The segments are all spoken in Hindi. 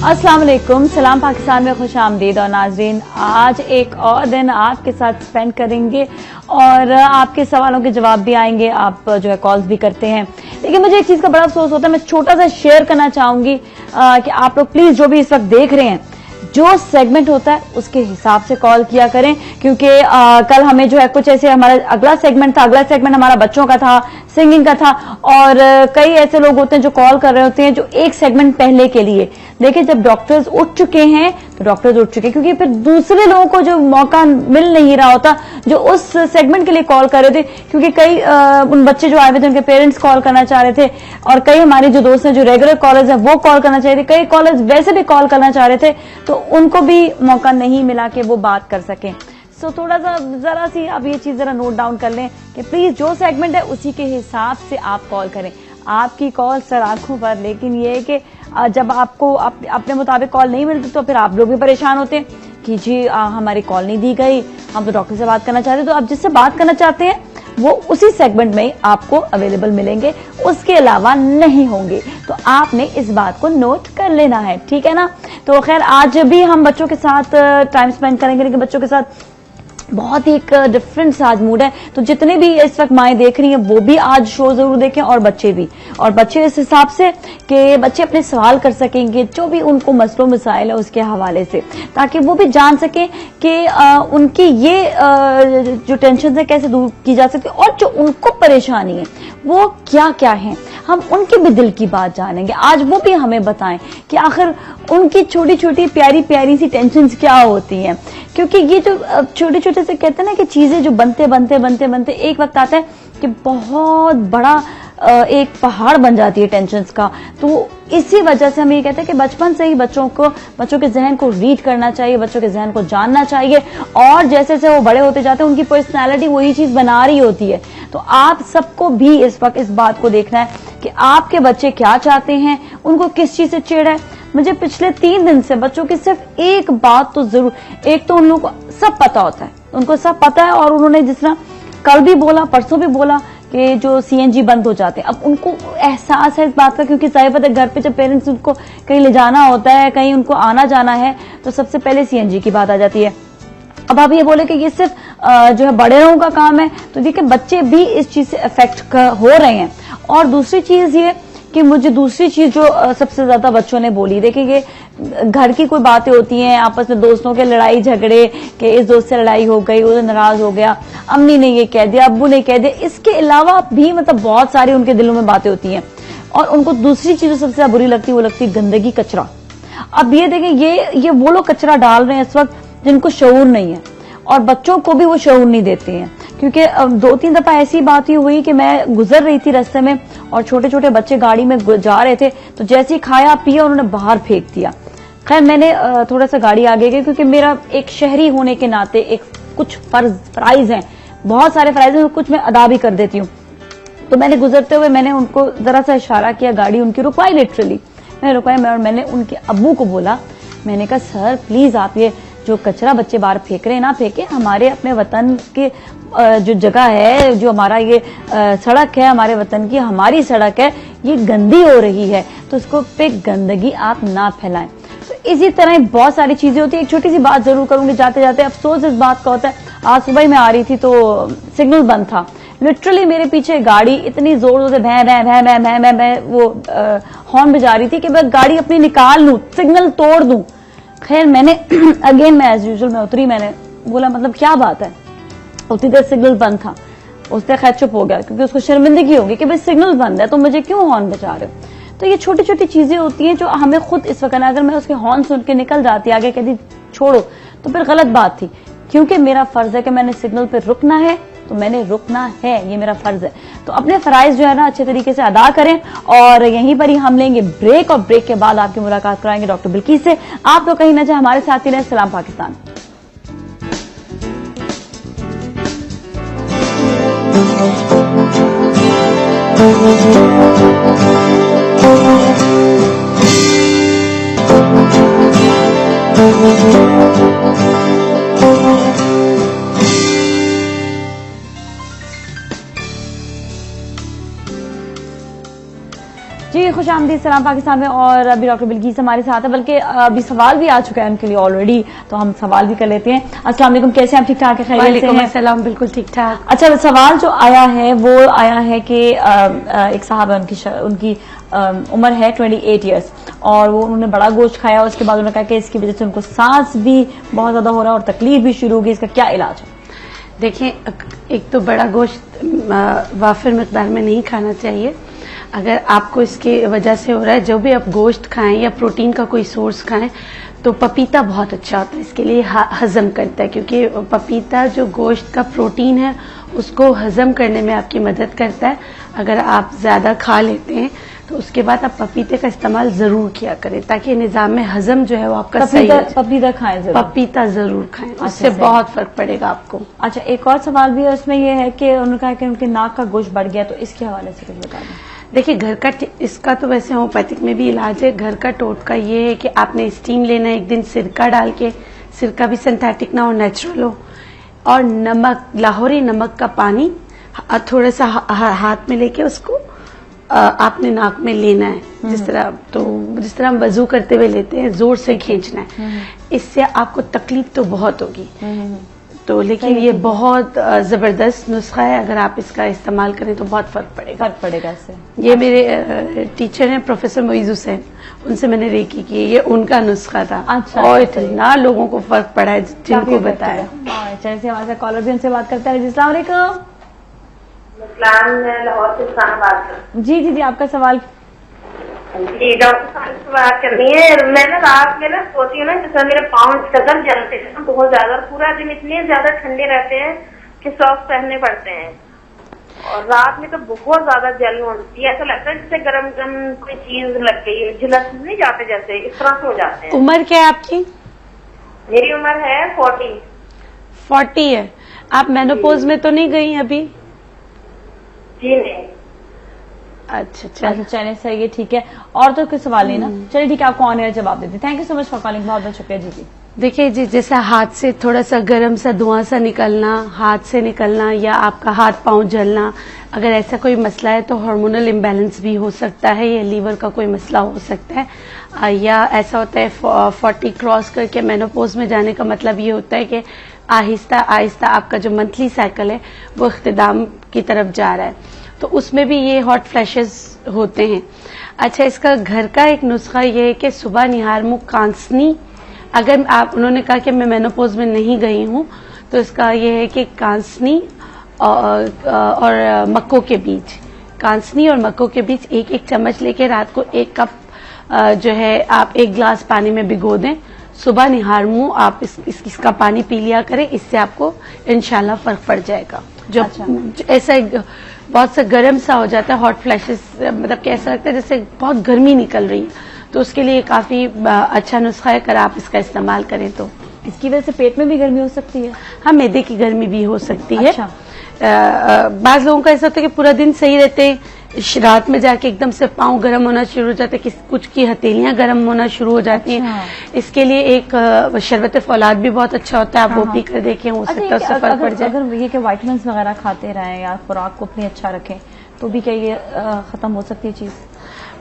अस्सलाम वालेकुम, सलाम पाकिस्तान में खुश आमदीद। और नाजरीन, आज एक और दिन आपके साथ स्पेंड करेंगे और आपके सवालों के जवाब भी आएंगे। आप जो है कॉल्स भी करते हैं, लेकिन मुझे एक चीज का बड़ा अफसोस होता है। मैं छोटा सा शेयर करना चाहूंगी कि आप लोग प्लीज जो भी इस वक्त देख रहे हैं, जो सेगमेंट होता है उसके हिसाब से कॉल किया करें, क्योंकि कल हमें जो है कुछ ऐसे, हमारा अगला सेगमेंट हमारा बच्चों का था, सिंगिंग का था, और कई ऐसे लोग होते हैं जो कॉल कर रहे होते हैं जो एक सेगमेंट पहले के लिए। देखिए, जब डॉक्टर्स उठ चुके हैं तो डॉक्टर्स उठ चुके हैं, क्योंकि फिर दूसरे लोगों को जो मौका मिल नहीं रहा होता जो उस सेगमेंट के लिए कॉल कर रहे थे, क्योंकि कई उन बच्चे जो आए हुए थे उनके पेरेंट्स कॉल करना चाह रहे थे, और कई हमारे जो दोस्त हैं जो रेगुलर कॉलर्स हैं वो कॉल करना चाह रहे थे, कई कॉलर्स वैसे भी कॉल करना चाह रहे थे, तो उनको भी मौका नहीं मिला कि वो बात कर सकें। सो थोड़ा सा जरा सी आप ये चीज जरा नोट डाउन कर लें कि प्लीज जो सेगमेंट है उसी के हिसाब से आप कॉल करें। आपकी कॉल सर आंखों पर, लेकिन ये है कि जब आपको अपने मुताबिक कॉल नहीं मिलती तो फिर आप लोग भी परेशान होते हैं कि जी हमारी कॉल नहीं दी गई, हम तो डॉक्टर से बात करना चाहते हैं। तो आप जिससे बात करना चाहते हैं वो उसी सेगमेंट में आपको अवेलेबल मिलेंगे, उसके अलावा नहीं होंगे। तो आपने इस बात को नोट कर लेना है, ठीक है ना। तो खैर, आज भी हम बच्चों के साथ टाइम स्पेंड करेंगे, लेकिन बच्चों के साथ बहुत ही एक डिफरेंट आज मूड है। तो जितने भी इस वक्त माएँ देख रही हैं वो भी आज शो जरूर देखें, और बच्चे भी, और बच्चे इस हिसाब से कि बच्चे अपने सवाल कर सकेंगे जो भी उनको मसलों मसाइल है उसके हवाले से, ताकि वो भी जान सकें कि उनकी ये जो टेंशन है कैसे दूर की जा सकती है, और जो उनको परेशानी है वो क्या क्या है, हम उनके भी दिल की बात जानेंगे। आज वो भी हमें बताएं कि आखिर उनकी छोटी छोटी प्यारी प्यारी सी टेंशन क्या होती हैं, क्योंकि ये जो छोटे छोटे से कहते हैं ना कि चीजें जो बनते बनते बनते बनते एक वक्त आता है कि बहुत बड़ा एक पहाड़ बन जाती है टेंशन्स का। तो इसी वजह से हम ये कहते हैं कि बचपन से ही बच्चों के जहन को रीड करना चाहिए, बच्चों के जहन को जानना चाहिए, और जैसे जैसे वो बड़े होते जाते हैं उनकी पर्सनैलिटी वही चीज बना रही होती है। तो आप सबको भी इस वक्त इस बात को देखना है कि आपके बच्चे क्या चाहते हैं, उनको किस चीज से चिढ़ है। मुझे पिछले 3 दिन से बच्चों की सिर्फ एक बात तो जरूर, एक तो उन लोगों को सब पता होता है, उनको सब पता है, और उन्होंने जिस तरह कल भी बोला, परसों भी बोला कि जो सीएनजी बंद हो जाते हैं, अब उनको एहसास है इस बात का, क्योंकि जाहिर बात है घर पे जब पेरेंट्स उनको कहीं ले जाना होता है, कहीं उनको आना जाना है, तो सबसे पहले सीएनजी की बात आ जाती है। अब आप ये बोले कि ये सिर्फ जो है बड़े लोगों का काम है, तो देखिए बच्चे भी इस चीज से अफेक्ट हो रहे हैं। और दूसरी चीज ये कि मुझे दूसरी चीज जो सबसे ज्यादा बच्चों ने बोली, देखिए ये घर की कोई बातें होती हैं आपस में, दोस्तों के लड़ाई झगड़े, कि इस दोस्त से लड़ाई हो गई, वो नाराज हो गया, अम्मी ने ये कह दिया, अब्बू ने कह दिया, इसके अलावा भी मतलब बहुत सारी उनके दिलों में बातें होती हैं। और उनको दूसरी चीज जो सबसे ज्यादा बुरी लगती है वो लगती है गंदगी, कचरा। अब ये देखें, ये वो लोग कचरा डाल रहे हैं इस वक्त जिनको शऊर नहीं है, और बच्चों को भी वो शऊर नहीं देते हैं। क्योंकि 2-3 दफा ऐसी बात ही हुई कि मैं गुजर रही थी रास्ते में, और छोटे छोटे बच्चे गाड़ी में जा रहे थे, तो जैसे ही खाया पिया उन्होंने बाहर फेंक दिया। खैर, मैंने थोड़ा सा गाड़ी आगे गई, क्योंकि मेरा एक शहरी होने के नाते एक कुछ फराइज हैं, बहुत सारे फराइज हैं, कुछ मैं अदा भी कर देती हूँ। तो मैंने गुजरते हुए मैंने उनको जरा सा इशारा किया, गाड़ी उनकी रुकवाई, लिटरली मैंने रुकवाई, और मैंने उनके अब्बू को बोला, मैंने कहा सर प्लीज आप ये जो कचरा बच्चे बाहर फेंक रहे हैं ना फेंके, हमारे अपने वतन के जो जगह है, जो हमारा ये सड़क है हमारे वतन की, हमारी सड़क है, ये गंदी हो रही है, तो उसको पे गंदगी आप ना फैलाएं। तो इसी तरह बहुत सारी चीजें होती है। एक छोटी सी बात जरूर करूंगी जाते जाते, अफसोस इस बात का होता है, आज सुबह मैं आ रही थी तो सिग्नल बंद था, लिटरली मेरे पीछे गाड़ी इतनी जोर से भै भै भै भै भै भै भै वो हॉर्न बजा रही थी कि मैं गाड़ी अपनी निकाल लूं, सिग्नल तोड़ दूं। खैर, मैंने अगेन मैं एज यूजुअल मैं उतरी, मैंने बोला मतलब क्या बात है, उतनी देर सिग्नल बंद था। उसने खैर चुप हो गया, क्योंकि उसको शर्मिंदगी होगी कि भाई सिग्नल बंद है तो मुझे क्यों हॉर्न बजा रहे हो। तो ये छोटी छोटी चीजें होती हैं जो हमें खुद इस वक्त, अगर मैं उसके हॉर्न सुन के निकल जाती आगे कहती छोड़ो, तो फिर गलत बात थी, क्योंकि मेरा फर्ज है कि मैंने सिग्नल पे रुकना है, तो मैंने रुकना है, ये मेरा फर्ज है। तो अपने फराइज जो है ना अच्छे तरीके से अदा करें। और यहीं पर ही हम लेंगे ब्रेक, और ब्रेक के बाद आपकी मुलाकात कराएंगे डॉक्टर बिल्किस से। आप लोग कहीं ना जाए, हमारे साथ ही रहें। सलाम पाकिस्तान। जी खुश आमदीद सलाम पाकिस्तान में। और अभी डॉक्टर बिल्किस हमारे साथ है, बल्कि अभी सवाल भी आ चुका है उनके लिए ऑलरेडी, तो हम सवाल भी कर लेते हैं। अस्सलाम वालेकुम, कैसे हैं आप? ठीक ठाक है? खैरियत से हैं? सलाम, बिल्कुल ठीक ठाक। अच्छा, सवाल जो आया है वो आया है कि एक साहब है, उनकी उम्र है 28 ईयर्स और वो उन्होंने बड़ा गोश्त खाया, उसके बाद उन्होंने कहा कि इसकी वजह से उनको सांस भी बहुत ज्यादा हो रहा है और तकलीफ भी शुरू हो गई, इसका क्या इलाज है? देखिए, एक तो बड़ा गोश्त वाफिर मिकदार में नहीं खाना चाहिए। अगर आपको इसकी वजह से हो रहा है, जो भी आप गोश्त खाएं या प्रोटीन का कोई सोर्स खाएं, तो पपीता बहुत अच्छा होता है इसके लिए, हजम करता है, क्योंकि पपीता जो गोश्त का प्रोटीन है उसको हजम करने में आपकी मदद करता है। अगर आप ज्यादा खा लेते हैं तो उसके बाद आप पपीते का इस्तेमाल जरूर किया करें, ताकि निजाम में हजम जो है वो आपका सही हो। पपीता खाएं जरूर। पपीता जरूर खाएं, उससे बहुत फर्क पड़ेगा आपको। अच्छा, एक और सवाल भी है उसमें, ये है कि उन्होंने कहा कि उनके नाक का गोश्त बढ़ गया, तो इसके हवाले से कुछ बता दें। देखिए, घर का इसका तो वैसे होम्योपैथिक में भी इलाज है। घर का टोटका ये है कि आपने स्टीम लेना है, एक दिन सिरका डाल के, सिरका भी सिंथेटिक ना हो, नेचुरल हो, और नमक, लाहौरी नमक का पानी थोड़ा सा हाथ में लेके उसको आपने नाक में लेना है, जिस तरह हम वजू करते हुए लेते हैं, जोर से खींचना है। इससे आपको तकलीफ तो बहुत होगी, तो लेकिन ये बहुत जबरदस्त नुस्खा है। अगर आप इसका इस्तेमाल करें तो बहुत फर्क पड़ेगा इससे। ये मेरे टीचर हैं प्रोफेसर मोइज हुसैन, उनसे मैंने रेकी की, ये उनका नुस्खा था। अच्छा, और इतना लोगों को फर्क पड़ा है जिनको बताया। चलिए, हमारे साथ कॉलर भी उनसे बात करते हैं। अस्सलाम वालेकुम। लाहौर से बात कर। जी, आपका सवाल। जी, डॉक्टर साहब से बात करनी है। मैं ना रात में ना सोती हूँ ना, जैसे मेरे पाँव कदम जलते हैं बहुत ज्यादा, और पूरा दिन इतने ज्यादा ठंडे रहते हैं कि सॉक्स पहनने पड़ते हैं, और रात में तो बहुत ज्यादा जलन होती है। ऐसा लगता है जैसे गरम गरम कोई चीज लग गई है, झुलस नहीं जाते जैसे, इस तरह से हो जाते हैं। उम्र क्या है आपकी? मेरी उम्र है 40 है। आप मेनोपॉज में तो नहीं गई अभी? जी नहीं। अच्छा, चलिए सही है, ठीक है। और तो कोई सवाल नहीं ना? चलिए ठीक है, आपको ऑन एयर जवाब देते हैं। Thank you so much for calling, बहुत बहुत शुक्रिया। जी। देखिए जी, जैसा हाथ से थोड़ा सा गर्म सा धुआं सा निकलना, हाथ से निकलना, या आपका हाथ पांव जलना, अगर ऐसा कोई मसला है तो हार्मोनल इम्बैलेंस भी हो सकता है, या लीवर का कोई मसला हो सकता है, या ऐसा होता है 40 क्रॉस करके मेनोपॉज में जाने का मतलब ये होता है कि आहिस्ता आहिस्ता आपका जो मंथली साइकिल है वो इख्तिताम की तरफ जा रहा है, तो उसमें भी ये हॉट फ्लैशेस होते हैं। अच्छा, इसका घर का एक नुस्खा ये है कि सुबह निहार मुंह कांसनी, अगर आप, उन्होंने कहा कि मैं मेनोपॉज में नहीं गई हूँ, तो इसका ये है कि कांसनी और मक्कों के बीज, कांसनी और मक्कों के बीच एक एक चम्मच लेके रात को 1 कप जो है आप 1 गिलास पानी में भिगो दें। सुबह निहार मुंह आप इसका पानी पी लिया करें, इससे आपको इंशाल्लाह फर्क पड़ जाएगा। जो ऐसा बहुत सा गर्म सा हो जाता है, हॉट फ्लैशेस, मतलब कि ऐसा लगता है जैसे बहुत गर्मी निकल रही है, तो उसके लिए काफी अच्छा नुस्खा है। अगर आप इसका इस्तेमाल करें तो इसकी वजह से पेट में भी गर्मी हो सकती है? हाँ, मैदे की गर्मी भी हो सकती है। अच्छा। बाज लोगों का ऐसा होता है कि पूरा दिन सही रहते हैं, रात में जाके एकदम से पाँव गर्म होना शुरू हो जाते हैं, कुछ की हथेलियां गर्म होना शुरू हो जाती हैं। इसके लिए एक शरबत फौलाद भी बहुत अच्छा होता है, आप वो पी कर देखें, हो सकता है उससे फर्क पड़ जाए। अगर ये कि विटामिन वगैरह खाते रहें या खुराक को अपनी अच्छा रखें, तो भी क्या ये खत्म हो सकती है चीज?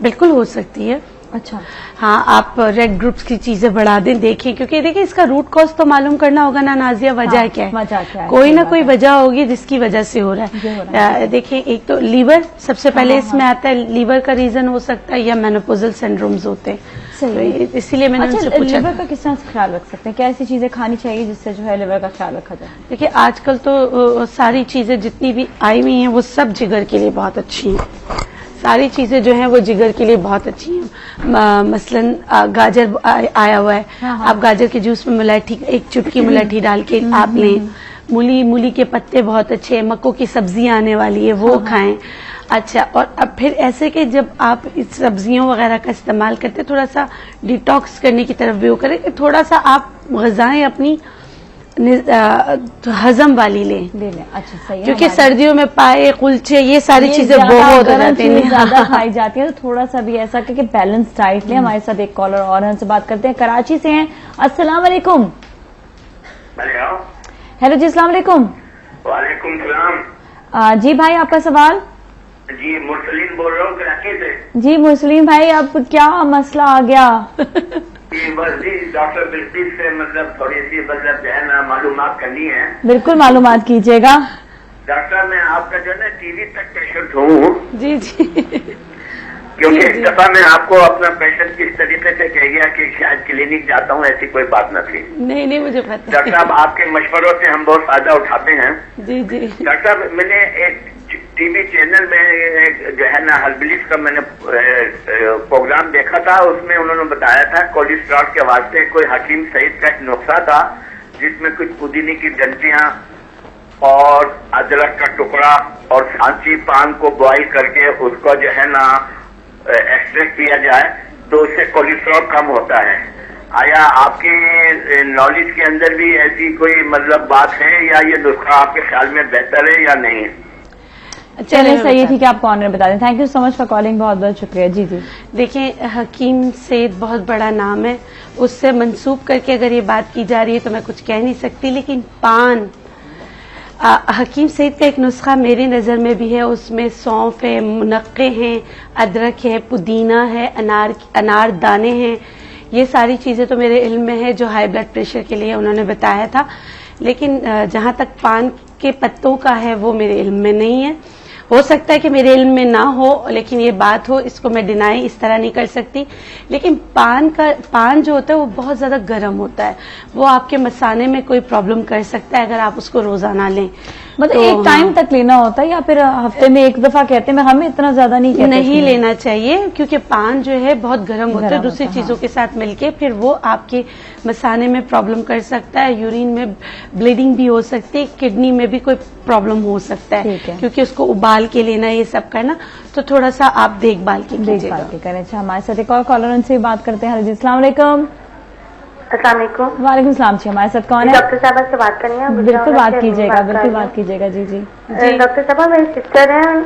बिल्कुल हो सकती है। अच्छा, हाँ, आप रेड ग्रुप्स की चीजें बढ़ा दें, देखें, क्योंकि देखिए इसका रूट कॉज तो मालूम करना होगा ना नाजिया, वजह क्या है? कोई ना कोई वजह होगी जिसकी वजह से हो रहा है। देखिए, एक तो लीवर सबसे पहले इसमें आता है, लीवर का रीजन हो सकता है, या मेनोपॉजल सिंड्रोम्स होते हैं, तो इसीलिए मैंने उनसे पूछा। लिवर का किस तरह से ख्याल रख सकते हैं? क्या ऐसी चीजें खानी चाहिए जिससे जो है लिवर का ख्याल रखा जाए? देखिए, आजकल तो सारी चीजें जितनी भी आई हुई हैं वो सब जिगर के लिए बहुत अच्छी हैं। सारी चीजें जो हैं वो जिगर के लिए बहुत अच्छी हैं। मसलन गाजर आया हुआ है, आप गाजर के जूस में मुलैठी, 1 चुटकी मुलैठी डाल के आप लें। मूली के पत्ते बहुत अच्छे हैं, मक्कों की सब्जी आने वाली है, वो खाएं। अच्छा, और अब फिर ऐसे कि जब आप इस सब्जियों वगैरह का इस्तेमाल करते हैं, थोड़ा सा डिटॉक्स करने की तरफ भी वो करें, थोड़ा सा आप ग़िज़ाएं अपनी हजम वाली लें। अच्छा, सही है। क्योंकि सर्दियों में पाए, कुलचे, ये सारी चीजें बहुत हो जाती हैं, ज्यादा खाई जाती है, तो थोड़ा सा भी ऐसा कि बैलेंस डाइट लें। हमारे साथ एक कॉलर और हमसे बात करते हैं, कराची से हैं। अस्सलाम वालेकुम। हेलो जी, अस्सलाम वालेकुम। वालेकुम सलाम। जी भाई, आपका सवाल। जी मुरसलीन बोल रहा हूँ कराची से। जी मुस्लिम भाई, अब क्या मसला आ गया? जी बस जी डॉक्टर बिल्किस से मतलब थोड़ी सी मतलब जो है ना मालूमात करनी है। बिल्कुल मालूमात कीजिएगा। डॉक्टर मैं आपका जो है ना टीवी तक पेशेंट हूँ। जी जी क्योंकि जी, एक जी। दफा मैं आपको अपना पेशेंट किस तरीके से कह गया कि शायद क्लिनिक जाता हूँ, ऐसी कोई बात न थी। नहीं नहीं, मुझे पता डॉक्टर साहब आपके मशवरों से हम बहुत फायदा उठाते हैं। जी जी डॉक्टर साहब मैंने एक टीवी चैनल में एक जो है ना हर्बलिस्ट का मैंने प्रोग्राम देखा था, उसमें उन्होंने बताया था कोलेस्ट्रॉल के वास्ते कोई हकीम सईद का एक नुस्खा था जिसमें कुछ पुदीने की डंडियां और अदरक का टुकड़ा और सांची पान को बॉईल करके उसको जो है ना एक्सट्रैक्ट किया जाए तो उससे कोलेस्ट्रॉल कम होता है। आया आपके नॉलेज के अंदर भी ऐसी कोई मतलब बात है या ये नुस्खा आपके ख्याल में बेहतर है या नहीं? चलिए सही है, ठीक है, आपको ऑनर बता दें। Thank you so much for calling, बहुत बहुत शुक्रिया। जी जी देखिए, हकीम सईद बहुत बड़ा नाम है, उससे मंसूब करके अगर ये बात की जा रही है तो मैं कुछ कह नहीं सकती, लेकिन पान हकीम सईद का एक नुस्खा मेरी नज़र में भी है। उसमें सौंफ है, मुनक्के हैं, अदरक है, पुदीना है, अनार दाने हैं। ये सारी चीज़ें तो मेरे इल्म में है जो हाई ब्लड प्रेशर के लिए उन्होंने बताया था, लेकिन जहाँ तक पान के पत्तों का है वो मेरे इल्म में नहीं है। हो सकता है कि मेरे इल्म में ना हो, लेकिन ये बात हो, इसको मैं डिनाई इस तरह नहीं कर सकती। लेकिन पान जो होता है वो बहुत ज्यादा गर्म होता है, वो आपके मसाने में कोई प्रॉब्लम कर सकता है अगर आप उसको रोजाना लें। मतलब तो एक टाइम तक लेना होता है या फिर हफ्ते में एक दफा कहते हैं? हमें इतना ज्यादा नहीं कहते, नहीं लेना चाहिए, क्योंकि पान जो है बहुत गर्म होता है, गर्म दूसरी होता है, चीजों के साथ मिलके फिर वो आपके मसाने में प्रॉब्लम कर सकता है, यूरिन में ब्लीडिंग भी हो सकती है, किडनी में भी कोई प्रॉब्लम हो सकता है, ठीक है। क्योंकि उसको उबाल के लेना, ये सब करना, तो थोड़ा सा आप देखभाल कीजिएगा। देखभाल के करें। अच्छा, हमारे साथ एक और कॉलर, उनसे बात करते हैं। अस्सलाम वालेकुम। अस्सलाम वालेकुम। वालेकुम सलाम जी, हमारे साथ कौन है? डॉक्टर साहब से बात करनी है। बिल्कुल बात कीजिएगा, बिल्कुल बात कीजिएगा। जी जी डॉक्टर साहब मेरी सिस्टर है।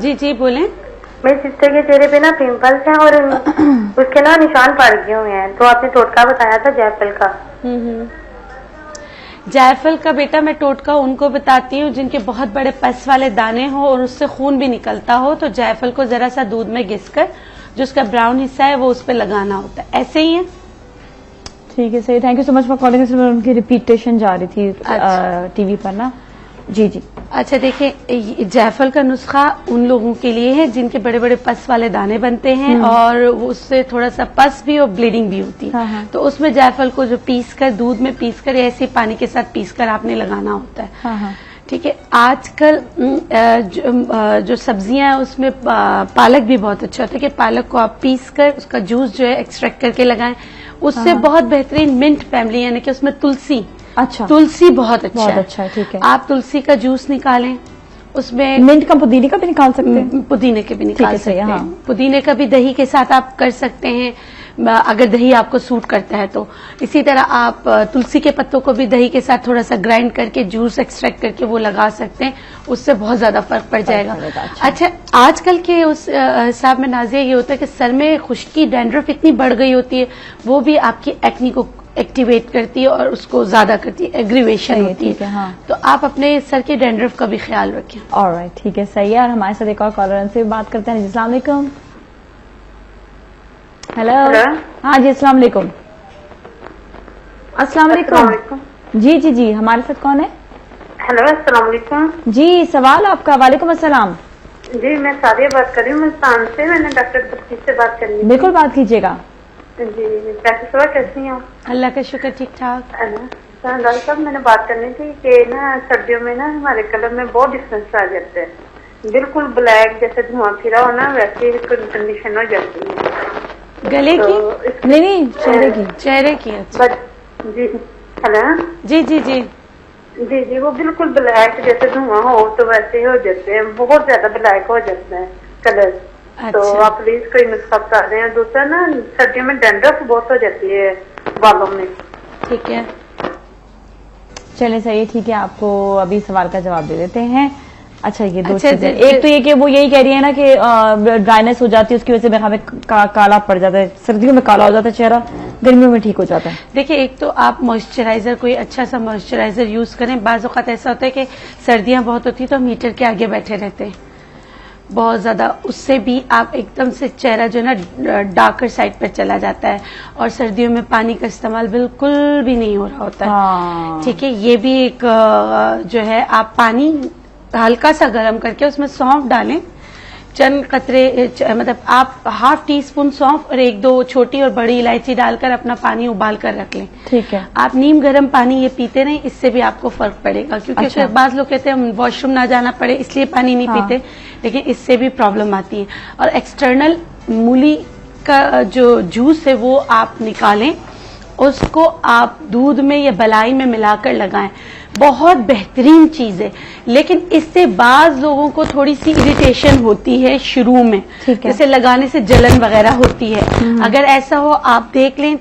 जी जी बोलें। मेरी सिस्टर के चेहरे पे ना पिंपल्स हैं और उसके ना निशान पड़ गए हुए हैं, तो आपने टोटका बताया था जायफल का। जायफल का बेटा मैं टोटका उनको बताती हूँ जिनके बहुत बड़े पस वाले दाने हो और उससे खून भी निकलता हो, तो जायफल को जरा सा दूध में घिसकर जो उसका ब्राउन हिस्सा है वो उस पर लगाना होता है। ऐसे ही है। ठीक है, सही। Thank you so much for calling. उनकी रिपीटेशन जा रही थी टीवी पर ना। जी जी। अच्छा, देखिए, जायफल का नुस्खा उन लोगों के लिए है जिनके बड़े बड़े पस वाले दाने बनते हैं और उससे थोड़ा सा पस भी और ब्लीडिंग भी होती है। हाँ, हाँ। तो उसमें जायफल को जो पीसकर दूध में पीसकर या ऐसे पानी के साथ पीसकर आपने लगाना होता है। हाँ हाँ ठीक है। आजकल जो सब्जियां हैं उसमें पालक भी बहुत अच्छा होता है कि पालक को आप पीस कर उसका जूस जो है एक्सट्रैक्ट करके लगाएं, उससे बहुत बेहतरीन मिंट फैमिली, यानी कि उसमें तुलसी, अच्छा, तुलसी बहुत अच्छा बहुत है। अच्छा है, ठीक है। आप तुलसी का जूस निकालें, उसमें मिंट का, पुदीने का भी निकाल सकते हैं? पुदीने के भी ठीक निकाल है, सकते सही है, हैं। हाँ। पुदीने का भी दही के साथ आप कर सकते हैं, अगर दही आपको सूट करता है तो। इसी तरह आप तुलसी के पत्तों को भी दही के साथ थोड़ा सा ग्राइंड करके जूस एक्सट्रैक्ट करके वो लगा सकते हैं, उससे बहुत ज्यादा फर्क पड़ जाएगा। अच्छा, आजकल के उस हिसाब में नाज़िया ये होता है कि सर में खुश्की, डैंड्रफ इतनी बढ़ गई होती है, वो भी आपकी एक्नी को एक्टिवेट करती है और उसको ज्यादा करती है, एग्रीवेशन होती है। हाँ। तो आप अपने सर के डैंड्रफ का भी ख्याल रखें। ऑलराइट, ठीक है, सही है। और हमारे साथ एक और कॉलर से बात करते हैं। अस्सलाम वालेकुम। हेलो। हाँ जी, अस्सलाम वालेकुम। अस्सलाम वालेकुम। जी जी जी, हमारे साथ कौन है? हेलो, अस्सलाम वालेकुम। जी, सवाल आपका। वालेकुम अस्सलाम। जी, मैं सादिया बात कर रही हूँ, मैं पान से। मैंने डॉक्टर बख्शी से बात करनी है। बिल्कुल बात कीजिएगा। जी, डॉक्टर साहब कैसी हैं आप? अल्लाह का शुक्र, ठीक ठाक। है ना। डॉक्टर साहब मैंने बात करनी थी कि ना सर्दियों में ना हमारे कलर में बहुत डिफरेंस आ जाते हैं, बिल्कुल ब्लैक जैसे धुआं फिरा हो ना, वैसे कंडीशन हो जाती है। गले तो की? नहीं, चेहरे की। चेहरे की। अच्छा। जी, हेलो। जी जी जी जी जी, वो बिल्कुल ब्लैक जैसे धुआं हो तो वैसे हो जाते हैं, बहुत ज्यादा ब्लैक हो जाता है कलर। तो आप प्लीज कोई नुस्खा बता दें। और दूसरा ना, सर्दियों में डैंड्रफ बहुत हो जाती है बालों में। ठीक है, चले, सही है, ठीक है। आपको अभी सवाल का जवाब दे देते हैं। अच्छा, ये दो अच्छा, चीजें। एक तो ये कि वो यही कह रही है ना कि ड्राइनेस हो जाती है, उसकी वजह से हमें काला पड़ जाता है, सर्दियों में काला हो जाता है चेहरा, गर्मियों में ठीक हो जाता है? देखिए, एक तो आप मॉइस्चराइजर, कोई अच्छा सा मॉइस्चराइजर यूज करें। बाज़ औक़ात ऐसा होता है कि सर्दियां बहुत होती है तो हम हीटर के आगे बैठे रहते हैं बहुत ज्यादा, उससे भी आप एकदम से चेहरा जो है ना डार्कर साइड पर चला जाता है, और सर्दियों में पानी का इस्तेमाल बिल्कुल भी नहीं हो रहा होता है। ठीक है, ये भी एक जो है, आप पानी हल्का सा गर्म करके उसमें सौंफ डालें, चंद कतरे, मतलब आप ½ टीस्पून सौंफ और 1-2 छोटी और बड़ी इलायची डालकर अपना पानी उबाल कर रख लें। ठीक है। आप नीम गर्म पानी ये पीते नहीं, इससे भी आपको फर्क पड़ेगा, क्योंकि अच्छा। बाज लोग कहते हैं वॉशरूम ना जाना पड़े इसलिए पानी नहीं पीते, लेकिन इससे भी प्रॉब्लम आती है। और एक्सटर्नल मूली का जो जूस है वो आप निकालें, उसको आप दूध में या बलाई में मिलाकर लगाएं, बहुत बेहतरीन चीज है। लेकिन इससे बाज लोगों को थोड़ी सी इरिटेशन होती है शुरू में, जैसे लगाने से जलन वगैरह होती है। अगर ऐसा हो आप देख लें,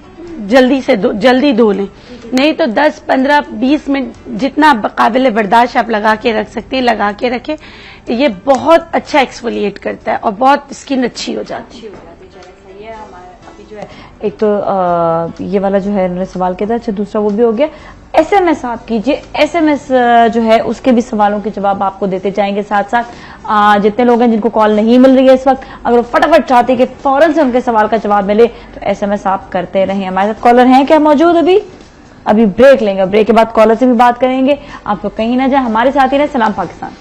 जल्दी धो लें, नहीं तो 10, 15, 20 मिनट जितना काबिल बर्दाश्त आप लगा के रख सकते हैं, लगा के रखें। ये बहुत अच्छा एक्सफोलिएट करता है और बहुत स्किन अच्छी हो जाती है। एक तो ये वाला जो है उन्होंने सवाल किया था, अच्छा दूसरा वो भी हो गया। SMS आप कीजिए, SMS जो है उसके भी सवालों के जवाब आपको देते जाएंगे साथ साथ। जितने लोग हैं जिनको कॉल नहीं मिल रही है इस वक्त, अगर वो फटाफट चाहते हैं कि फौरन से उनके सवाल का जवाब मिले तो SMS आप करते रहें। हमारे साथ कॉलर हैं क्या मौजूद? अभी ब्रेक लेंगे, ब्रेक के बाद कॉलर से भी बात करेंगे। आप तो कहीं ना जाए, हमारे साथ ही रहे। सलाम पाकिस्तान।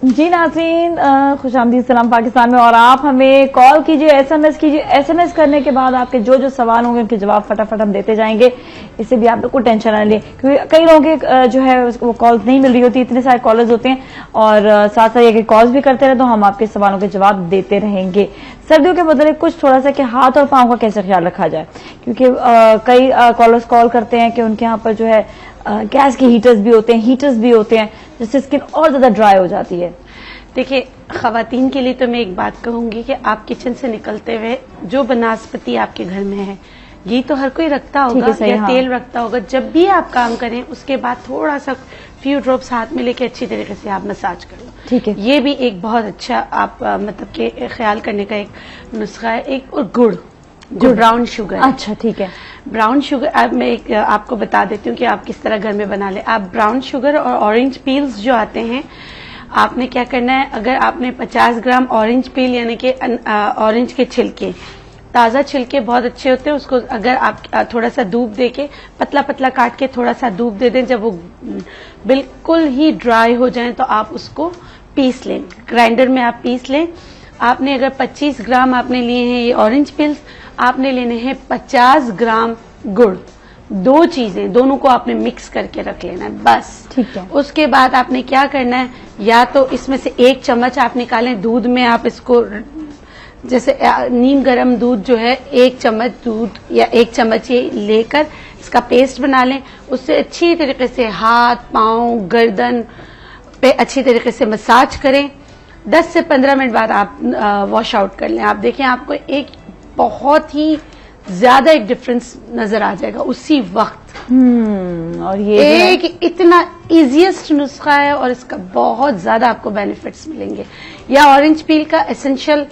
जी नाज़रीन, खुशामदीद सलाम पाकिस्तान में। और आप हमें कॉल कीजिए, SMS कीजिए। SMS करने के बाद आपके जो सवाल होंगे उनके जवाब फटाफट हम देते जाएंगे। इससे भी आप लोग को टेंशन ना लें, क्योंकि कई लोगों के जो है वो कॉल्स नहीं मिल रही होती, इतने सारे कॉलर्स होते हैं। और साथ साथ ये कॉल्स भी करते रहे तो हम आपके सवालों के जवाब देते रहेंगे। सर्दियों के मतलब कुछ थोड़ा सा कि हाथ और पाँव का कैसे ख्याल रखा जाए, क्योंकि कई कॉलर्स कॉल करते हैं कि उनके यहाँ पर जो है गैस के हीटर्स भी होते हैं जिससे स्किन और ज्यादा ड्राई हो जाती है। देखिए, खवातीन के लिए तो मैं एक बात कहूंगी कि आप किचन से निकलते हुए जो बनास्पति आपके घर में है, घी तो हर कोई रखता होगा या तेल रखता होगा, जब भी आप काम करें उसके बाद थोड़ा सा फ्यू ड्रॉप्स हाथ में लेके अच्छी तरीके से आप मसाज कर लो। ठीक है, ये भी एक बहुत अच्छा आप मतलब के ख्याल करने का एक नुस्खा है। एक और गुड़, ब्राउन शुगर। अच्छा ठीक है, ब्राउन शुगर अब मैं एक आपको बता देती हूँ कि आप किस तरह घर में बना ले। आप ब्राउन शुगर और ऑरेंज पील्स जो आते हैं, आपने क्या करना है, अगर आपने 50 ग्राम ऑरेंज पील यानी कि ऑरेंज के छिलके, ताज़ा छिलके बहुत अच्छे होते हैं, उसको अगर आप थोड़ा सा दूध देके पतला पतला काट के थोड़ा सा दूध दे दें, जब वो बिल्कुल ही ड्राई हो जाए तो आप उसको पीस लें, ग्राइंडर में आप पीस लें। आपने अगर 25 ग्राम आपने लिए हैं ये ऑरेंज पिल्स, आपने लेने हैं 50 ग्राम गुड़, दो चीजें, दोनों को आपने मिक्स करके रख लेना है बस। ठीक है। उसके बाद आपने क्या करना है, या तो इसमें से 1 चम्मच आप निकालें दूध में, आप इसको जैसे नीम गर्म दूध जो है 1 चम्मच दूध या 1 चम्मच ये लेकर इसका पेस्ट बना लें। उससे अच्छी तरीके से हाथ, पांव, गर्दन पे अच्छी तरीके से मसाज करें। 10 से 15 मिनट बाद आप वॉश आउट कर लें। आप देखें आपको एक बहुत ही ज्यादा एक डिफरेंस नजर आ जाएगा उसी वक्त। और ये एक इतना इजीएस्ट नुस्खा है और इसका बहुत ज्यादा आपको बेनिफिट्स मिलेंगे। या ऑरेंज पील का एसेंशियल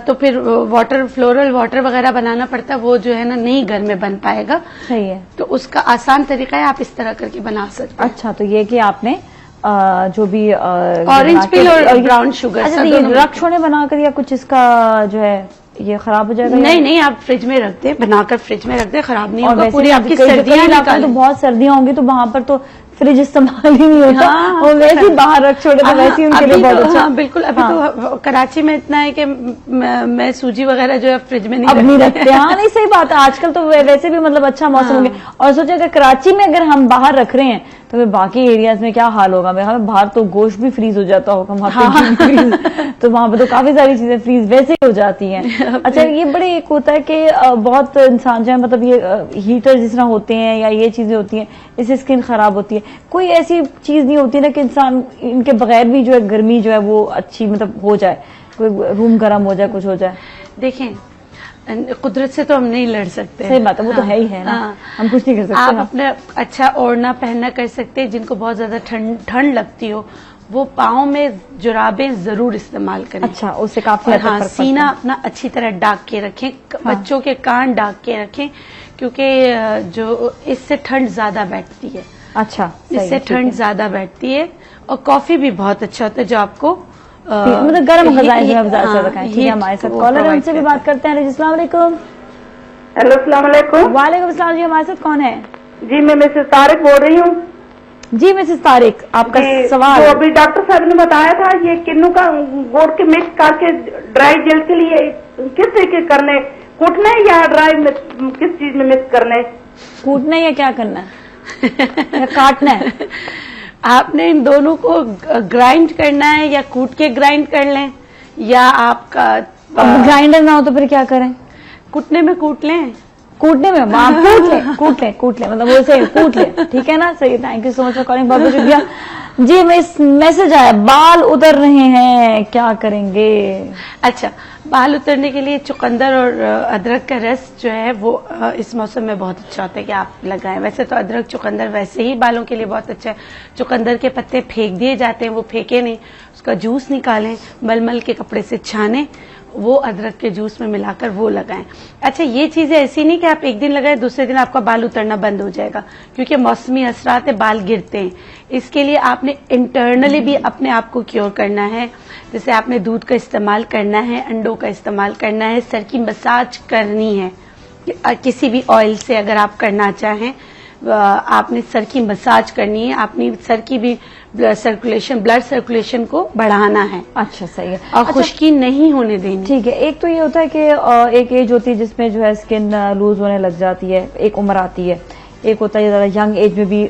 तो फिर वाटर, फ्लोरल वाटर वगैरह बनाना पड़ता है, वो जो है ना नहीं घर में बन पाएगा। सही है, तो उसका आसान तरीका है, आप इस तरह करके बना सकते हैं। अच्छा, तो ये कि आपने जो भी ऑरेंज पील और ब्राउन शुगर, अच्छा, तो ये रख छोड़े बनाकर या कुछ इसका जो है ये खराब हो जाएगा? नहीं, आप फ्रिज में रख दें, बनाकर फ्रिज में रख दें, खराब नहीं होगा। पूरी आपकी सर्दियां तो बहुत सर्दियां होंगी तो वहां पर तो फ्रिज इस्तेमाल ही नहीं होता। हाँ, वो वैसे ही बाहर रख छोड़े तो वैसे ही उनके लिए बहुत अच्छा। हाँ, बिल्कुल। अभी तो कराची में इतना है कि मैं सूजी वगैरह जो है फ्रिज में अब नहीं रखते। हाँ, नहीं, सही बात है। आजकल तो वैसे भी मतलब अच्छा मौसम हो गया। और सोचे अगर कराची में अगर हम बाहर रख रहे हैं तो फिर बाकी एरियाज में क्या हाल होगा। हमें बाहर तो गोश्त भी फ्रीज हो जाता होगा, वहां पे तो वहां पर तो काफी सारी चीजें फ्रीज वैसे ही हो जाती हैं। अच्छा, ये बड़े एक होता है कि बहुत इंसान जो है मतलब ये हीटर जिस तरह होते हैं या ये चीजें होती हैं, इससे स्किन खराब होती है। कोई ऐसी चीज नहीं होती ना कि इंसान इनके बगैर भी जो है गर्मी जो है वो अच्छी मतलब हो जाए, कोई रूम गर्म हो जाए, कुछ हो जाए? देखें, कुदरत से तो हम नहीं लड़ सकते। सही बात है, वो तो है ही है ना, हाँ। हम कुछ नहीं कर सकते। आप हाँ। अपना अच्छा ओढ़ना पहनना कर सकते हैं। जिनको बहुत ज्यादा ठंड लगती हो वो पाँव में जुराबें जरूर इस्तेमाल करें। अच्छा, उससे काफी और हद तक हाँ, फर्क सीना पड़ता है। अपना अच्छी तरह ढक के रखें। हाँ। बच्चों के कान ढक के रखें, क्योंकि जो इससे ठंड ज्यादा बैठती है। अच्छा, सही है, इससे ठीक ठंड है। ज्यादा बैठती है। और कॉफी भी बहुत अच्छा होता है जो आपको मतलब गर्म गजाएं जो है ज्यादा से रखें। ठीक है, हमारे साथ कॉलर है, उनसे भी बात करते हैं। अस्सलाम वालेकुम। हेलो, अस्सलाम वालेकुम। वालेकुम अस्सलाम जी, हमारे साथ कौन है? जी, मैं मिसेस तारिक बोल रही हूँ। जी मिसेस तारिक, आपका जी, सवाल। जो अभी डॉक्टर साहब ने बताया था, ये किन्नू का गोड़ के मिक्स करके ड्राई जेल के लिए किस तरीके करने, कूटना है या ड्राई में किस चीज में मिक्स करने? कूटना है या क्या करना है या काटना है? आपने इन दोनों को ग्राइंड करना है, या कूट के ग्राइंड कर लें, या आपका अब ग्राइंडर ना हो तो फिर क्या करें? कूटने में कूट लें। कूटने में आप कूट ले मतलब वो सही कूट ले। ठीक है ना, सही। Thank you so much for calling, बहुत बहुत शुक्रिया जी। मैसेज आया, बाल उतर रहे हैं, क्या करेंगे? अच्छा, बाल उतरने के लिए चुकंदर और अदरक का रस जो है वो इस मौसम में बहुत अच्छा होता है कि आप लगाएं। वैसे तो अदरक चुकंदर वैसे ही बालों के लिए बहुत अच्छा है। चुकंदर के पत्ते फेंक दिए जाते हैं, वो फेंके नहीं, उसका जूस निकालें, मलमल के कपड़े से छाने, वो अदरक के जूस में मिलाकर वो लगाएं। अच्छा, ये चीजें ऐसी नहीं कि आप एक दिन लगाएं दूसरे दिन आपका बाल उतरना बंद हो जाएगा, क्योंकि मौसमी असरात है, बाल गिरते हैं। इसके लिए आपने इंटरनली भी अपने आप को क्योर करना है। जैसे आपने दूध का इस्तेमाल करना है, अंडों का इस्तेमाल करना है, सर की मसाज करनी है किसी भी ऑयल से। अगर आप करना चाहें, आपने सर की मसाज करनी है, अपनी सर की भी ब्लड सर्कुलेशन को बढ़ाना है। अच्छा, सही है। और खुश्की नहीं होने देनी। ठीक है। एक तो ये होता है कि एक एज होती है जिसमें जो है स्किन लूज होने लग जाती है, एक उम्र आती है। एक होता है ज्यादा यंग एज में भी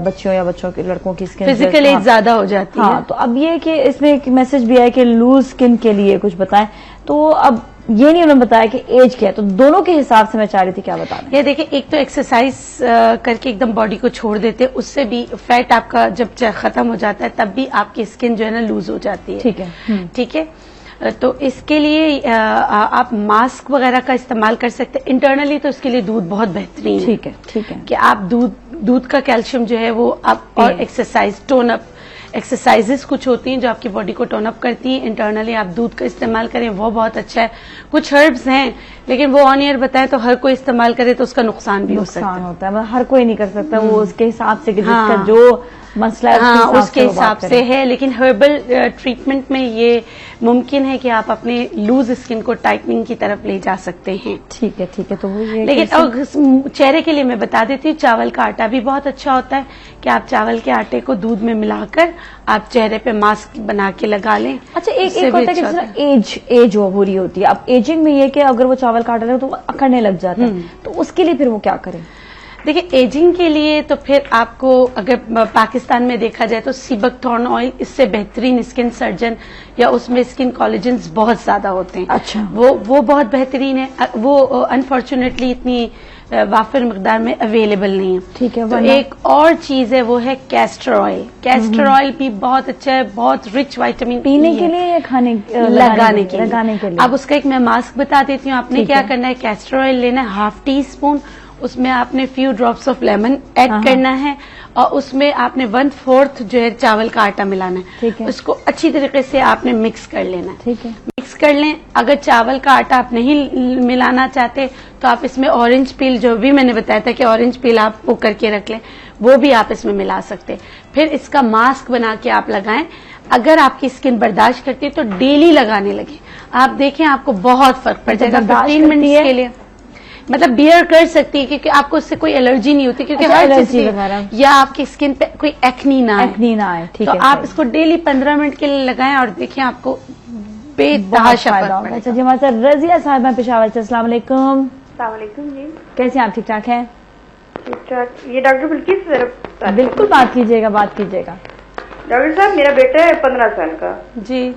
बच्चों या बच्चों के लड़कों की स्किन फिजिकल एज ज्यादा हो जाती है। हाँ, तो अब ये कि इसमें एक मैसेज भी है कि लूज स्किन के लिए कुछ बताएं। तो अब ये नहीं उन्होंने बताया कि एज क्या है, तो दोनों के हिसाब से मैं चाह रही थी क्या बता दें। ये देखिए, एक तो एक्सरसाइज करके एकदम बॉडी को छोड़ देते, उससे भी फैट आपका जब खत्म हो जाता है तब भी आपकी स्किन जो है ना लूज हो जाती है। ठीक है। ठीक है, तो इसके लिए आप मास्क वगैरह का इस्तेमाल कर सकते हैं। इंटरनली तो इसके लिए दूध बहुत बेहतरीन है। ठीक है, ठीक है। कि आप दूध का कैल्शियम जो है वो आप, और एक्सरसाइज टोन अप एक्सरसाइजेस कुछ होती हैं जो आपकी बॉडी को टोन अप करती हैं। इंटरनली आप दूध का इस्तेमाल करें, वो बहुत अच्छा है। कुछ हर्ब्स हैं, लेकिन वो ऑन ईयर बताएं तो हर कोई इस्तेमाल करे तो उसका नुकसान भी हो सकता है। होता है, मतलब हर कोई नहीं कर सकता, वो उसके हिसाब से कि जिसका हाँ। जो मसला है हाँ, उसके हिसाब से है। लेकिन हर्बल ट्रीटमेंट में ये मुमकिन है कि आप अपने लूज स्किन को टाइटनिंग की तरफ ले जा सकते हैं। ठीक है, ठीक है। तो वो ये लेकिन चेहरे के लिए मैं बता देती हूँ, चावल का आटा भी बहुत अच्छा होता है कि आप चावल के आटे को दूध में मिलाकर आप चेहरे पे मास्क बना के लगा लें। अच्छा, एक होता है कि जिस एज हो रही होती है। अब एजिंग में ये कि अगर वो चावल का आटा ले तो वो अकड़ने लग जाता है, तो उसके लिए फिर वो क्या करें? देखिए, एजिंग के लिए तो फिर आपको, अगर पाकिस्तान में देखा जाए तो सीबकथॉर्न ऑयल इससे बेहतरीन स्किन सर्जन, या उसमें स्किन कोलेजन्स बहुत ज्यादा होते हैं। अच्छा, वो बहुत बेहतरीन है। वो अनफॉर्चुनेटली इतनी वाफिर मकदार में अवेलेबल नहीं है। ठीक है। तो एक और चीज है, वो है कैस्टर ऑयल। कैस्टर ऑयल भी बहुत अच्छा है, बहुत रिच विटामिन पीने के लिए या खाने लगाने के लिए। अब अब उसका एक मैं मास्क बता देती हूँ। आपने क्या करना है, कैस्टर ऑयल लेना है 1/2 टीस्पून, उसमें आपने few drops of lemon add करना है, और उसमें आपने 1/4 जो है चावल का आटा मिलाना है। ठीक है। उसको अच्छी तरीके से आपने मिक्स कर लेना है। ठीक है, मिक्स कर लें। अगर चावल का आटा आप नहीं मिलाना चाहते तो आप इसमें ऑरेंज पील, जो भी मैंने बताया था कि ऑरेंज पील आप वो करके रख लें, वो भी आप इसमें मिला सकते हैं। फिर इसका मास्क बना के आप लगाएं। अगर आपकी स्किन बर्दाश्त करती है तो डेली लगाने लगे, आप देखें आपको बहुत फर्क पड़ जाएगा। 15 मिनट के लिए मतलब बियर कर सकती है, क्योंकि आपको उससे कोई एलर्जी नहीं होती, क्योंकि हर चीज या आपकी स्किन पे कोई एक्नी ना आए। ठीक तो है, आप इसको डेली 15 मिनट के लिए लगाएं और देखिए आपको बेतहाशा फर्क पड़ेगा। अच्छा जी, हमारे साथ रजिया साहिबा पेशावर से। अस्सलाम वालेकुम। अस्सलाम वालेकुम जी। कैसे हैं आप? ठीक ठाक हैं? ठीक ठाक। ये डॉक्टर बिल्किस, बिल्कुल बात कीजिएगा, बात कीजिएगा। डॉक्टर साहब, मेरा बेटा है 15 साल का। जी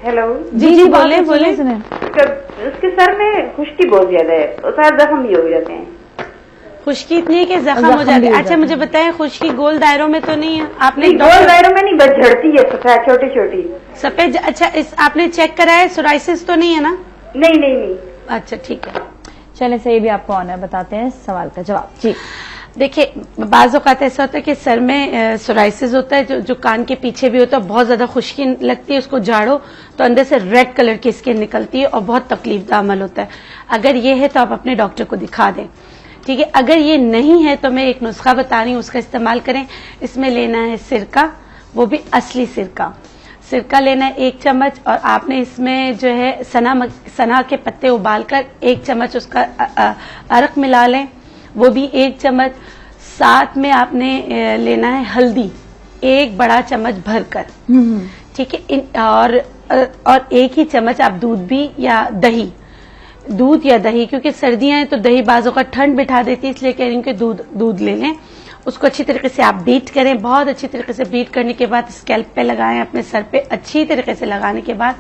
हेलो। जी बोले बोले। उसके सर में खुश्की बहुत ज्यादा है और सारे जख्म भी हो जाते हैं। खुश्की इतनी है कि जख्म हो जाते हैं। अच्छा, मुझे बताएं, खुश्की गोल दायरों में तो नहीं है? आपने गोल दायरों में नहीं, बस झड़ती है सफेद छोटी छोटी सफेद। अच्छा, आपने चेक कराया, सोराइसिस तो नहीं है ना? नहीं नहीं नहीं। अच्छा ठीक है, चले सही भी आपको ऑनर बताते हैं सवाल का जवाब जी। देखिए बाज़ औक़ात ऐसा होता है कि सर में सोराइसिस होता है जो कान के पीछे भी होता है, बहुत ज्यादा खुश्की लगती है, उसको झाड़ो तो अंदर से रेड कलर की स्किन निकलती है और बहुत तकलीफदा अमल होता है। अगर ये है तो आप अपने डॉक्टर को दिखा दें, ठीक है। अगर ये नहीं है तो मैं एक नुस्खा बता रही हूँ, उसका इस्तेमाल करें। इसमें लेना है सिरका, वो भी असली सिरका लेना है 1 चम्मच, और आपने इसमें जो है सना के पत्ते उबालकर 1 चम्मच उसका अरक मिला लें, वो भी 1 चम्मच। साथ में आपने लेना है हल्दी 1 बड़ा चम्मच भरकर, ठीक है। और 1 ही चम्मच आप दूध या दही, क्योंकि सर्दियां हैं तो दही बाजों का ठंड बिठा देती है, इसलिए कह रही हूँ कि दूध ले लें। उसको अच्छी तरीके से आप बीट करें, बहुत अच्छी तरीके से बीट करने के बाद स्कैल्प पे लगाएं, अपने सर पे अच्छी तरीके से लगाने के बाद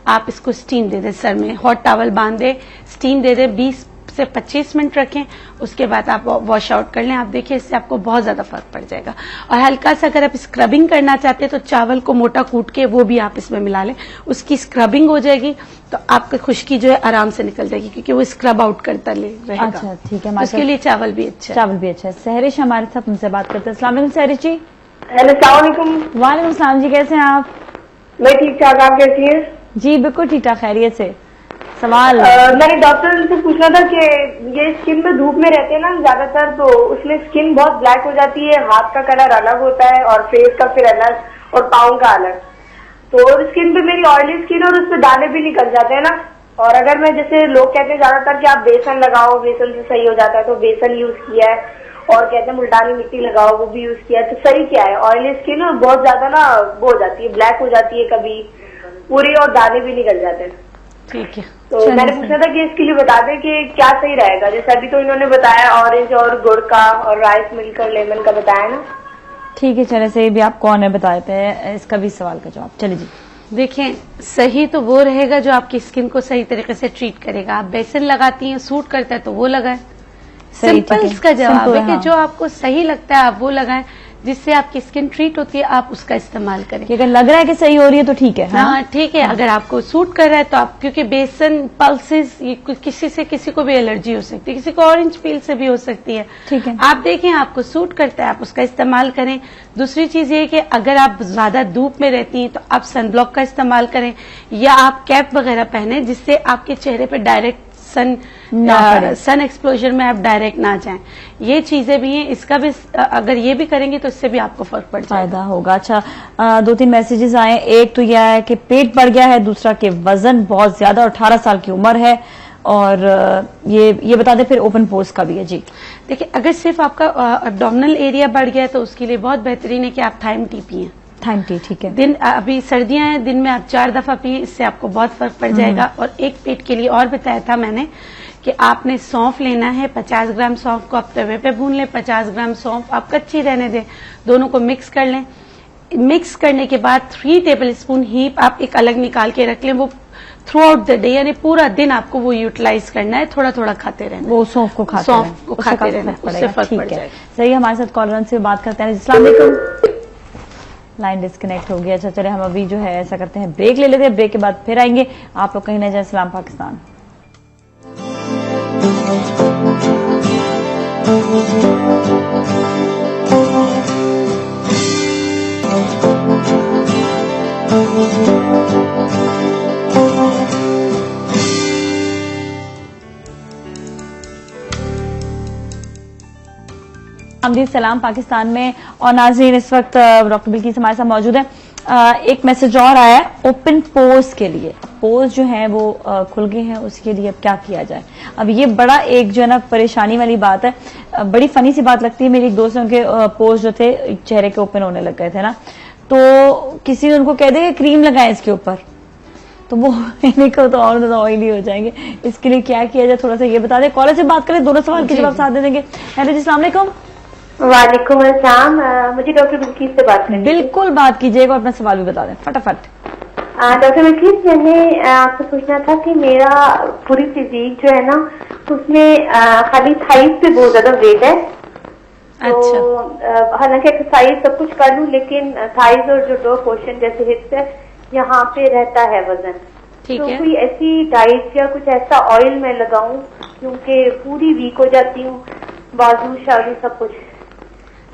आप इसको स्टीम दे दें। सर में हॉट टॉवल बांध दें, स्टीम दे दें, 20 से 25 मिनट रखें, उसके बाद आप वॉश आउट कर लें। आप देखिए इससे आपको बहुत ज्यादा फर्क पड़ जाएगा। और हल्का सा अगर आप स्क्रबिंग करना चाहते हैं तो चावल को मोटा कूट के वो भी आप इसमें मिला लें, उसकी स्क्रबिंग हो जाएगी तो आपकी खुश्की जो है आराम से निकल जाएगी, क्योंकि वो स्क्रब आउट करता रहेगा। अच्छा ठीक है, उसके लिए चावल भी अच्छा है। सहरिश हमारे साथ, उनसे बात करते हैं। अस्सलाम वालेकुम सहरिश जी। हेलो अस्सलाम वालेकुम। वालेकुम सलाम जी, कैसे हैं आप? मैं ठीक ठाक, आप कैसी हैं? जी बिल्कुल ठीक ठाक, खैरियत से। सवाल मैंने डॉक्टर से पूछना था कि ये स्किन में धूप में रहते हैं ना ज्यादातर, तो उसमें स्किन बहुत ब्लैक हो जाती है, हाथ का कलर अलग होता है और फेस का फिर अलग और पाँव का अलग। तो स्किन पे मेरी ऑयली स्किन और उस पर दाने भी निकल जाते हैं ना। और अगर मैं, जैसे लोग कहते हैं ज्यादातर कि आप बेसन लगाओ, बेसन से सही हो जाता है, तो बेसन यूज किया है, और कहते हैं मुल्तानी मिट्टी लगाओ, वो भी यूज किया है। तो सही क्या है? ऑयली स्किन बहुत ज्यादा ना वो हो जाती है, ब्लैक हो जाती है कभी पूरी, और दाने भी निकल जाते हैं। ठीक है, तो मैंने पूछा था कि इसके लिए बता दें कि क्या सही रहेगा। जैसे अभी तो इन्होंने बताया ऑरेंज और गुड़ का और राइस मिलकर लेमन का बताया ना। ठीक है, चले सही भी आपको ऑनर बता देते हैं इसका भी सवाल का जवाब। चलिए जी। देखिए सही तो वो रहेगा जो आपकी स्किन को सही तरीके से ट्रीट करेगा। आप बेसन लगाती हैं, सूट करता है तो वो लगाएं। सिंपल इसका जवाब है कि जो आपको सही लगता है आप वो लगाएं, जिससे आपकी स्किन ट्रीट होती है आप उसका इस्तेमाल करें। अगर लग रहा है कि सही हो रही है तो ठीक है। हाँ ठीक है, अगर आपको सूट कर रहा है तो आप, क्योंकि बेसन पल्सेस ये किसी से किसी को भी एलर्जी हो सकती है, किसी को ऑरेंज पील से भी हो सकती है। ठीक है, आप देखें आपको सूट करता है आप उसका इस्तेमाल करें। दूसरी चीज ये कि अगर आप ज्यादा धूप में रहती हैं तो आप सनब्लॉक का इस्तेमाल करें, या आप कैप वगैरह पहने जिससे आपके चेहरे पर डायरेक्ट सन एक्सप्लोजर में आप डायरेक्ट ना जाएं। ये चीजें भी हैं, इसका भी अगर ये भी करेंगे तो इससे भी आपको फर्क पड़ जाएगा, फायदा होगा। अच्छा 2-3 मैसेजेस आए। एक तो यह है कि पेट बढ़ गया है, दूसरा कि वजन बहुत ज्यादा और 18 साल की उम्र है, और ये बता दें फिर ओपन पोर्स का भी है जी। देखिए अगर सिर्फ आपका एब्डोमिनल एरिया बढ़ गया है तो उसके लिए बहुत बेहतरीन है कि आप थाइम टी पिए। थाइम टी, ठीक है। दिन, अभी सर्दियां हैं, दिन में आप 4 दफा पिए, इससे आपको बहुत फर्क पड़ जाएगा। और एक पेट के लिए और बताया था मैंने कि आपने सौंफ लेना है, 50 ग्राम सौंफ को आप तवे पे भून लें, 50 ग्राम सौंफ आप कच्ची रहने दें, दोनों को मिक्स कर लें। मिक्स करने के बाद 3 टेबलस्पून हीप आप एक अलग निकाल के रख लें। वो थ्रू आउट द डे, यानी पूरा दिन आपको वो यूटिलाइज करना है, थोड़ा थोड़ा खाते रहना, वो सौंफ को खाते रहना, उससे फर्क पड़ जाएगा। सही, हमारे साथ कॉलर से बात करते हैं। अस्सलाम वालेकुम। लाइन डिस्कनेक्ट हो गया। अच्छा चले हम अभी जो है ऐसा करते हैं, ब्रेक ले लेते हैं, ब्रेक के बाद फिर आएंगे। आप लोग कहीं ना जाए। सलाम पाकिस्तान। आमदीद सलाम पाकिस्तान में। और नाज़रीन इस वक्त डॉक्टर बिल्किस हमारे साथ मौजूद है। एक मैसेज और आया है ओपन पोर्स के लिए। पोर्स जो है वो खुल गए हैं, उसके लिए अब क्या किया जाए। अब ये बड़ा एक जो है ना परेशानी वाली बात है। बड़ी फनी सी बात लगती है। मेरी एक दोस्त के पोर्स जो थे चेहरे के ओपन होने लग गए थे ना, तो किसी ने उनको कह दिया कि क्रीम लगाएं इसके ऊपर, तो वो को तो और ज्यादा ऑयली हो जाएंगे। इसके लिए क्या किया जाए थोड़ा सा ये बता दें। कॉलेज से बात करें, दोनों सवाल के जवाब साथ दे देंगे। हेलो जी, अस्सलाम वालेकुम। वालेकुम अस्सलाम। मुझे डॉक्टर बिल्किस से बात करनी है। बिल्कुल बात कीजिएगा, अपना सवाल भी बता दें फटाफट। डॉक्टर बिल्किस, मैंने आपसे पूछना था कि मेरा पूरी फिजिक जो है ना उसमें खाली थाइस पे बहुत ज्यादा वेट है। तो हालांकि एक्सरसाइज सब कुछ कर लूं, लेकिन थाइस और जो 2 पोर्शन जैसे हिप्स है यहाँ पे रहता है वजन। ठीक तो है। कोई ऐसी डाइट या कुछ ऐसा ऑयल मैं लगाऊं, क्योंकि पूरी वीक हो जाती हूँ, बाजू शाजू सब कुछ,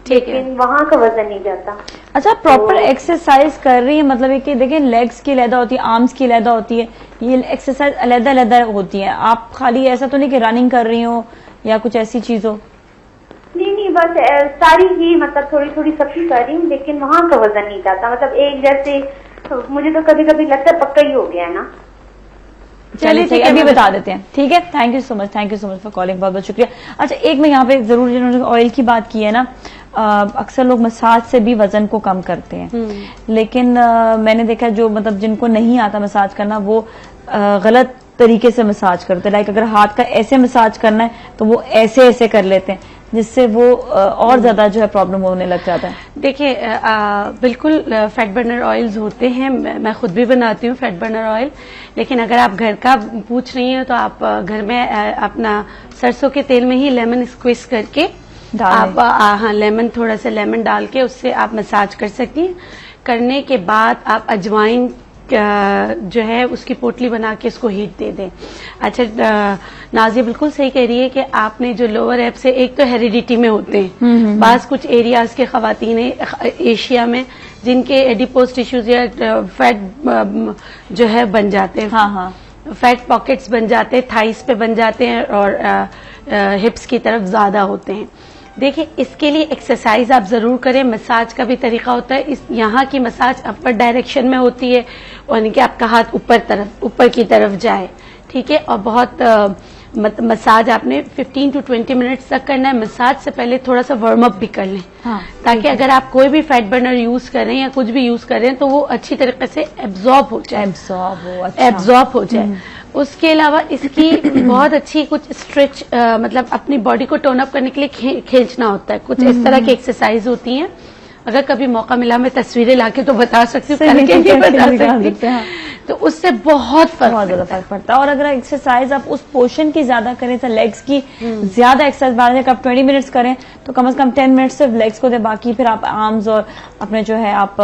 ठीक है। लेकिन वहाँ का वजन नहीं जाता। अच्छा, प्रॉपर एक्सरसाइज कर रही है, मतलब ये कि देखिए लेग्स की अलहदा होती है, आर्म्स की अलहदा होती है, ये एक्सरसाइज अलहदा अलहदा होती है। आप खाली ऐसा तो नहीं कि रनिंग कर रही हो या कुछ ऐसी चीज हो? नहीं, बस सारी ही मतलब थोड़ी थोड़ी सबकी कर रही हूँ, लेकिन वहाँ का वजन नहीं जाता। मतलब एक जैसे मुझे तो कभी कभी लगता है पक्का ही हो गया है ना। चलिए ठीक है, अभी बता देते हैं। ठीक है, thank you so much for calling, बहुत बहुत शुक्रिया। अच्छा, एक मैं यहाँ पे जरूर, जिन्होंने ऑयल की बात की है ना, अक्सर लोग मसाज से भी वजन को कम करते हैं, लेकिन मैंने देखा जो मतलब जिनको नहीं आता मसाज करना, वो गलत तरीके से मसाज करते हैं। लाइक अगर हाथ का ऐसे मसाज करना है तो वो ऐसे ऐसे कर लेते हैं, जिससे वो और ज्यादा जो है प्रॉब्लम होने लग जाता है। देखिए बिल्कुल फैट बर्नर ऑयल्स होते हैं, मैं खुद भी बनाती हूँ फैट बर्नर ऑयल, लेकिन अगर आप घर का पूछ रही हैं तो आप घर में अपना सरसों के तेल में ही लेमन स्क्विज करके आप हाँ लेमन, थोड़ा सा लेमन डाल के उससे आप मसाज कर सकती हैं। करने के बाद आप अजवाइन जो है उसकी पोटली बना के उसको हीट दे दें। अच्छा, नाजिया बिल्कुल सही कह रही है कि आपने जो लोअर एब से, एक तो हेरिडिटी में होते हैं, बास कुछ एरियाज के खवातीन एशिया में जिनके एडिपोज टिश्यूज या फैट जो है बन जाते हैं, हाँ, फैट पॉकेट्स बन जाते हैं, थाइस पे बन जाते हैं और हिप्स की तरफ ज्यादा होते हैं। देखिए, इसके लिए एक्सरसाइज आप जरूर करें। मसाज का भी तरीका होता है, इस यहाँ की मसाज अपर डायरेक्शन में होती है, यानी कि आपका हाथ ऊपर की तरफ जाए, ठीक है। और बहुत मसाज आपने 15 to 20 मिनट्स तक करना है। मसाज से पहले थोड़ा सा वार्म अप भी कर लें, हाँ, ताकि अगर आप कोई भी फैट बर्नर यूज कर रहे हैं या कुछ भी यूज कर रहे हैं तो वो अच्छी तरीके से एब्जॉर्ब हो जाए, एब्जॉर्ब हो जाए। उसके अलावा इसकी बहुत अच्छी कुछ स्ट्रेच, मतलब अपनी बॉडी को टोन अप करने के लिए खींचना होता है, कुछ इस तरह की एक्सरसाइज होती हैं। अगर कभी मौका मिला मैं तस्वीरें लाके तो बता सकती हूँ, करके नहीं बता सकती, तो उससे बहुत ज्यादा फर्क पड़ता है। और अगर एक्सरसाइज आप उस पोर्शन की ज्यादा करें, तो लेग्स की ज्यादा एक्सरसाइज बढ़ाने का आप 20 मिनट्स करें तो कम से कम 10 मिनट सिर्फ लेग्स को दे, बाकी फिर आप आर्म्स और अपने जो है आप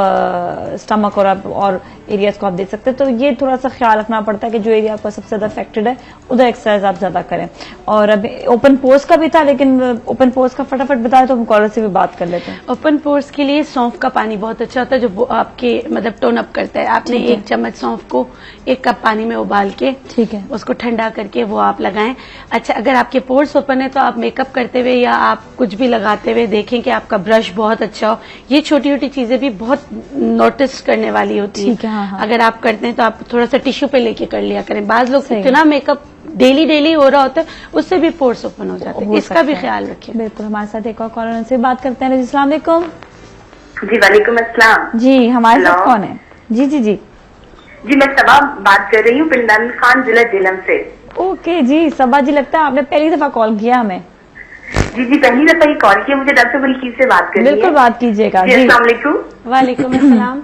स्टमक और एरियाज को आप देख सकते हैं। तो ये थोड़ा सा ख्याल रखना पड़ता है कि जो एरिया आपका सबसे ज्यादा अफेक्टेड है उधर एक्सरसाइज आप ज्यादा करें। और अब ओपन पोर्स का भी था, लेकिन ओपन पोर्स का फटाफट बताए तो हम कॉलर से भी बात कर लेते हैं। ओपन पोर्स के लिए सौंफ का पानी बहुत अच्छा होता है, जो आपके मतलब टोन अप करता है। आपने 1 चम्मच सौंफ को 1 कप पानी में उबाल के, ठीक है, उसको ठंडा करके वो आप लगाएं। अच्छा, अगर आपके पोर्स ओपन है तो आप मेकअप करते हुए या आप कुछ भी लगाते हुए देखें कि आपका ब्रश बहुत अच्छा हो। ये छोटी छोटी चीजें भी बहुत नोटिस करने वाली होती है। हाँ। अगर आप करते हैं तो आप थोड़ा सा टिश्यू पे लेके कर लिया करें। बाज लोग इतना मेकअप डेली हो रहा होता है, उससे भी पोर्स ओपन हो जाते हैं, इसका भी ख्याल रखें। बिल्कुल। हमारे साथ एक और कॉलर से बात करते हैं। अस्सलाम वालेकुम। जी वालेकुम अस्सलाम। जी, हमारे साथ कौन है? जी जी जी जी, मैं सबा बात कर रही हूँ, पिंडान खान, जिला जेलम से। ओके जी, सबा जी, लगता है आपने पहली दफा कॉल किया हमें। जी, पहली दफा ही कॉल किया। मुझे डॉक्टर बलकीर से बात करनी है। बिल्कुल, बात कीजिएगा। जी, अस्सलाम वालेकुम। वालेकुम अस्सलाम।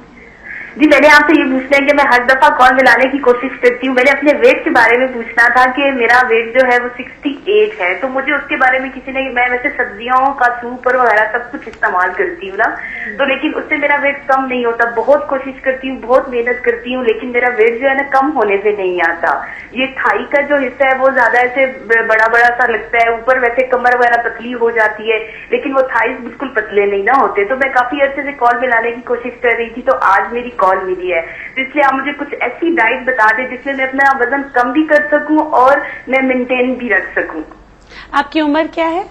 जी, मैंने आपसे ये पूछना है कि मैं हर दफा कॉल मिलाने की कोशिश करती हूँ। मैंने अपने वेट के बारे में पूछना था कि मेरा वेट जो है वो 68 है, तो मुझे उसके बारे में किसी ने, मैं वैसे सब्जियों का सूप और वगैरह सब कुछ इस्तेमाल करती हूँ ना, तो लेकिन उससे मेरा वेट कम नहीं होता। बहुत कोशिश करती हूँ, बहुत मेहनत करती हूँ, लेकिन मेरा वेट जो है ना कम होने से नहीं आता। ये थाई का जो हिस्सा है वो ज्यादा ऐसे बड़ा बड़ा सा लगता है, ऊपर वैसे कमर वगैरह पतली हो जाती है, लेकिन वो थाइस बिल्कुल पतले नहीं ना होते। तो मैं काफी अर्से से कॉल मिलाने की कोशिश कर रही थी, तो आज मेरी कॉल मिली है, तो इसलिए आप मुझे कुछ ऐसी डाइट बता दें जिससे मैं अपना वजन कम भी कर सकूं और मैं मेंटेन भी रख सकूं। आपकी उम्र क्या है?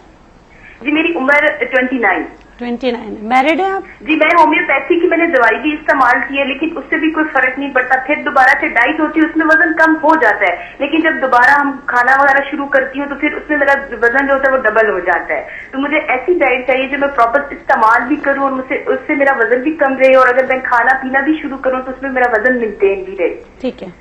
जी, मेरी उम्र 29। मैरिड है आप? जी, मैं होम्योपैथी की मैंने दवाई भी इस्तेमाल की है, लेकिन उससे भी कोई फर्क नहीं पड़ता। फिर दोबारा से डाइट होती है, उसमें वजन कम हो जाता है, लेकिन जब दोबारा हम खाना वगैरह शुरू करती हूँ तो फिर उसमें मेरा वजन जो होता है वो डबल हो जाता है। तो मुझे ऐसी डाइट चाहिए जो मैं प्रॉपर इस्तेमाल भी करूँ और मुझसे उससे मेरा वजन भी कम रहे, और अगर मैं खाना पीना भी शुरू करूँ तो उसमें मेरा वजन मेंटेन भी रहे। ठीक है,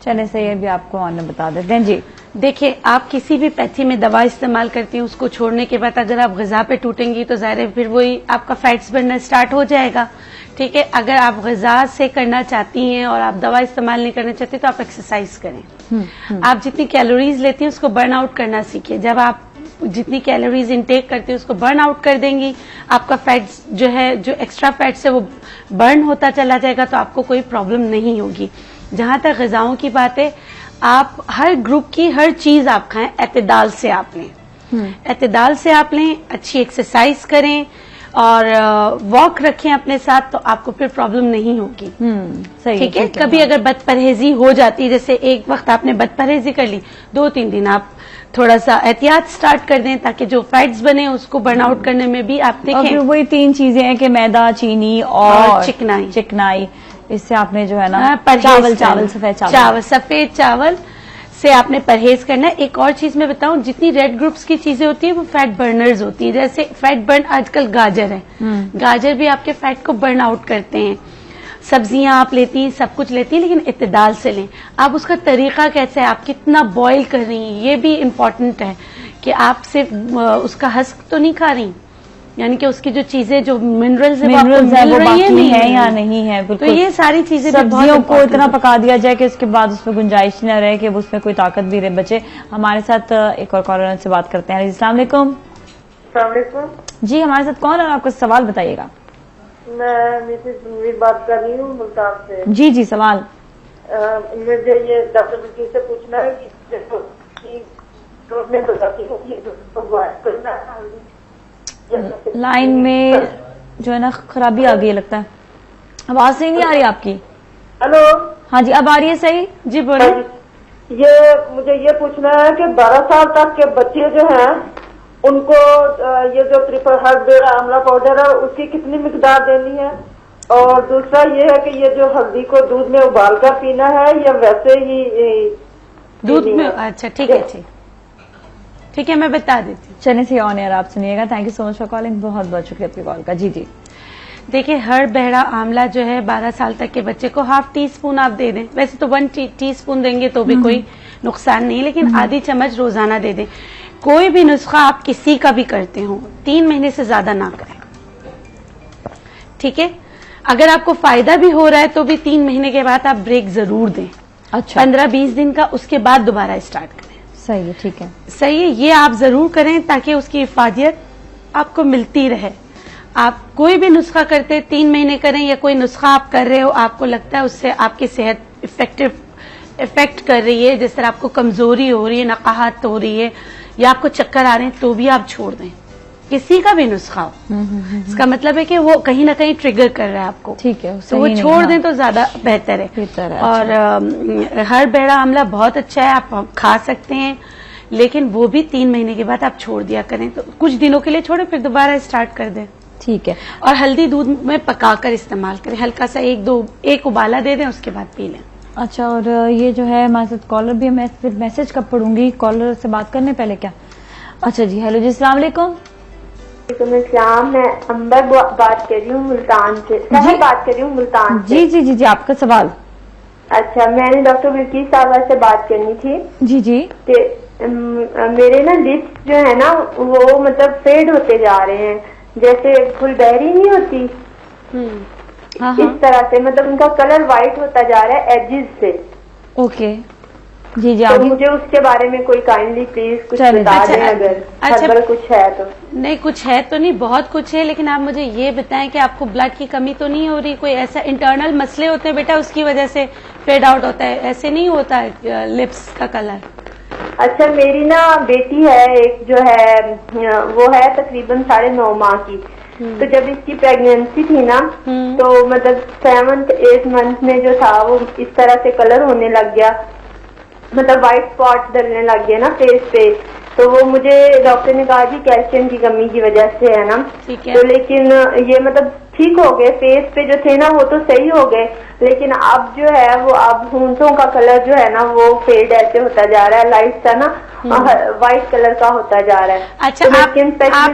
चले से ये भी आपको ऑन बता देते हैं। जी देखिए, आप किसी भी पैथी में दवा इस्तेमाल करती हैं, उसको छोड़ने के बाद अगर आप ग़िज़ा पे टूटेंगी तो ज़ाहिर है फिर वही आपका फैट्स बनना स्टार्ट हो जाएगा। ठीक है, अगर आप ग़िज़ा से करना चाहती हैं और आप दवा इस्तेमाल नहीं करना चाहती तो आप एक्सरसाइज करें। आप जितनी कैलोरीज लेती हैं उसको बर्न आउट करना सीखिए। जब आप जितनी कैलोरीज इनटेक करती हैं उसको बर्न आउट कर देंगी, आपका फैट्स जो है, जो एक्स्ट्रा फैट्स है वो बर्न होता चला जाएगा, तो आपको कोई प्रॉब्लम नहीं होगी। जहां तक ग़िज़ाओं की बात है, आप हर ग्रुप की हर चीज आप खाएं, एतदाल से आप लें, एतदाल से आप लें, अच्छी एक्सरसाइज करें और वॉक रखें अपने साथ, तो आपको फिर प्रॉब्लम नहीं होगी। सही ठीक है। कभी अगर बदपरहेजी हो जाती है, जैसे एक वक्त आपने बदपरहेजी कर ली, 2-3 दिन आप थोड़ा सा एहतियात स्टार्ट कर दें, ताकि जो फैट्स बने उसको बर्न आउट करने में भी आप देखें। वही 3 चीजें हैं कि मैदा, चीनी और चिकनाई, इससे आपने जो है ना सफेद चावल से आपने परहेज करना है। एक और चीज मैं बताऊं, जितनी रेड ग्रुप्स की चीजें होती है वो फैट बर्नर्स होती है। जैसे फैट बर्न आजकल गाजर है, गाजर भी आपके फैट को बर्न आउट करते हैं। सब्जियां आप लेती हैं, सब कुछ लेती हैं, लेकिन इत्तेदाल से लें। आप उसका तरीका कैसे है, आप कितना बॉईल कर रही हैं, ये भी इम्पोर्टेंट है कि आप सिर्फ उसका हस्क तो नहीं खा रही, यानी कि उसकी जो चीजें जो मिनरल्स है वो बाकी है या नहीं है। बिल्कुल। तो ये सारी चीजें सब्जियों को इतना पका दिया जाए कि उसके बाद उसमें गुंजाइश न रहे कि उसमें कोई ताकत भी रहे बचे। हमारे साथ एक और कॉलर से बात करते हैं। अस्सलाम वालेकुम। जी, हमारे साथ कौन है, आपका सवाल बताइएगा। मैं मिसेस बात कर रही हूँ मुल्तान से। जी जी, सवाल। मुझे ये डॉक्टर बिल्किस से पूछना है कि मैं बताती हूँ लाइन में जो है ना खराबी आ गई है, लगता है आवाज सही नहीं आ रही आपकी। हेलो। हाँ जी, अब आ रही है सही। जी बोलिए। ये मुझे ये पूछना है कि 12 साल तक के बच्चे जो हैं उनको ये जो ट्रिपल हर्बेरा आंवला पाउडर है उसकी कितनी मिकदार देनी है, और दूसरा ये है कि ये जो हल्दी को दूध में उबाल कर पीना है या वैसे ही दूध में। अच्छा ठीक है, ठीक है, मैं बता देती हूँ। चलिए सी ऑन एयर आप सुनिएगा। Thank you so much for calling, बहुत बहुत शुक्रिया आपकी कॉल का। जी जी, देखिए, हर बहरा आंवला जो है 12 साल तक के बच्चे को ½ टीस्पून आप दे दें। वैसे तो 1 टीस्पून देंगे तो भी कोई नुकसान नहीं, लेकिन आधी चम्मच रोजाना दे दें। कोई भी नुस्खा आप किसी का भी करते हो 3 महीने से ज्यादा ना करें, ठीक है। अगर आपको फायदा भी हो रहा है तो भी 3 महीने के बाद आप ब्रेक जरूर दें। अच्छा। 15-20 दिन का, उसके बाद दोबारा स्टार्ट करें। सही है, ठीक है, सही है। ये आप जरूर करें ताकि उसकी इफादियत आपको मिलती रहे। आप कोई भी नुस्खा करते 3 महीने करें, या कोई नुस्खा आप कर रहे हो आपको लगता है उससे आपकी सेहत इफेक्ट कर रही है, जिस तरह आपको कमजोरी हो रही है, नकाहत हो रही है, या आपको चक्कर आ रहे हैं, तो भी आप छोड़ दें। किसी का भी नुस्खा हो, इसका मतलब है कि वो कहीं ना कहीं ट्रिगर कर रहा है आपको, ठीक है, तो वो छोड़ दें तो ज्यादा बेहतर है। और हर बहरा आंवला बहुत अच्छा है, आप खा सकते हैं, लेकिन वो भी 3 महीने के बाद आप छोड़ दिया करें। तो कुछ दिनों के लिए छोड़ें, फिर दोबारा स्टार्ट कर दें। ठीक है। और हल्दी दूध में पकाकर इस्तेमाल करें, हल्का सा एक उबाला दे दें, उसके बाद पी लें। अच्छा, और ये जो है हमारे साथ कॉलर भी, मैं फिर मैसेज कब पढ़ूंगी, कॉलर से बात करने पहले क्या? अच्छा जी, हेलो जी, अस्सलाम वालेकुम। मैं अंबर बात कर रही हूँ मुल्तान से। बात कर रही हूँ मुल्तान से। जी जी जी जी, आपका सवाल। अच्छा, मैंने डॉक्टर बिल्किस साहबा से बात करनी थी। जी जी। मेरे ना लिप्स जो है ना वो मतलब फेड होते जा रहे हैं, जैसे फुलबेरी नहीं होती, हाँ इस तरह से, मतलब उनका कलर व्हाइट होता जा रहा है एजिस से। ओके, जी जी। तो मुझे उसके बारे में कोई काइंडली प्लीज कुछ बता दें, अगर हर्बल कुछ है तो। नहीं, कुछ है तो नहीं, बहुत कुछ है, लेकिन आप मुझे ये बताएं कि आपको ब्लड की कमी तो नहीं हो रही, कोई ऐसा इंटरनल मसले होते हैं बेटा उसकी वजह से फेड आउट होता है, ऐसे नहीं होता है लिप्स का कलर? अच्छा, मेरी ना बेटी है एक जो है, वो है तकरीबन 9.5 माह की। तो जब इसकी प्रेगनेंसी थी ना, तो मतलब 7th-8th मंथ में जो था वो इस तरह से कलर होने लग गया, मतलब व्हाइट स्पॉट डलने लग गए ना फेस पे। तो वो मुझे डॉक्टर ने कहा कि कैल्शियम की कमी की वजह से है ना। ठीक है। तो लेकिन ये मतलब ठीक हो गए, फेस पे जो थे ना वो तो सही हो गए, लेकिन अब जो है वो अब होंठों का कलर जो है ना वो फेड ऐसे होता जा रहा है, लाइट सा ना व्हाइट कलर का होता जा रहा है। अच्छा, तो आपने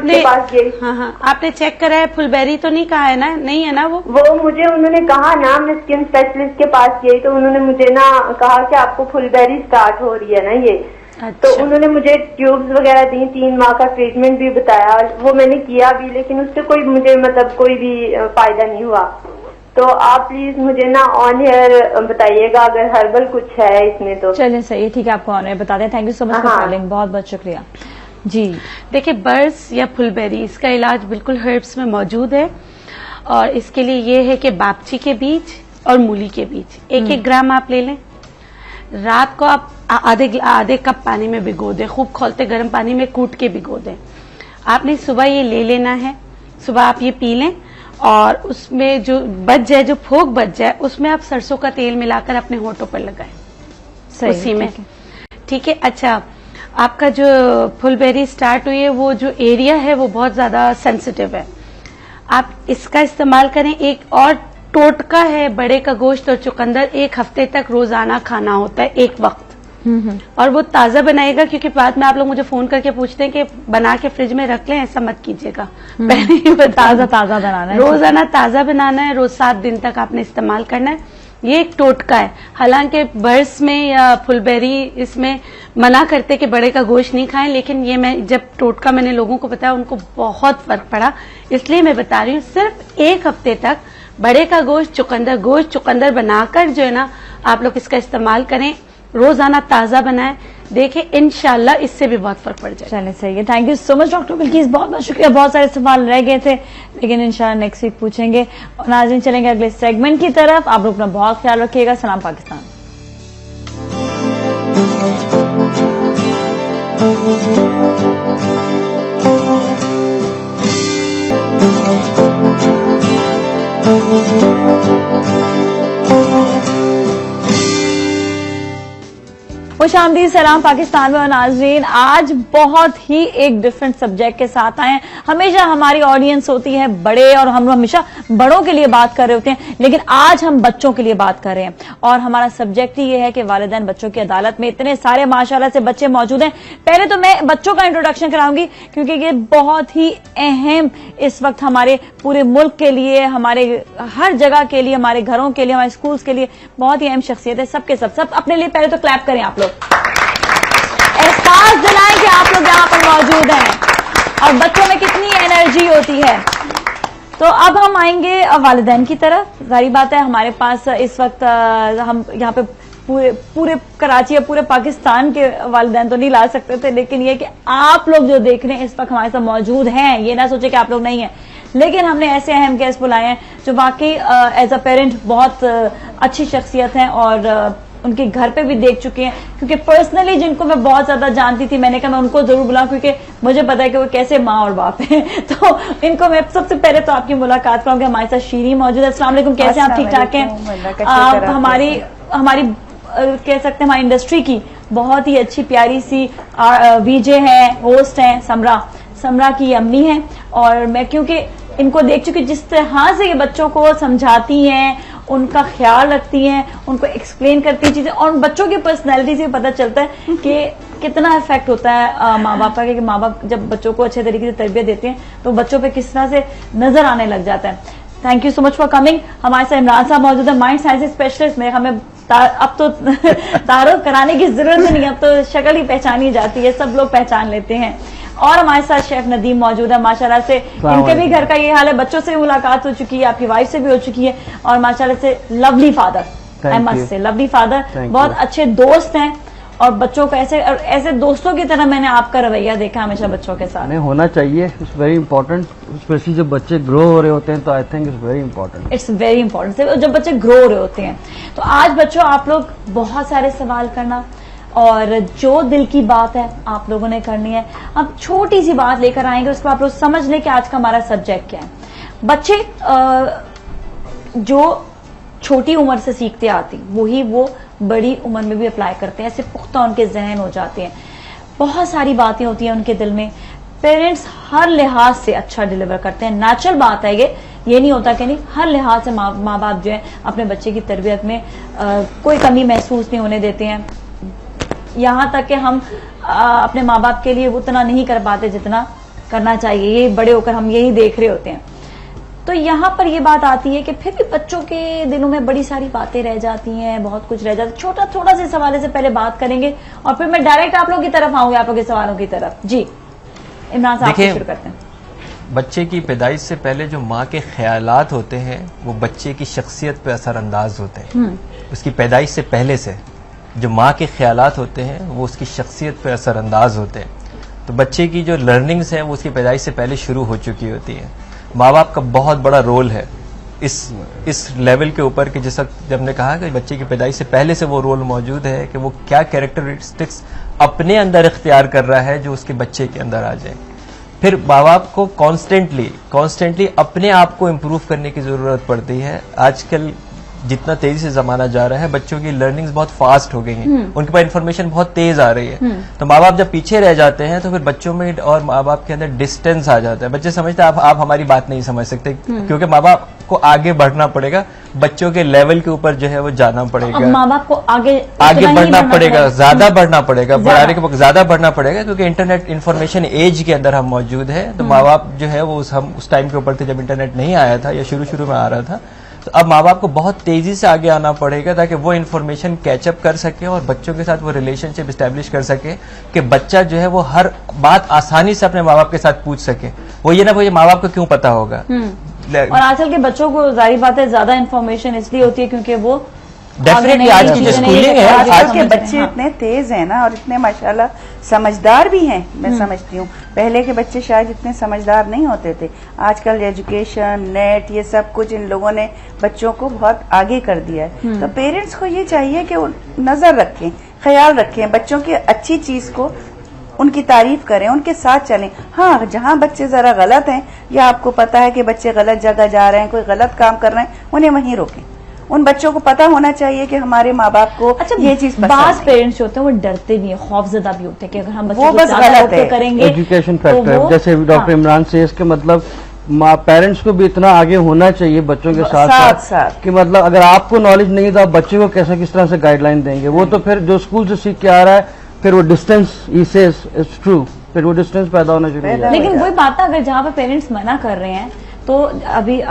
के पास गई। हाँ, आपने चेक करा है? फुलबेरी तो नहीं कहा है ना? नहीं है ना वो मुझे उन्होंने कहा ना, मैं स्किन स्पेशलिस्ट के पास गई तो उन्होंने मुझे ना कहा कि आपको फुलबेरी स्टार्ट हो रही है ना ये। अच्छा। तो उन्होंने मुझे ट्यूब्स वगैरह दी, 3 माह का ट्रीटमेंट भी बताया, वो मैंने किया भी, लेकिन उससे कोई मुझे मतलब कोई भी फायदा नहीं हुआ। तो आप प्लीज मुझे ना ऑन एयर बताइएगा अगर हर्बल कुछ है इसमें तो। चलिए सही है, ठीक है, आपको ऑन एयर बता दें। Thank you so much for calling, बहुत बहुत शुक्रिया जी। देखिए, बर्ड्स या फुलबेरी, इसका इलाज बिल्कुल हर्ब्स में मौजूद है, और इसके लिए ये है कि बापची के बीज और मूली के बीज 1-1 ग्राम आप ले लें। रात को आप आधे कप पानी में भिगो दें, खूब खौलते गर्म पानी में कूट के भिगो दें। आपने सुबह ये ले लेना है, सुबह आप ये पी लें और उसमें जो बच जाए, जो फोक बच जाए, उसमें आप सरसों का तेल मिलाकर अपने होठों पर लगाएं। सही, उसी में ठीक है। अच्छा, आपका जो फुलबेरी स्टार्ट हुई है वो जो एरिया है वो बहुत ज्यादा सेंसिटिव है, आप इसका इस्तेमाल करें। एक और टोटका है, बड़े का गोश्त और चुकंदर 1 हफ्ते तक रोजाना खाना होता है, एक वक्त, और वो ताजा बनाएगा। क्योंकि बाद में आप लोग मुझे फोन करके पूछते हैं कि बना के फ्रिज में रख लें, ऐसा मत कीजिएगा, पहले ही ताजा बनाना है, रोजाना ताजा बनाना है, रोज 7 दिन तक आपने इस्तेमाल करना है। ये एक टोटका है। हालांकि बर्ड्स में या फुलबेरी इसमें मना करते कि बड़े का गोश्त नहीं खाएं, लेकिन ये मैं जब टोटका मैंने लोगों को बताया उनको बहुत फर्क पड़ा, इसलिए मैं बता रही हूँ। सिर्फ 1 हफ्ते तक बड़े का गोश्त चुकंदर बनाकर जो है ना आप लोग इसका इस्तेमाल करें, रोजाना ताजा बनाएं, देखें इंशाल्लाह इससे भी बहुत फर्क पड़ जाए। चलिए सही है, thank you so much doctor Bilkis, बहुत बहुत शुक्रिया। बहुत सारे सवाल रह गए थे लेकिन इंशाल्लाह नेक्स्ट वीक पूछेंगे। और नाज़रीन चलेंगे अगले सेगमेंट की तरफ, आप लोग अपना बहुत ख्याल रखिएगा। सलाम पाकिस्तान। खुशामदीद, सलाम पाकिस्तान में। और नाज़रीन आज बहुत ही एक डिफरेंट सब्जेक्ट के साथ आए हैं। हमेशा हमारी ऑडियंस होती है बड़े और हम हमेशा बड़ों के लिए बात कर रहे होते हैं, लेकिन आज हम बच्चों के लिए बात कर रहे हैं। और हमारा सब्जेक्ट ही ये है कि वालिदैन बच्चों की अदालत में इतने सारे माशाल्लाह से बच्चे मौजूद हैं। पहले तो मैं बच्चों का इंट्रोडक्शन कराऊंगी क्योंकि ये बहुत ही अहम इस वक्त हमारे पूरे मुल्क के लिए, हमारे हर जगह के लिए, हमारे घरों के लिए, हमारे स्कूल्स के लिए बहुत ही अहम शख्सियत है। सबके सब अपने लिए पहले तो क्लैप करें आप लोग, एहसास दिलाएं कि आप लोग यहाँ पर मौजूद हैं और बच्चों में कितनी एनर्जी होती है। तो अब हम आएंगे वालिदैन की तरफ। जाहिर बात है हमारे पास इस वक्त हम यहाँ पे पूरे कराची या पूरे पाकिस्तान के वालिदैन तो नहीं ला सकते थे, लेकिन ये कि आप लोग जो देख रहे हैं इस वक्त हमारे साथ मौजूद हैं, ये ना सोचे कि आप लोग नहीं हैं, लेकिन हमने ऐसे अहम गेस्ट बुलाए हैं जो बाकी एज अ पेरेंट बहुत अच्छी शख्सियत हैं और उनके घर पे भी देख चुके हैं। क्योंकि पर्सनली जिनको मैं बहुत ज्यादा जानती थी, मैंने कहा मैं उनको जरूर बुलाऊं क्योंकि मुझे पता है कि वो कैसे माँ और बाप हैं। तो इनको मैं सबसे पहले तो आपकी मुलाकात कराऊंगी। हमारे साथ शीरी मौजूद है। अस्सलाम वालेकुम, कैसे आप? ठीक ठाक हैं? आप हमारी कह सकते हैं हमारी इंडस्ट्री की बहुत ही अच्छी प्यारी सी वीजे हैं, होस्ट हैं, समरा की अम्मी हैं। और मैं क्योंकि इनको देख चुकी, जिस तरह से ये बच्चों को समझाती हैं, उनका ख्याल रखती हैं, उनको एक्सप्लेन करती हैं चीजें, और बच्चों की पर्सनैलिटी से पता चलता है कि कितना इफेक्ट होता है माँ बाप का, कि माँ बाप जब बच्चों को अच्छे तरीके से तरबियत देते हैं तो बच्चों पे किस तरह से नजर आने लग जाता है। Thank you so much for coming. हमारे साथ इमरान साहब मौजूद है, माइंड साइंस स्पेशलिस्ट में। हमें अब तो तारुफ कराने की जरूरत नहीं है, अब तो शक्ल ही पहचानी जाती है, सब लोग पहचान लेते हैं। और हमारे साथ शेफ नदीम मौजूद है, माशाल्लाह से इनके भी घर का ये हाल है, बच्चों से भी मुलाकात हो चुकी है, आपकी वाइफ से भी हो चुकी है, और माशाल्लाह से lovely father, I must say lovely father, बहुत अच्छे दोस्त हैं और बच्चों को ऐसे दोस्तों की तरह मैंने आपका रवैया देखा हमेशा बच्चों के साथ। नहीं होना चाहिए, इट्स वेरी इंपॉर्टेंट, स्पेशली जब बच्चे ग्रो हो रहे होते हैं तो I think it's very important. It's very important जब बच्चे ग्रो हो रहे होते हैं। तो आज बच्चों आप लोग बहुत सारे सवाल करना और जो दिल की बात है आप लोगों ने करनी है। अब छोटी सी बात लेकर आएंगे, उसको आप लोग समझ लें कि आज का हमारा सब्जेक्ट क्या है। बच्चे जो छोटी उम्र से सीखते आते वही वो बड़ी उम्र में भी अप्लाई करते हैं, ऐसे पुख्ता उनके जहन हो जाते हैं। बहुत सारी बातें होती हैं उनके दिल में, पेरेंट्स हर लिहाज से अच्छा डिलीवर करते हैं, नेचुरल बात है ये नहीं होता कि नहीं, हर लिहाज से माँ बाप जो है अपने बच्चे की तरबियत में कोई कमी महसूस नहीं होने देते हैं। यहाँ तक कि हम अपने माँ बाप के लिए उतना नहीं कर पाते जितना करना चाहिए, ये बड़े होकर हम यही देख रहे होते हैं। तो यहाँ पर ये बात आती है कि फिर भी बच्चों के दिलों में बड़ी सारी बातें रह जाती हैं, बहुत कुछ रह जाता है। थोड़ा से सवाल से पहले बात करेंगे और फिर मैं डायरेक्ट आप लोगों की तरफ आऊंगी, आप लोगों के सवालों की तरफ। जी इमरान साहब से शुरू करते हैं। बच्चे की पैदाइश से पहले जो माँ के ख्यालात होते हैं वो बच्चे की शख्सियत पे असरअंदाज होते हैं। उसकी पैदाइश से पहले से जो माँ के ख्यालात होते हैं वो उसकी शख्सियत पे असरअंदाज होते हैं। तो बच्चे की जो लर्निंग्स हैं वो उसकी पैदाइश से पहले शुरू हो चुकी होती है। माँ बाप का बहुत बड़ा रोल है इस लेवल के ऊपर कि जैसा जब हमने कहा कि बच्चे की पैदाइश से पहले से वो रोल मौजूद है कि वो क्या कैरेक्टरिस्टिक्स अपने अंदर इख्तियार कर रहा है जो उसके बच्चे के अंदर आ जाए। फिर माँ बाप को कॉन्स्टेंटली अपने आप को इम्प्रूव करने की जरूरत पड़ती है। आजकल जितना तेजी से जमाना जा रहा है, बच्चों की लर्निंग्स बहुत फास्ट हो गई हैं, उनके पास इन्फॉर्मेशन बहुत तेज आ रही है, तो माँ बाप जब पीछे रह जाते हैं तो फिर बच्चों में और माँ बाप के अंदर डिस्टेंस आ जाता है। बच्चे समझते हैं आप हमारी बात नहीं समझ सकते, क्योंकि माँ बाप को आगे बढ़ना पड़ेगा, बच्चों के लेवल के ऊपर जो है वो जाना पड़ेगा, माँ बाप को आगे बढ़ना पड़ेगा, ज्यादा बढ़ना पड़ेगा, बढ़ाने के वक्त ज्यादा बढ़ना पड़ेगा, क्योंकि इंटरनेट इन्फॉर्मेशन एज के अंदर हम मौजूद है। तो माँ बाप जो है वो हम उस टाइम के ऊपर थे जब इंटरनेट नहीं आया था या शुरू में आ रहा था, तो अब माँ बाप को बहुत तेजी से आगे आना पड़ेगा ताकि वो इन्फॉर्मेशन कैचअप कर सके और बच्चों के साथ वो रिलेशनशिप स्टैब्लिश कर सके कि बच्चा जो है वो हर बात आसानी से अपने माँ बाप के साथ पूछ सके। वो ये ना पूछे माँ बाप को क्यों पता होगा। और आजकल के बच्चों को जाहिर बात है ज्यादा इन्फॉर्मेशन इसलिए होती है क्योंकि वो डेफिनेटली आज की जो स्कूलिंग है, आजकल के बच्चे इतने तेज हैं ना और इतने माशाल्लाह समझदार भी हैं। मैं समझती हूँ पहले के बच्चे शायद इतने समझदार नहीं होते थे। आजकल एजुकेशन, नेट, ये सब कुछ इन लोगों ने बच्चों को बहुत आगे कर दिया है। तो पेरेंट्स को ये चाहिए कि वो नजर रखें, ख्याल रखें, बच्चों की अच्छी चीज को, उनकी तारीफ करें, उनके साथ चलें। हाँ, जहाँ बच्चे जरा गलत हैं या आपको पता है कि बच्चे गलत जगह जा रहे हैं, कोई गलत काम कर रहे हैं, उन्हें वहीं रोकें। उन बच्चों को पता होना चाहिए कि हमारे माँ बाप को ये चीज पसंद है। बास पेरेंट्स होते हैं वो डरते भी हैं, खौफजदा भी होते हैं कि अगर हम बच्चों वो को बस ज्यादा गलत रोक है। करेंगे एजुकेशन तो फैक्टर वो- जैसे डॉक्टर इमरान से इसके मतलब पेरेंट्स को भी इतना आगे होना चाहिए बच्चों के साथ साथ कि मतलब अगर आपको नॉलेज नहीं तो आप बच्चे को कैसे किस तरह से गाइडलाइन देंगे। वो तो फिर जो स्कूल से सीख के आ रहा है फिर वो डिस्टेंस इज ट्रू, फिर वो डिस्टेंस पैदा होना शुरू हो जाता है। लेकिन वही बात है, अगर जहाँ पर पेरेंट्स मना कर रहे हैं तो अभी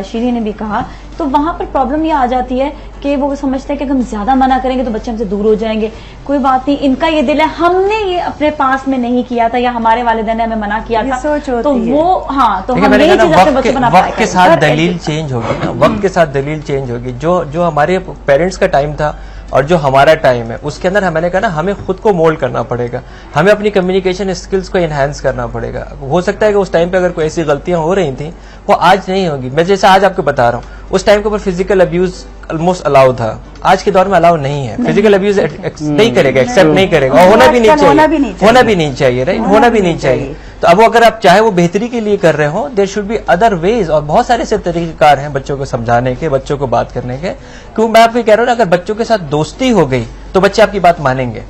शीरी ने भी कहा, तो वहां पर प्रॉब्लम ये आ जाती है कि वो समझते हैं कि अगर हम ज्यादा मना करेंगे तो बच्चे हमसे दूर हो जाएंगे। कोई बात नहीं, इनका ये दिल है, हमने ये अपने पास में नहीं किया था या हमारे वालिदैन ने हमें मना किया ये था, सोच होती तो है। वो हाँ, तो देखिए, हम मैंने यही कहा चीज ना, अपने बच्चों को ना वक्त के साथ दलील चेंज होगी ना, वक्त के साथ दलील चेंज होगी। जो हमारे पेरेंट्स का टाइम था और जो हमारा टाइम है उसके अंदर मैंने कहा ना हमें खुद को मोल्ड करना पड़ेगा, हमें अपनी कम्युनिकेशन स्किल्स को एनहांस करना पड़ेगा। हो सकता है कि उस टाइम पे अगर कोई ऐसी गलतियां हो रही थी वो आज नहीं होगी। मैं जैसे आज आपको बता रहा हूँ, उस टाइम के ऊपर फिजिकल अब्यूज ऑलमोस्ट अलाउ था, आज के दौर में अलाउ नहीं है। फिजिकल अब्यूज नहीं करेगा, एक्सेप्ट नहीं करेगा, और होना भी नहीं चाहिए, होना भी नहीं चाहिए, राइट, होना भी नहीं चाहिए। तो अब वो अगर आप चाहे वो बेहतरी के लिए कर रहे हो, there should be other ways, और बहुत सारे ऐसे तरीकेकार हैं बच्चों को समझाने के, बच्चों को बात करने के। क्यों मैं आपको कह रहा हूँ ना, अगर बच्चों के साथ दोस्ती हो गई तो बच्चे आपकी बात मानेंगे।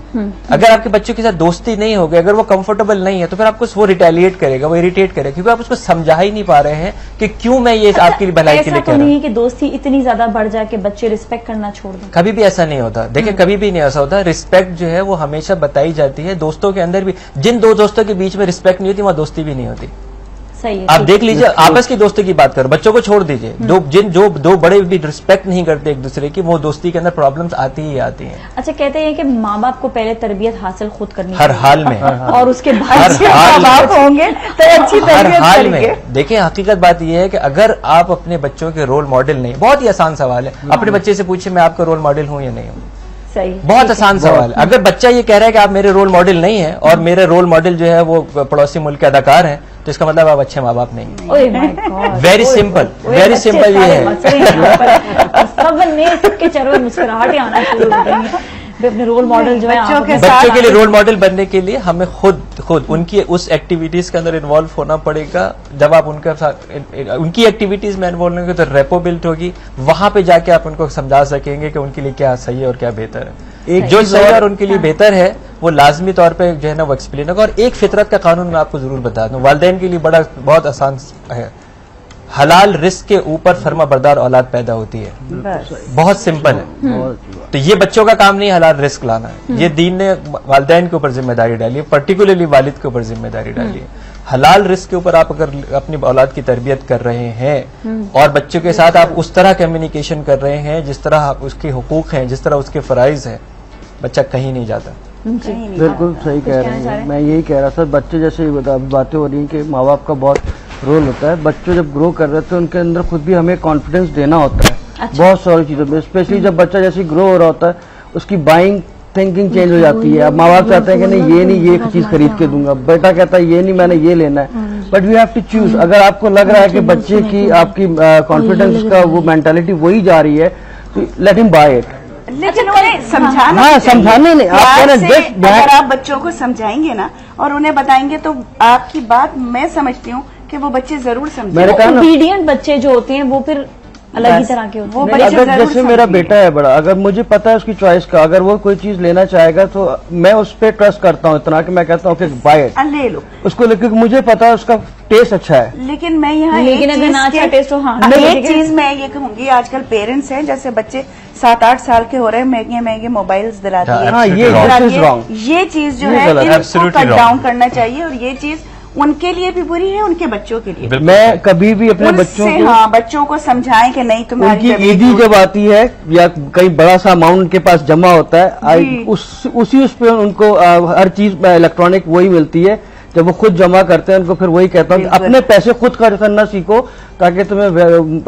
अगर आपके बच्चों के साथ दोस्ती नहीं होगी, अगर वो कंफर्टेबल नहीं है, तो फिर आपको वो रिटेलिएट करेगा, वो इरिटेट करेगा, क्योंकि आप उसको समझा ही नहीं पा रहे हैं कि क्यों मैं ये आपकी भलाई के लिए ऐसा कह तो रहा हूँ। नहीं कि दोस्ती इतनी ज्यादा बढ़ जाए कि बच्चे रिस्पेक्ट करना छोड़ दें। कभी भी ऐसा नहीं होता। देखिए, कभी भी नहीं ऐसा होता। रिस्पेक्ट जो है वो हमेशा बताई जाती है। दोस्तों के अंदर भी, जिन दो दोस्तों के बीच में रिस्पेक्ट नहीं होती वहां दोस्ती भी नहीं होती। सही है, आप ठीक देख लीजिए, आपस की दोस्ती की बात करो, बच्चों को छोड़ दीजिए। जो दो बड़े भी रिस्पेक्ट नहीं करते एक दूसरे की, वो दोस्ती के अंदर प्रॉब्लम्स आती ही आती हैं। अच्छा, कहते हैं कि माँ बाप को पहले तरबियत हासिल खुद करनी हर चाहिए। हाल में, और उसके बाद हर हाल माँ बाप होंगे तो अच्छी हर तरबियत हाल करेंगे। में। देखिए, हकीकत बात यह है कि अगर आप अपने बच्चों के रोल मॉडल नहीं, बहुत ही आसान सवाल है, अपने बच्चे से पूछिए मैं आपका रोल मॉडल हूं या नहीं हूं। सही, बहुत आसान सवाल है। अगर बच्चा ये कह रहा है कि आप मेरे रोल मॉडल नहीं है और मेरे रोल मॉडल जो है वो पड़ोसी मुल्क के अदाकार हैं, तो इसका मतलब आप अच्छे माँ बाप नहीं हैं। ओए my God, very simple, very simple ये है। सबने सबके चेहरे पर मुस्कुराहट आना शुरू हो गई है। वे अपने रोल मॉडल जो है बच्चों के बच्चों के लिए रोल मॉडल बनने के लिए हमें खुद उनकी उस एक्टिविटीज के अंदर इन्वॉल्व होना पड़ेगा। जब आप उनके साथ उनकी एक्टिविटीज में इन्वॉल्व होंगे तो रेपो बिल्ट होगी, वहां पे जाके आप उनको समझा सकेंगे कि उनके लिए क्या सही है और क्या बेहतर है। एक जो सही और उनके लिए बेहतर है वो लाजमी तौर पे जो है ना वो एक्सप्लेन होगा। और एक फितरत का कानून मैं आपको जरूर बता दूं, वालिदैन के लिए बहुत आसान है। हलाल रिस्क के ऊपर फर्मा बरदार औलाद पैदा होती है, बहुत सिंपल है। तो ये बच्चों का काम नहीं हलाल रिस्क लाना है, ये दीन ने वालिदैन के ऊपर जिम्मेदारी डाली है, पर्टिकुलरली वालिद के ऊपर जिम्मेदारी डाली है। हलाल रिस्क के ऊपर आप अगर अपनी औलाद की तरबियत कर रहे हैं और बच्चों के साथ आप उस तरह कम्युनिकेशन कर रहे हैं जिस तरह उसके हुकूक हैं, जिस तरह उसके फराइज हैं, बच्चा कहीं नहीं जाता। बिल्कुल सही कह रहे हैं। मैं यही कह रहा था, बच्चे जैसे अभी बातें हो रही हैं कि माँ बाप का बहुत रोल होता है। बच्चे जब ग्रो कर रहे थे उनके अंदर खुद भी हमें कॉन्फिडेंस देना होता है। बहुत सारी चीजों में, स्पेशली जब बच्चा जैसे ग्रो हो रहा होता है, उसकी बाइंग थिंकिंग चेंज हो जाती है। अब माँ बाप चाहते हैं कि नहीं ये नहीं, ये एक चीज खरीद के दूंगा, बेटा कहता है ये नहीं, मैंने ये लेना है। But we have to choose. अगर आपको लग रहा है कि बच्चे की आपकी कॉन्फिडेंस का वो मेंटालिटी वही जा रही है, तो लेट हिम बाय इट। लेकिन उन्हें समझाना, हाँ, समझाने नहीं, आप प्यार कह से रहे हैं, अगर आप बच्चों को समझाएंगे ना और उन्हें बताएंगे तो आपकी बात मैं समझती हूँ कि वो बच्चे जरूर मैंने समझेंगे। कहा ना, ओबीडियंट बच्चे जो होते हैं वो फिर अलग ही बस, तरह के होते वो हैं। बच्चे अगर जरूर जैसे मेरा समझेंगे। बेटा है बड़ा, अगर मुझे पता है उसकी चॉइस का, अगर वो कोई चीज लेना चाहेगा तो मैं उस पर ट्रस्ट करता हूँ इतना कि मैं कहता हूँ कि बाय इट, ले लो उसको, क्योंकि मुझे पता है उसका टेस्ट अच्छा है। लेकिन मैं यहाँ लेकिन एक अगर चीज ना अच्छा के- टेस्ट हो, हाँ, एक ठीक है। चीज मैं ये कहूंगी, आजकल पेरेंट्स हैं जैसे बच्चे 7-8 साल के हो रहे हैं, महंगे महंगे मोबाइल्स दिलाती है। हाँ, ये Absolutely this is wrong। ये चीज जो ये है गलत है। इनको Absolutely कट wrong। डाउन करना चाहिए, और ये चीज उनके लिए भी बुरी है, उनके बच्चों के लिए। बिल्कुल। मैं कभी भी अपने बच्चों उनसे, को, हाँ, बच्चों को समझाएं कि नहीं तुम्हारी उनकी ईदी जब आती है या कहीं बड़ा सा अमाउंट उनके पास जमा होता है, जी। उसी उस पे उनको हर चीज इलेक्ट्रॉनिक वही मिलती है। जब वो खुद जमा करते हैं उनको फिर वही कहता हूँ, बिल्कुल। अपने पैसे खुद खर्च करना सीखो ताकि तुम्हें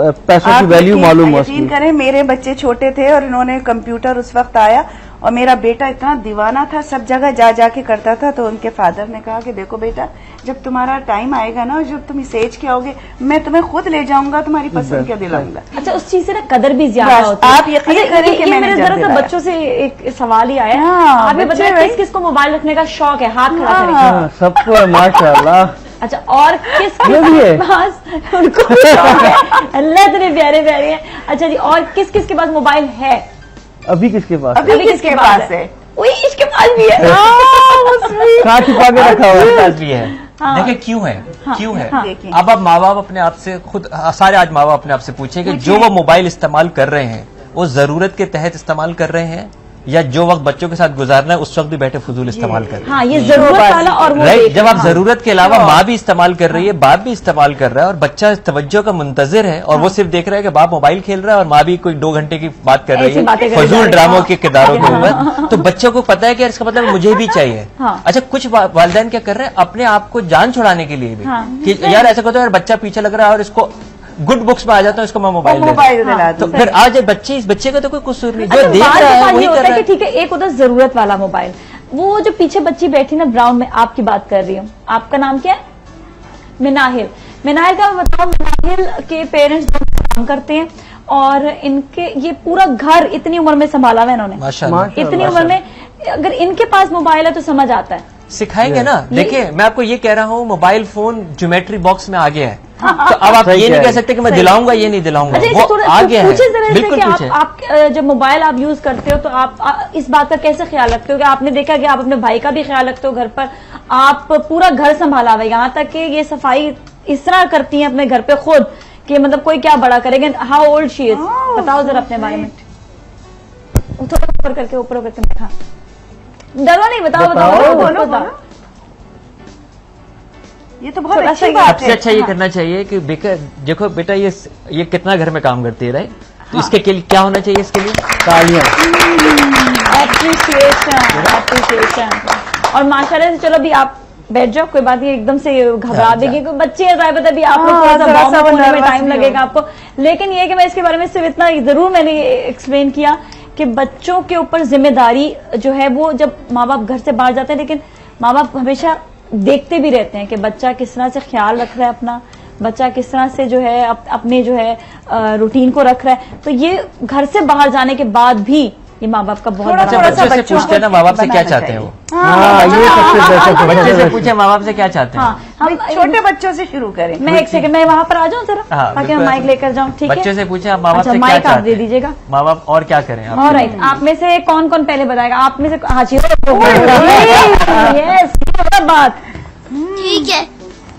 पैसों की आप वैल्यू मालूम हो यकीन उसकी। करें, मेरे बच्चे छोटे थे और इन्होंने कंप्यूटर उस वक्त आया और मेरा बेटा इतना दीवाना था, सब जगह जा जाके करता था। तो उनके फादर ने कहा कि देखो बेटा, जब तुम्हारा टाइम आएगा ना, जब तुम इस एज के आओगे, मैं तुम्हें खुद ले जाऊंगा, तुम्हारी पसंद के दिलाऊंगा। अच्छा, उस चीज से ना कदर भी ज्यादा बस, होती है। आप यकीन अच्छा, करें ये- कि ये मैंने मेरे जब दरअसल दिलाया। बच्चों से एक सवाल ही आया। हाँ, आप ये बच्चे बताएं भाई। किस किस को मोबाइल रखने का शौक है, हाथ खड़ा करें। हाँ, सबको है माशाल्लाह। अच्छा, और किस ये भी है। किस पास उनको भी शौक है? अल्लाह तेरे प्यारे प्यारे हैं। अच्छा जी, और किस किस के पास मोबाइल है? अभी किसके पास है? अभी किसके पास है? वही इसके पास भी है। कहाँ छुपा के रखा हुआ है? पास भी है। हाँ। देखिए क्यों है, क्यों है। देखिए। अब माँ बाप अपने आप से खुद, सारे आज माँ बाप अपने आप से पूछे कि जो वो मोबाइल इस्तेमाल कर रहे हैं वो जरूरत के तहत इस्तेमाल कर रहे हैं, या जो वक्त बच्चों के साथ गुजारना है उस वक्त भी बैठे फजूल इस्तेमाल कर रहे हैं। हाँ, ये जरूरत वाला और वो राइट। देख- जब आप हाँ। जरूरत के अलावा माँ भी इस्तेमाल कर रही है, बाप भी इस्तेमाल कर रहा है, और बच्चा तवज्जो का मुंतजिर है, और वो सिर्फ देख रहा है कि बाप मोबाइल खेल रहा है और माँ भी कोई 2 घंटे की बात कर रही ऐसी बातें है करे जा फजूल रही है। ड्रामों हाँ। के किरदारों के हाँ। ऊपर, तो बच्चों को पता है कि इसका मतलब मुझे भी चाहिए। हाँ। अच्छा, कुछ वालिदैन क्या कर रहे हैं, अपने आप को जान छुड़ाने के लिए भी हाँ। कि यार ऐसा कहते हैं, यार बच्चा पीछे लग रहा है और इसको गुड बुक्स में आ जाता हूँ, इसको मैं मोबाइल दे दूं। मोबाइल दिला तो दूं। फिर आज बच्चे, इस बच्चे का तो कोई कसूर नहीं, अच्छा, जो देख बात रहा है बात वही ये कर होता रहा है है। कि ठीक है, एक होता है जरूरत वाला मोबाइल, वो जो पीछे बच्ची बैठी ना ब्राउन में, आपकी बात कर रही हूँ। आपका नाम क्या है? मिनाहिल। मिनाहिल का मैं बताऊँ, मिनाहिल के पेरेंट्स काम करते हैं और इनके ये पूरा घर इतनी उम्र में संभाला हुआ है इन्होंने। माशाल्लाह। इतनी उम्र में अगर इनके पास मोबाइल है तो समझ आता है। सिखाएंगे ना। देखिए, मैं आपको ये कह रहा हूँ, मोबाइल फोन ज्योमेट्री बॉक्स में आ गया है, तो अब आप सही ये कह नहीं रहे कह सकते कि मैं दिलाऊंगा, ये नहीं दिलाऊंगा, अच्छा, वो इसे थोड़ा आ गया है। पूछे जरा इससे बिल्कुल कि पूछे। आप जब मोबाइल आप यूज करते हो तो आप इस बात का कैसे ख्याल रखते हो कि आपने देखा कि आप अपने भाई का भी ख्याल रखते हो घर पर, आप पूरा घर संभाला हुआ है, यहाँ तक कि ये सफाई इस तरह करती हैं अपने घर पे खुद कि मतलब कोई क्या बड़ा करेगा। हाउ ओल्ड शी इज, बताओ जरा अपने बारे में। थोड़ा ऊपर करके देखा, डरो नहीं, बताओ बताओ, बोलो। ये तो बहुत थोड़ा अच्छी सा बात सबसे है। अच्छा ये करना चाहिए कि देखो बेटा, ये कितना घर में काम करती है, राइट? तो इसके के लिए क्या होना चाहिए, इसके लिए तालियां। एप्रिसिएशन। और माशाल्लाह से, चलो अभी आप बैठ जाओ, कोई बात नहीं, एकदम से घबरा देगी कोई बच्चे है, जाहिर भी आप लोग थोड़ा सा थोड़ा वार्म सा अप होने में nervous टाइम भी लगेगा आपको। लेकिन ये कि मैं इसके बारे में सिर्फ इतना जरूर मैंने एक्सप्लेन किया कि बच्चों के ऊपर जिम्मेदारी जो है वो, जब माँ बाप घर से बाहर जाते हैं, लेकिन माँ बाप हमेशा देखते भी रहते हैं कि बच्चा किस तरह से ख्याल रख रहा है अपना, बच्चा किस तरह से जो है अपने जो है रूटीन को रख रहा है। तो ये घर से बाहर जाने के बाद भी ये माँ बाप का बहुत थोड़ा बड़ा थोड़ा सा बच्चे से बच्चों पूछते हैं ना को माँ बाप से क्या बनाना चाहते हैं वो, हाँ, ये सबसे बच्चे से बेस्ट। पूछे माँ बाप से क्या चाहते हैं। हाँ, हम छोटे बच्चों से शुरू करें। मैं एक सेकंड, मैं वहां पर आ जाऊं जरा, हाँ, ताकि मैं बिल्कुल। माइक लेकर जाऊं, ठीक है? बच्चे से पूछे आप माँ बाप अच्छा, से क्या माइक आप चाहते दे हैं, दीजिएगा। माँ बाप और क्या करें आप। ऑलराइट, आप में से कौन कौन पहले बताएगा? आप में से हाजी यस, बात ठीक है।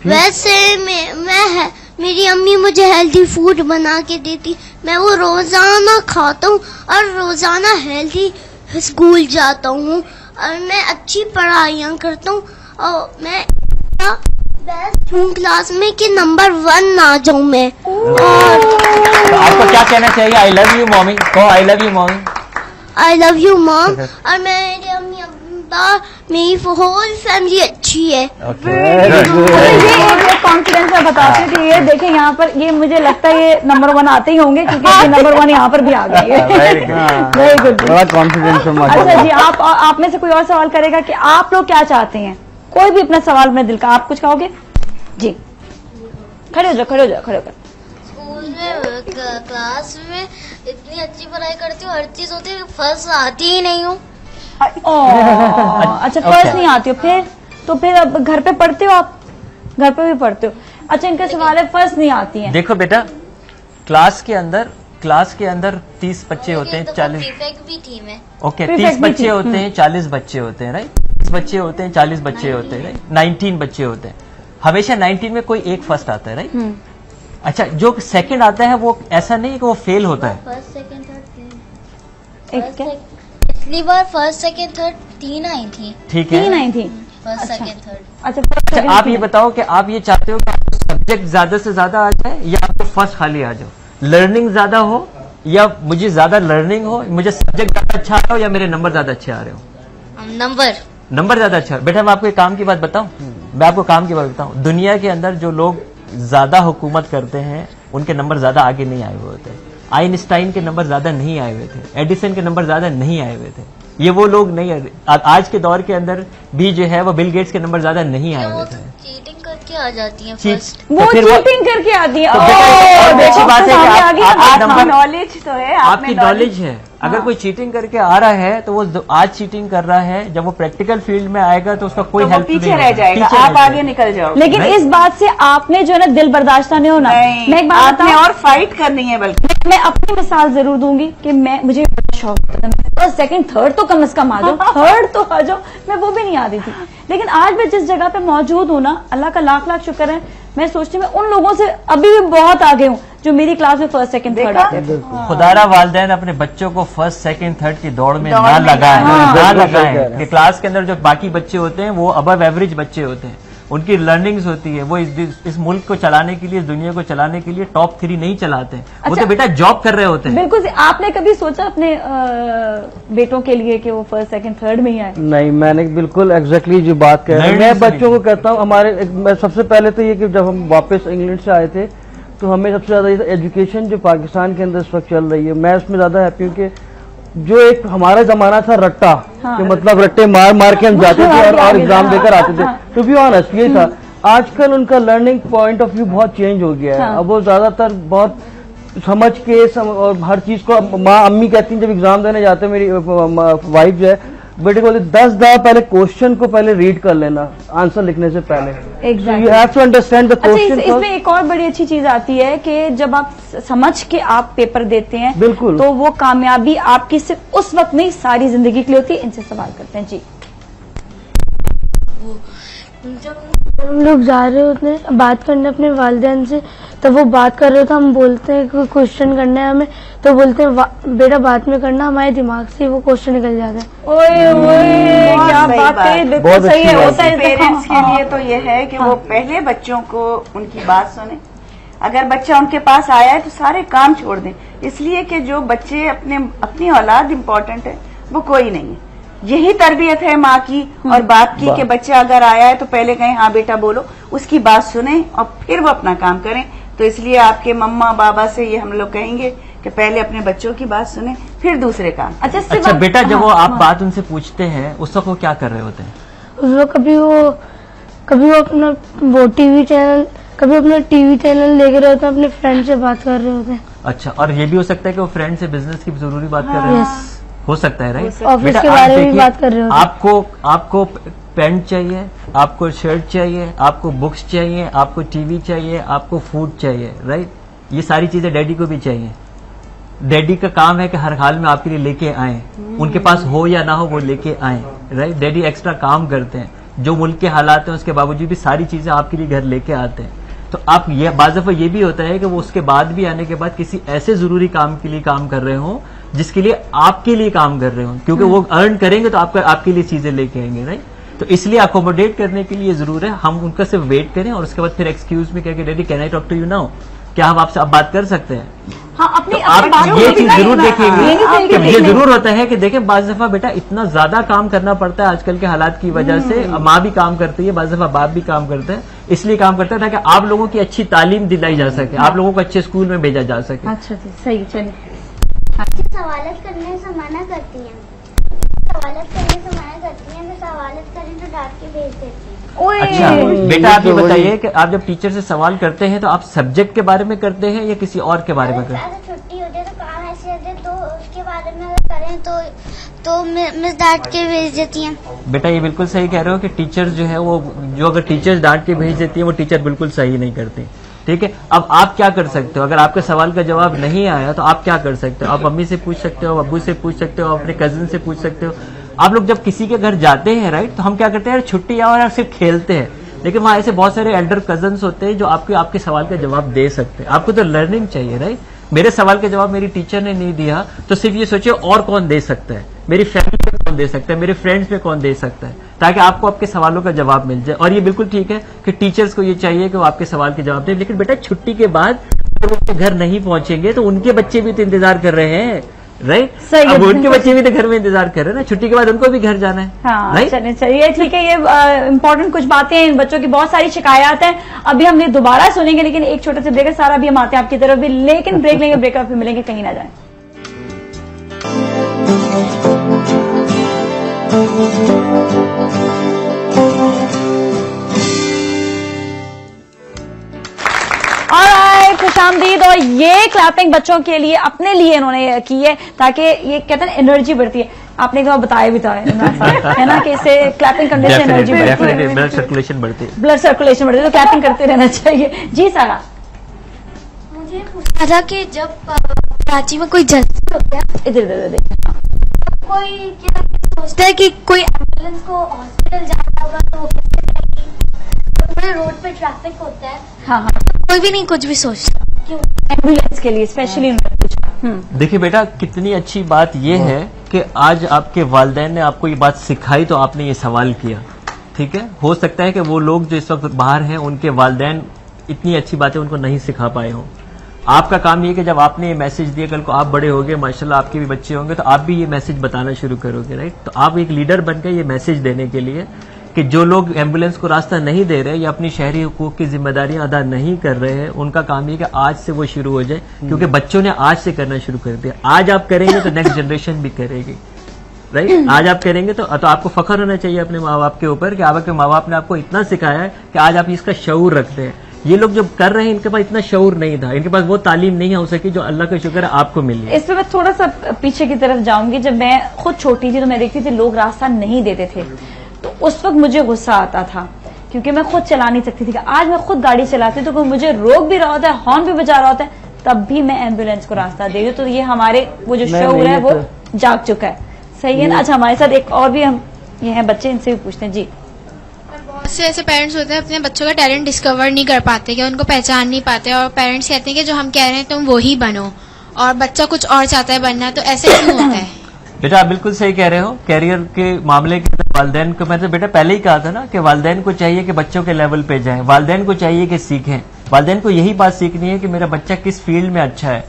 वैसे मैं मेरी अम्मी मुझे हेल्दी फूड बना के देती, मैं वो रोजाना खाता हूँ और रोजाना हेल्दी स्कूल जाता हूँ और मैं अच्छी पढ़ाइयाँ करता हूँ और मैं बेस्ट हूँ क्लास में कि नंबर 1 ना जाऊँ मैं। और तो आपको क्या कहना चाहिए? आई लव यू मॉमी, कहो I love you mommy. I love you mom. और मेरे अम्मी समझदार, मेरी होल फैमिली अच्छी है। ये कॉन्फिडेंस मैं बताती हूँ कि ये देखें यहाँ पर, ये मुझे लगता है ये नंबर 1 आते ही होंगे, क्योंकि ये नंबर 1 यहाँ पर भी आ गई है। वेरी गुड, बड़ा कॉन्फिडेंस है। अच्छा जी, आप में से कोई और सवाल करेगा कि आप लोग क्या चाहते हैं? कोई भी अपना सवाल अपने दिल का, आप कुछ कहोगे जी? खड़े हो जाओ, खड़े हो जाओ, खड़े होकर। स्कूल में क्लास में इतनी अच्छी पढ़ाई करती हूँ, हर चीज होती है, फर्स्ट आती ही नहीं हूँ। अच्छा, फर्स्ट नहीं आती हो, फिर अब घर पे पढ़ते हो आप? घर पे भी पढ़ते हो? अच्छा, इनका सवाल है फर्स्ट नहीं आती है। देखो बेटा, क्लास के अंदर 30 बच्चे होते हैं, 40 प्रीफेक्ट भी थी मैं। ओके, प्रीफेक्ट 30 भी बच्चे थी। होते हैं, 40 बच्चे होते हैं, राइट? 30 बच्चे होते हैं, 40 बच्चे होते हैं, राइट? 19 बच्चे होते हैं। हमेशा 19 में कोई एक फर्स्ट आता है, राइट? अच्छा, जो सेकंड आता है वो ऐसा नहीं कि वो फेल होता है। फर्स्ट सेकंड थर्ड एक क्या? पिछली बार फर्स्ट सेकंड थर्ड 3 आई थी। ठीक है, 3 आई थी। First second third. अच्छा, अच्छा, आप ये बताओ कि आप ये चाहते हो कि आपको सब्जेक्ट ज्यादा से ज्यादा आ जाए या आपको फर्स्ट खाली आ जाओ? लर्निंग ज्यादा हो या मुझे ज्यादा लर्निंग हो, मुझे सब्जेक्ट ज्यादा अच्छा आ रहा हो या मेरे नंबर ज्यादा अच्छे आ रहे हो? नंबर ज्यादा अच्छा। बेटा, मैं आपको एक काम की बात बताऊं, मैं आपको काम की बात बताऊं, दुनिया के अंदर जो लोग ज्यादा हुकूमत करते हैं उनके नंबर ज्यादा आगे नहीं आए हुए होते। आइंस्टाइन के नंबर ज्यादा नहीं आए हुए थे, एडिसन के नंबर ज्यादा नहीं आए हुए थे। ये वो लोग नहीं है। आज के दौर के अंदर भी जो है वो बिल गेट्स के नंबर ज्यादा नहीं आए हुए थे। चीटिंग करके आ जाती है चीट फर्स्ट। वो चीटिंग करके आती है। अच्छी बात है कि आपकी नंबर नॉलेज तो है, आपकी नॉलेज है। अगर कोई चीटिंग करके आ रहा है तो वो आज चीटिंग कर रहा है, जब वो प्रैक्टिकल फील्ड में आएगा तो उसका कोई हेल्प नहीं पीछे रह जाएगा, आप आगे निकल जाओ। लेकिन इस बात से आपने जो है ना दिल बर्दाश्त नहीं होना। मैं एक बात आपने और फाइट करनी है। बल्कि मैं अपनी मिसाल जरूर दूंगी कि मुझे शौक था, फर्स्ट सेकंड थर्ड तो कम से कम आ जाओ, थर्ड तो आ जाओ, मैं वो भी नहीं आती थी। लेकिन आज मैं जिस जगह पे मौजूद हूँ ना, अल्लाह का लाख लाख शुक्र है, मैं सोचती हूँ मैं उन लोगों से अभी भी बहुत आगे हूँ जो मेरी क्लास में फर्स्ट सेकंड थर्ड आते थे। खुदारा वालिदैन अपने बच्चों को फर्स्ट सेकंड थर्ड की दौड़ में ना लगाएं, ना लगाएं कि क्लास के अंदर जो बाकी बच्चे होते हैं वो अबव एवरेज बच्चे होते हैं, उनकी लर्निंग्स होती है, वो इस मुल्क को चलाने के लिए, इस दुनिया को चलाने के लिए टॉप 3 नहीं चलाते हैं। वो तो बेटा जॉब कर रहे होते हैं। बिल्कुल। आपने कभी सोचा अपने बेटों के लिए कि वो फर्स्ट सेकंड थर्ड में ही आए? नहीं, मैंने बिल्कुल एग्जैक्टली जो बात कह रहा हूं, मैं बच्चों को कहता हूँ, मैं सबसे पहले तो ये कि जब हम वापस इंग्लैंड से आए थे तो हमें सबसे ज्यादा एजुकेशन जो पाकिस्तान के अंदर इस वक्त चल रही है, मैं उसमें ज्यादा हैप्पी हूँ कि जो एक हमारा जमाना था रट्टा, कि मतलब रट्टे मार मार के हम जाते थे और एग्जाम देकर आते थे, टू बी ऑनेस्ट ये था। आजकल उनका लर्निंग पॉइंट ऑफ व्यू बहुत चेंज हो गया है। अब वो ज्यादातर बहुत समझ के और हर चीज को, माँ अम्मी कहती हैं जब एग्जाम देने जाते हैं, मेरी वाइफ जो है बेटे को 10 दफा पहले क्वेश्चन को पहले रीड कर लेना आंसर लिखने से पहले। You have to understand the question. इसमें एक और बड़ी अच्छी चीज आती है कि जब आप समझ के आप पेपर देते हैं, बिल्कुल, तो वो कामयाबी आपकी सिर्फ उस वक्त नहीं सारी जिंदगी के लिए होती है। इनसे सवाल करते हैं जी। जब हम लोग जा रहे होते हैं बात करने अपने वालिदैन से, तो वो बात कर रहे थे, हम बोलते हैं कोई क्वेश्चन करना है हमें, तो बोलते हैं बेटा बाद में करना, हमारे दिमाग से वो क्वेश्चन निकल जाता है। ओए ओए, क्या बात है, बिल्कुल सही है। होता है पेरेंट्स के लिए तो ये है कि वो पहले बच्चों को उनकी बात सुने। अगर बच्चा उनके पास आया है तो सारे काम छोड़ दें, इसलिए कि जो बच्चे अपनी औलाद इम्पोर्टेंट है, वो कोई नहीं है। यही तरबियत है माँ की और बाप की कि बच्चा अगर आया है तो पहले कहें हाँ बेटा बोलो, उसकी बात सुने और फिर वो अपना काम करें। तो इसलिए आपके मम्मा बाबा से ये हम लोग कहेंगे कि पहले अपने बच्चों की बात सुने फिर दूसरे काम। अच्छा बेटा, जब वो आप बात उनसे पूछते हैं उस वक्त वो क्या कर रहे होते हैं? उस वक्त कभी वो अपना वो टीवी चैनल लेके रहते हैं, अपने फ्रेंड से बात कर रहे होते हैं। अच्छा, और ये भी हो सकता है कि वो फ्रेंड से बिजनेस की जरूरी बात कर रहे हैं। हो सकता है, राइट? ऑफिस के बारे में भी बात कर रहे होते हैं। आपको पेंट चाहिए, आपको शर्ट चाहिए, आपको बुक्स चाहिए, आपको टीवी चाहिए, आपको फूड चाहिए, राइट? ये सारी चीजें डैडी को भी चाहिए। डैडी का काम है कि हर हाल में आपके लिए लेके आए, उनके पास हो या ना हो वो लेके आए, राइट? डैडी एक्स्ट्रा काम करते हैं, जो मुल्क के हालात हैं उसके बावजूद भी सारी चीजें आपके लिए घर लेके आते हैं। तो आप ये बाज़ दफ़ा ये भी होता है कि वो उसके बाद भी आने के बाद किसी ऐसे जरूरी काम के लिए काम कर रहे हो जिसके लिए आपके लिए काम कर रहे हो, क्योंकि वो अर्न करेंगे तो आपके लिए चीजें लेके आएंगे, राइट? तो इसलिए अकोमोडेट करने के लिए जरूर है हम उनका सिर्फ वेट करें और उसके बाद फिर एक्सक्यूज में कह के daddy can I talk to you now, क्या हम आपसे अब बात कर सकते हैं? हाँ, अपनी तो आप बातों ये को चीज जरूर देखेंगे कि ये देखने। जरूर होता है कि देखें बाज दफा बेटा इतना ज्यादा काम करना पड़ता है आजकल के हालात की वजह से। माँ भी काम करती है, बाज दफा बाप भी काम करते हैं, इसलिए काम करते हैं ताकि आप लोगों की अच्छी तालीम दिलाई जा सके, आप लोगों को अच्छे स्कूल में भेजा जा सके। अच्छा जी, सही, चलिए। सवालत करने से मना करती हैं, सवालत करने से मना करती हैं, मैं सवालत करें तो डांट के भेज देती हैं। अच्छा बेटा, आप ये बताइए कि आप जब टीचर से सवाल करते हैं तो आप सब्जेक्ट के बारे में करते हैं या किसी और के बारे में करते हैं? अगर छुट्टी होती है तो काम ऐसे रहते हैं, तो उसके बारे में अगर करें तो मिस डांट के भेज देती हैं। बेटा ये बिल्कुल सही कह रहे हो कि टीचर जो है वो, जो अगर टीचर्स डांट के भेज देती है वो टीचर बिल्कुल सही नहीं करती। ठीक है, अब आप क्या कर सकते हो? अगर आपके सवाल का जवाब नहीं आया तो आप क्या कर सकते हो? आप मम्मी से पूछ सकते हो, अब्बू से पूछ सकते हो, अपने कजिन से पूछ सकते हो। आप लोग जब किसी के घर जाते हैं राइट, तो हम क्या करते हैं, यार छुट्टी आओ यार सिर्फ खेलते हैं, लेकिन वहां ऐसे बहुत सारे एल्डर कजन्स होते हैं जो आपके सवाल का जवाब दे सकते हैं। आपको तो लर्निंग चाहिए राइट। मेरे सवाल का जवाब मेरी टीचर ने नहीं दिया तो सिर्फ ये सोचिए और कौन दे सकता है, मेरी फैमिली में कौन दे सकता है, मेरे फ्रेंड्स में कौन दे सकता है, ताकि आपको आपके सवालों का जवाब मिल जाए। और ये बिल्कुल ठीक है कि टीचर्स को ये चाहिए कि वो आपके सवाल के जवाब दें, लेकिन बेटा छुट्टी के बाद जब वो अपने घर नहीं पहुंचेंगे तो उनके बच्चे भी तो इंतजार कर रहे हैं राइट। सही है, अब उनके बच्चे भी तो घर में इंतजार कर रहे हैं ना, छुट्टी के बाद उनको भी घर जाना है। हाँ, राइट। चलिए ठीक है, ये इम्पोर्टेंट कुछ बातें हैं। इन बच्चों की बहुत सारी शिकायत हैं, अभी हम ये दोबारा सुनेंगे, लेकिन एक छोटे से ब्रेक है। सारा भी हम आते हैं आपकी तरफ भी, लेकिन ब्रेक लेंगे, ब्रेक फिर मिलेंगे, कहीं ना जाए। खुशामदीद। और ये क्लैपिंग बच्चों के लिए, अपने लिए इन्होंने की है, ताकि ये कहते हैं एनर्जी बढ़ती है। आपने एक बार बताया भी था है ना कि इससे क्लैपिंग करने से एनर्जी बढ़ती है, ब्लड सर्कुलेशन बढ़ती है, ब्लड सर्कुलेशन बढ़ती है, तो क्लैपिंग करते रहना चाहिए। जी सारा, मुझे पूछना था कि जब कराची में कोई जल्दी होता है, इधर कोई क्या सोचता है कि कोई एम्बुलेंस को हॉस्पिटल जाना होगा तो वो कैसे जाएगी? तो पूरे रोड पे ट्रैफिक होता है, हाँ, कोई भी नहीं कुछ भी सोचता, क्यों? एम्बुलेंस के लिए स्पेशली उन्होंने पूछा। देखिए बेटा, कितनी अच्छी बात यह है कि आज आपके वालिदैन ने आपको ये बात सिखाई तो आपने ये सवाल किया। ठीक है, हो सकता है कि वो लोग जो इस वक्त बाहर हैं उनके वालिदैन इतनी अच्छी बातें उनको नहीं सिखा पाए हों। आपका काम ये कि जब आपने ये मैसेज दिया, कल को आप बड़े होंगे, माशाल्लाह आपके भी बच्चे होंगे, तो आप भी ये मैसेज बताना शुरू करोगे राइट। तो आप एक लीडर बनकर ये मैसेज देने के लिए कि जो लोग एम्बुलेंस को रास्ता नहीं दे रहे या अपनी शहरी हुकूक की जिम्मेदारियां अदा नहीं कर रहे हैं, उनका काम ये कि आज से वो शुरू हो जाए, क्योंकि बच्चों ने आज से करना शुरू कर दिया। आज आप करेंगे तो नेक्स्ट जनरेशन भी करेगी राइट। आज आप करेंगे तो आपको फख्र होना चाहिए अपने माँ बाप के ऊपर कि आपके माँ बाप ने आपको इतना सिखाया है कि आज आप इसका शऊर रखते हैं। ये लोग जो कर रहे हैं इनके पास इतना शऊर नहीं था, इनके पास वो तालीम नहीं हो सकी जो अल्लाह का शुक्र है आपको मिली। इस पे मैं थोड़ा सा पीछे की तरफ जाऊंगी। जब मैं खुद छोटी थी तो मैं देखती थी लोग रास्ता नहीं देते थे, तो उस वक्त मुझे गुस्सा आता था, क्योंकि मैं खुद चला नहीं सकती थी। आज मैं खुद गाड़ी चलाती हूँ तो कोई मुझे रोक भी रहा होता है, हॉर्न भी बजा रहा होता है, तब भी मैं एम्बुलेंस को रास्ता दे रही हूँ। तो ये हमारे वो जो शऊर है वो जाग चुका है। सही है ना। अच्छा, हमारे साथ एक और भी हम ये हैं बच्चे, इनसे भी पूछते हैं। जी, बहुत से ऐसे पेरेंट्स होते हैं अपने बच्चों का टैलेंट डिस्कवर नहीं कर पाते, कि उनको पहचान नहीं पाते, और पेरेंट्स कहते हैं कि जो हम कह रहे हैं तुम वो ही बनो, और बच्चा कुछ और चाहता है बनना, तो ऐसे क्यों होता है? बेटा आप बिल्कुल सही कह रहे हो। कैरियर के मामले के वालिदैन को मैंने बेटा पहले ही कहा था ना कि वालिदैन को चाहिए कि बच्चों के लेवल पे जाएं, वालिदैन को चाहिए कि सीखें, वालिदैन को यही बात सीखनी है कि मेरा बच्चा किस फील्ड में अच्छा है।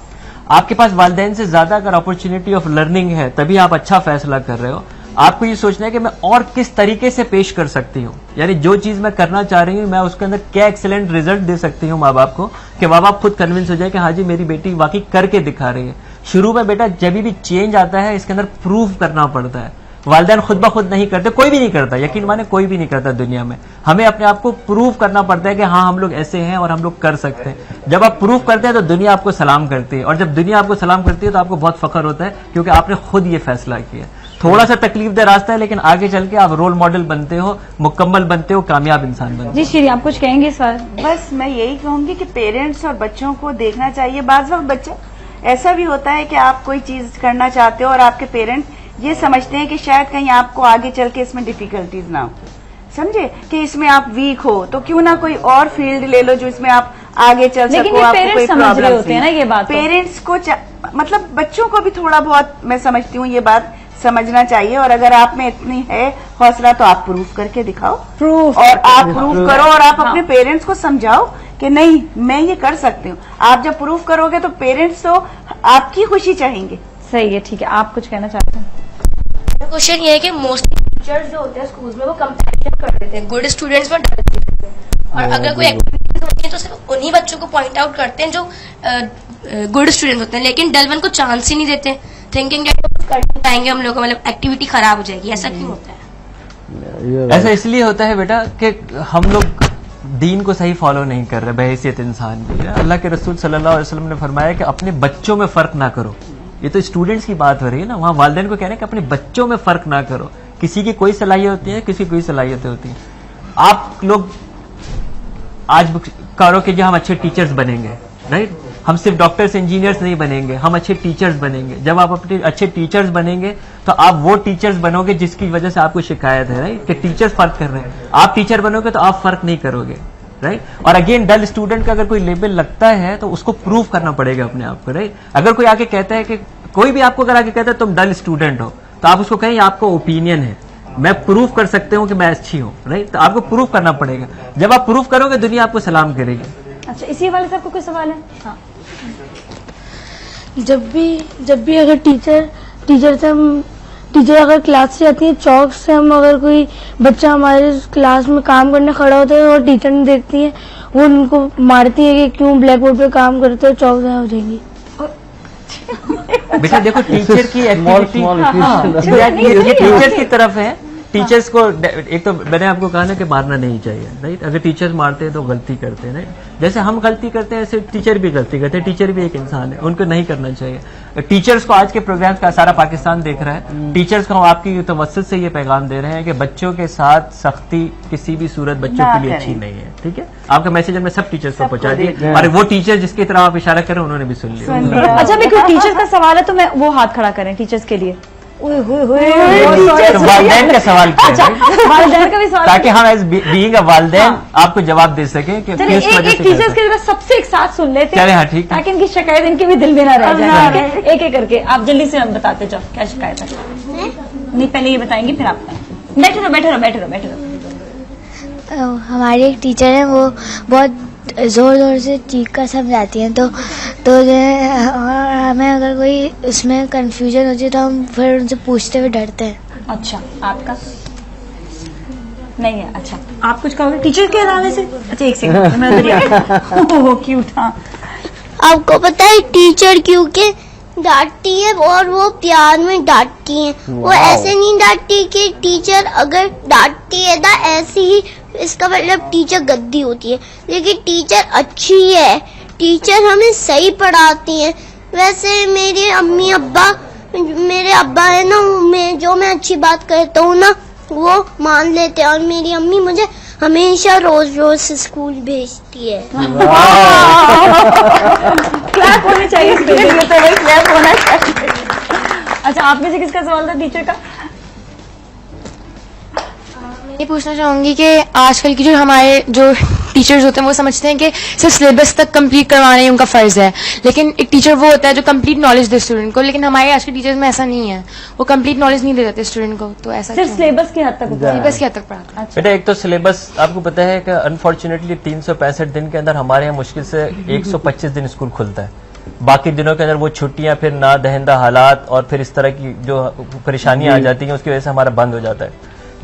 आपके पास वालिदैन से ज्यादा अगर अपॉर्चुनिटी ऑफ लर्निंग है तभी आप अच्छा फैसला कर रहे हो। आपको ये सोचना है कि मैं और किस तरीके से पेश कर सकती हूँ, यानी जो चीज मैं करना चाह रही हूँ मैं उसके अंदर क्या एक्सीलेंट रिजल्ट दे सकती हूँ माँ बाप को, कि माँ बाप खुद कन्विंस हो जाए कि हाँ जी मेरी बेटी वाकई करके दिखा रही है। शुरू में बेटा जब भी चेंज आता है इसके अंदर प्रूव करना पड़ता है। वालिदैन खुद ब खुद नहीं करते, कोई भी नहीं करता, यकीन माने कोई भी नहीं करता दुनिया में। हमें अपने आप को प्रूव करना पड़ता है कि हाँ हम लोग ऐसे हैं और हम लोग कर सकते हैं। जब आप प्रूव करते हैं तो दुनिया आपको सलाम करती है, और जब दुनिया आपको सलाम करती है तो आपको बहुत फख्र होता है क्योंकि आपने खुद ये फैसला किया। थोड़ा सा तकलीफ दे रास्ता है, लेकिन आगे चल के आप रोल मॉडल बनते हो, मुकम्मल बनते हो, कामयाब इंसान बनते हो। जी श्री, आप कुछ कहेंगे इस बार? बस मैं यही कहूंगी कि पेरेंट्स और बच्चों को देखना चाहिए। बाज वक्त बच्चा ऐसा भी होता है कि आप कोई चीज करना चाहते हो और आपके पेरेंट ये समझते हैं कि शायद कहीं आपको आगे चल के इसमें डिफिकल्टीज ना हो, समझे कि इसमें आप वीक हो, तो क्यों ना कोई और फील्ड ले लो जो इसमें आप आगे चल सको, आपको कोई प्रॉब्लम होते हैं ना। ये बात पेरेंट्स को मतलब बच्चों को भी थोड़ा बहुत मैं समझती हूँ ये बात समझना चाहिए। और अगर आप में इतनी है हौसला तो आप प्रूफ करके दिखाओ, और आप प्रूफ करो और आप अपने पेरेंट्स को समझाओ कि कि नहीं मैं ये कर सकती हूँ। आप जब प्रूव करोगे तो पेरेंट्स तो आपकी खुशी चाहेंगे। सही है, ठीक है। आप कुछ कहना चाहते हैं? क्वेश्चन ये है कि मोस्टली टीचर्स जो होते हैं स्कूल में वो कंपैरिजन कर देते हैं गुड स्टूडेंट्स और डल स्टूडेंट्स, और अगर कोई एक्टिविटीज होती है तो सिर्फ उन्हीं बच्चों को पॉइंट आउट करते हैं जो गुड स्टूडेंट्स होते हैं, लेकिन डल वन को चांस ही नहीं देते, थिंकिंग कर नहीं पाएंगे हम लोग, मतलब एक्टिविटी खराब हो जाएगी। ऐसा क्यों होता है? ऐसा इसलिए होता है बेटा कि हम लोग दीन को सही फॉलो नहीं कर रहे बहैसियत इंसान की। अल्लाह के रसूल सल्लल्लाहु अलैहि वसल्लम ने फरमाया कि अपने बच्चों में फर्क ना करो। ये तो स्टूडेंट्स की बात हो रही है ना, वहाँ वालिदैन को कह रहे हैं कि अपने बच्चों में फर्क ना करो। किसी की कोई सलाहियत होती है, किसी की कोई सलाहियतें होती हैं। आप लोग आज करो कि जो हम अच्छे टीचर्स बनेंगे, राइट, हम सिर्फ डॉक्टर्स इंजीनियर्स नहीं बनेंगे, हम अच्छे टीचर्स बनेंगे। जब आप अपने अच्छे टीचर्स बनेंगे तो आप वो टीचर्स बनोगे जिसकी वजह से आपको शिकायत है, राइट, कि टीचर्स फर्क कर रहे हैं। आप टीचर बनोगे तो आप फर्क नहीं करोगे, राइट। और अगेन डल स्टूडेंट का अगर कोई लेबल लगता है तो उसको प्रूव करना पड़ेगा अपने आप को, राइट। अगर कोई आके कहता है कि कोई भी आपको अगर आके कहता है तुम डल स्टूडेंट हो, तो आप उसको कहें आपको ओपिनियन है, मैं प्रूव कर सकते हूँ कि मैं अच्छी हूँ, राइट। तो आपको प्रूव करना पड़ेगा। जब आप प्रूव करोगे दुनिया आपको सलाम करेगी। अच्छा, इसी वाले से आपको कोई सवाल है? हाँ। जब भी अगर टीचर अगर क्लास से आती है, चौक से हम अगर कोई बच्चा हमारे क्लास में काम करने खड़ा होता है और टीचर ने देखती है, वो उनको मारती है कि क्यों ब्लैक बोर्ड पे काम करते हो, चौक से हो जाएंगी। बेटा देखो टीचर की एक्टिविटी ये टीचर की तरफ है। टीचर्स को एक तो मैंने आपको कहा ना कि मारना नहीं चाहिए, राइट। अगर टीचर्स मारते हैं तो गलती करते हैं, राइट। जैसे हम गलती करते हैं ऐसे टीचर भी गलती करते हैं। टीचर भी एक इंसान है, उनको नहीं करना चाहिए। टीचर्स को आज के प्रोग्राम का सारा पाकिस्तान देख रहा है। टीचर्स को हम आपकी तवज्जुह से ये पैगाम दे रहे हैं कि बच्चों के साथ सख्ती किसी भी सूरत बच्चों के लिए अच्छी नहीं है, ठीक है। आपका मैसेज हमने सब टीचर्स को पहुंचा दिया, और वो टीचर जिसकी तरफ आप इशारा करें उन्होंने भी सुन लिया। अच्छा, मेरे को टीचर का सवाल है तो मैं वो हाथ खड़ा करें टीचर्स के लिए। वालिदैन का सवाल अच्छा, वालिदैन का भी सवाल, ताकि हम एज बीइंग अ वालिदैन आपको जवाब दे सकें कि चलिए एक टीचर्स की तरफ सबसे एक साथ सुन लेते हैं। हाँ, ठीक है, ताकि इनकी शिकायत इनके भी दिल में ना रह जाए। एक एक करके आप जल्दी से बताते जाओ क्या शिकायत है। नहीं, पहले ये बताएंगे फिर आप बैठे रहो। हमारी एक टीचर है, वो बहुत जोर जोर से चीख कर समझाती हैं, तो हमें अगर कोई उसमें कंफ्यूजन होती है तो हम फिर उनसे पूछते हुए डरते हैं। अच्छा, आपका नहीं है? अच्छा, आप कुछ कहोगे टीचर के हवाले से? अच्छा, एक सेकंड मैं उधर क्यूट। हाँ, आपको पता है टीचर क्यों के डांटती है, और वो प्यार में डांटती है। वो ऐसे नहीं डांटती कि टीचर अगर डांटती है ना ऐसे ही इसका मतलब टीचर गद्दी होती है, लेकिन टीचर अच्छी है, टीचर हमें सही पढ़ाती हैं। वैसे मेरे अब्बा है ना, मैं अच्छी बात करता हूँ ना वो मान लेते हैं, और मेरी अम्मी मुझे हमेशा रोज स्कूल भेजती है। क्लैप होनी चाहिए, क्लैप होना चाहिए। अच्छा, आप में से किसका सवाल था टीचर का? ये पूछना चाहूंगी कि आजकल की जो हमारे जो टीचर्स होते हैं वो समझते हैं कि सिर्फ सिलेबस तक कंप्लीट करवाना ही उनका फर्ज है, लेकिन एक टीचर वो होता है जो कंप्लीट नॉलेज दे स्टूडेंट को, लेकिन हमारे आज के टीचर्स में ऐसा नहीं है, वो कंप्लीट नॉलेज नहीं दे जाते स्टूडेंट को। तो ऐसा सिर्फ सिलेबस की हद तक पढ़ाते हैं। बेटा एक तो सिलेबस आपको पता है कि अनफॉर्चुनेटली 365 दिन के अंदर हमारे यहाँ मुश्किल से 125 दिन स्कूल खुलता है। बाकी दिनों के अंदर वो छुट्टियां, फिर ना दहिंदा हालात और फिर इस तरह की जो परेशानियां आ जाती हैं, उसकी वजह से हमारा बंद हो जाता है।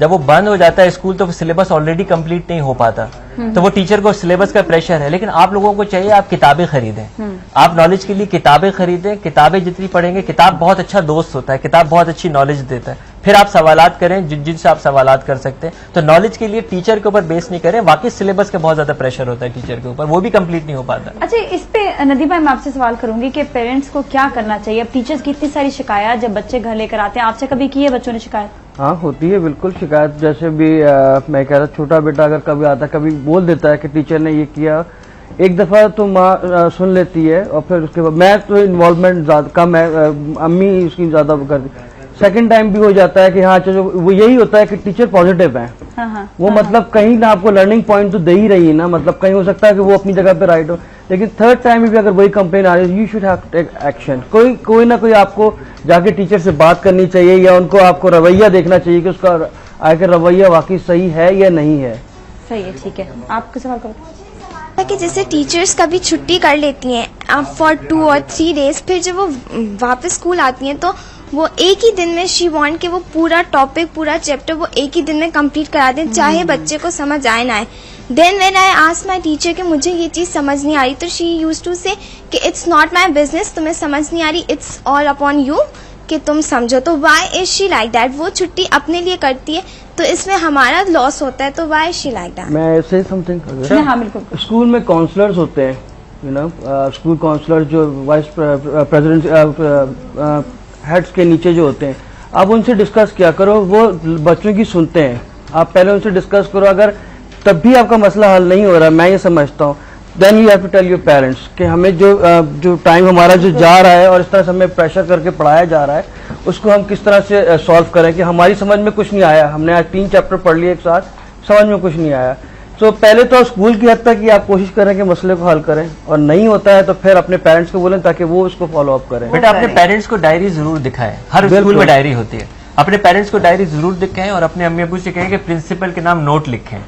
जब वो बंद हो जाता है स्कूल तो सिलेबस ऑलरेडी कंप्लीट नहीं हो पाता, तो वो टीचर को सिलेबस का प्रेशर है। लेकिन आप लोगों को चाहिए आप किताबें खरीदें, आप नॉलेज के लिए किताबें खरीदें। किताबें जितनी पढ़ेंगे, किताब बहुत अच्छा दोस्त होता है, किताब बहुत अच्छी नॉलेज देता है। फिर आप सवालात करें जिनसे आप सवालात कर सकते हैं। तो नॉलेज के लिए टीचर के ऊपर बेस नहीं करें, वाकई सिलेबस का बहुत ज्यादा प्रेशर होता है टीचर के ऊपर, वो भी कंप्लीट नहीं हो पाता। अच्छा, इस पे नदी भाई मैं आपसे सवाल करूंगी कि पेरेंट्स को क्या करना चाहिए? अब टीचर्स की इतनी सारी शिकायत जब बच्चे घर लेकर आते हैं, आपसे कभी की है बच्चों ने शिकायत? हाँ, होती है बिल्कुल शिकायत। जैसे भी मैं कह रहा, छोटा बेटा अगर कभी आता है, कभी बोल देता है कि टीचर ने ये किया, एक दफा तो माँ सुन लेती है और फिर उसके बाद मैं तो इन्वॉल्वमेंट कम है, अम्मी उसकी ज्यादा करती। सेकंड टाइम भी हो जाता है कि हाँ चलो, वो यही होता है कि टीचर पॉजिटिव है। वो मतलब कहीं ना आपको लर्निंग पॉइंट तो दे ही रही है ना, मतलब कहीं हो सकता है कि वो अपनी जगह पे राइट हो, लेकिन थर्ड टाइम में भी अगर वही कंप्लेन आ रही है, you should have take action. कोई ना कोई आपको जाके टीचर से बात करनी चाहिए, या उनको आपको रवैया देखना चाहिए कि उसका आगे रवैया वाकई सही है या नहीं है। सही है, ठीक है। आपको सवाल करो। लगता है कि जैसे टीचर्स कभी छुट्टी कर लेती हैं फॉर 2 और 3 डेज, फिर जब वो वापस स्कूल आती हैं तो वो एक ही दिन में शी वांट कि वो पूरा टॉपिक, पूरा चैप्टर वो एक ही दिन में कंप्लीट करा दें, चाहे बच्चे को समझ आए ना आए। Then when I asked my teacher कि मुझे ये चीज़ समझ नहीं आ रही, तो शी यूज्ड टू से कि इट्स नॉट माय बिजनेस, तुम्हें समझ नहीं आ रही, इट्स ऑल अपॉन यू कि तुम समझो। तो why is she like that? वो छुट्टी अपने लिए करती है तो इसमें हमारा लॉस होता है, तो why is she like that? मैं से समथिंग, हाँ बिल्कुल। स्कूल में काउंसलर्स होते हैं, यू नो, स्कूल काउंसलर जो वाइस प्रेसिडेंट हेड्स के नीचे जो होते हैं, आप उनसे डिस्कस किया करो, वो बच्चों की सुनते हैं। आप पहले उनसे डिस्कस करो, अगर तब भी आपका मसला हल नहीं हो रहा, मैं ये समझता हूँ, then you have to tell your parents कि हमें जो टाइम हमारा जो जा रहा है और इस तरह से हमें प्रेशर करके पढ़ाया जा रहा है, उसको हम किस तरह से सॉल्व करें कि हमारी समझ में कुछ नहीं आया, हमने आज 3 चैप्टर पढ़ लिए एक साथ, समझ में कुछ नहीं आया। तो पहले तो स्कूल की हद तक ही आप कोशिश करें कि मसले को हल करें, और नहीं होता है तो फिर अपने पेरेंट्स को बोलें ताकि वो उसको फॉलो अप करें। बेटा अपने पेरेंट्स को डायरी जरूर दिखाएं, हर स्कूल में डायरी होती है, अपने पेरेंट्स को डायरी जरूर दिखाएं और अपने अम्मी अब्बू से कहें कि प्रिंसिपल के नाम नोट लिखें,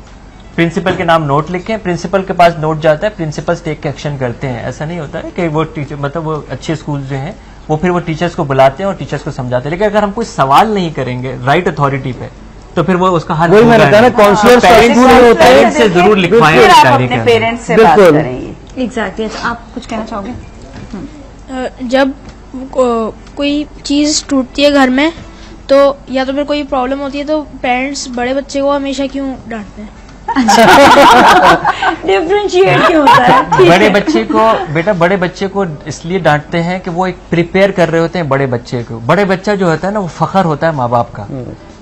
प्रिंसिपल के नाम नोट लिखें, प्रिंसिपल के पास नोट जाता है, प्रिंसिपल टेक एक्शन करते हैं। ऐसा नहीं होता है कि वो टीचर, मतलब वो अच्छे स्कूल जो हैं वो फिर वो टीचर्स को बुलाते हैं और टीचर्स को समझाते हैं, लेकिन अगर हम कोई सवाल नहीं करेंगे राइट अथॉरिटी पे तो फिर वो उसका हल वही मैंने कहा ना, काउंसलर पेरेंट्स से जरूर लिखवाएं, अपने पेरेंट्स से बात करें। एग्जैक्टली। आप कुछ कहना चाहोगे? जब कोई चीज़ टूटती है घर में तो या तो फिर कोई प्रॉब्लम होती है तो पेरेंट्स बड़े बच्चे को हमेशा क्यों डांटते हैं? डिफरेंशिएट क्यों होता है? बड़े बच्चे को, बेटा बड़े बच्चे को इसलिए डांटते हैं कि वो एक प्रिपेयर कर रहे होते हैं बड़े बच्चे को। बड़े बच्चा जो होता है ना, वो फखर होता है माँ बाप का,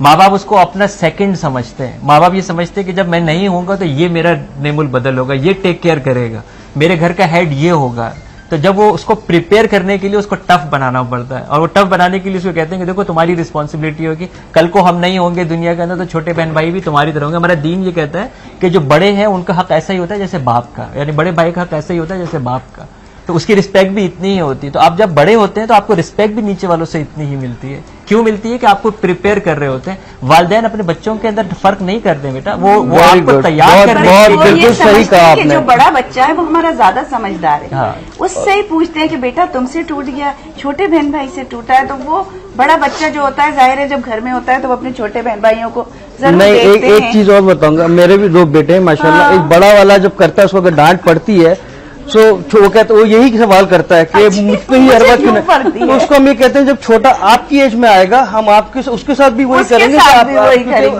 माँ बाप उसको अपना सेकंड समझते हैं। माँ बाप ये समझते हैं कि जब मैं नहीं होऊंगा तो ये मेरा नेमुल बदल होगा, ये टेक केयर करेगा, मेरे घर का हेड ये होगा। तो जब वो उसको प्रिपेयर करने के लिए उसको टफ बनाना पड़ता है, और वो टफ बनाने के लिए उसको कहते हैं कि देखो तुम्हारी रिस्पॉन्सिबिलिटी होगी, कल को हम नहीं होंगे दुनिया के अंदर तो छोटे बहन भाई भी तुम्हारी तरह होंगे। हमारा दीन ये कहता है कि जो बड़े हैं उनका हक ऐसा ही होता है जैसे बाप का, यानी बड़े भाई का हक ऐसा ही होता है जैसे बाप का, तो उसकी रिस्पेक्ट भी इतनी ही होती है। तो आप जब बड़े होते हैं तो आपको रिस्पेक्ट भी नीचे वालों से इतनी ही मिलती है। क्यों मिलती है? कि आपको प्रिपेयर कर रहे होते हैं। वालिदैन अपने बच्चों के अंदर फर्क नहीं करते हैं बेटा, वो आपको तैयार कर रहे हैं। बिल्कुल सही कहा आपने। जो बड़ा बच्चा है वो हमारा ज्यादा समझदार है, हाँ। उससे ही पूछते हैं कि बेटा तुमसे टूट गया, छोटे बहन भाई से टूटा है, तो वो बड़ा बच्चा जो होता है, जाहिर है जब घर में होता है तो वो अपने छोटे बहन भाइयों को जरूर नहीं, देखते हैं। एक चीज और बताऊंगा, मेरे भी 2 बेटे हैं माशाल्लाह। हाँ। एक बड़ा वाला जब करता है उसको अगर डांट पड़ती है तो वो कहता, वो यही सवाल करता है कि मुझ पे ही हर बात क्यों नहीं, तो उसको हम ये कहते हैं जब छोटा आपकी एज में आएगा हम आपके उसके साथ भी वही करेंगे,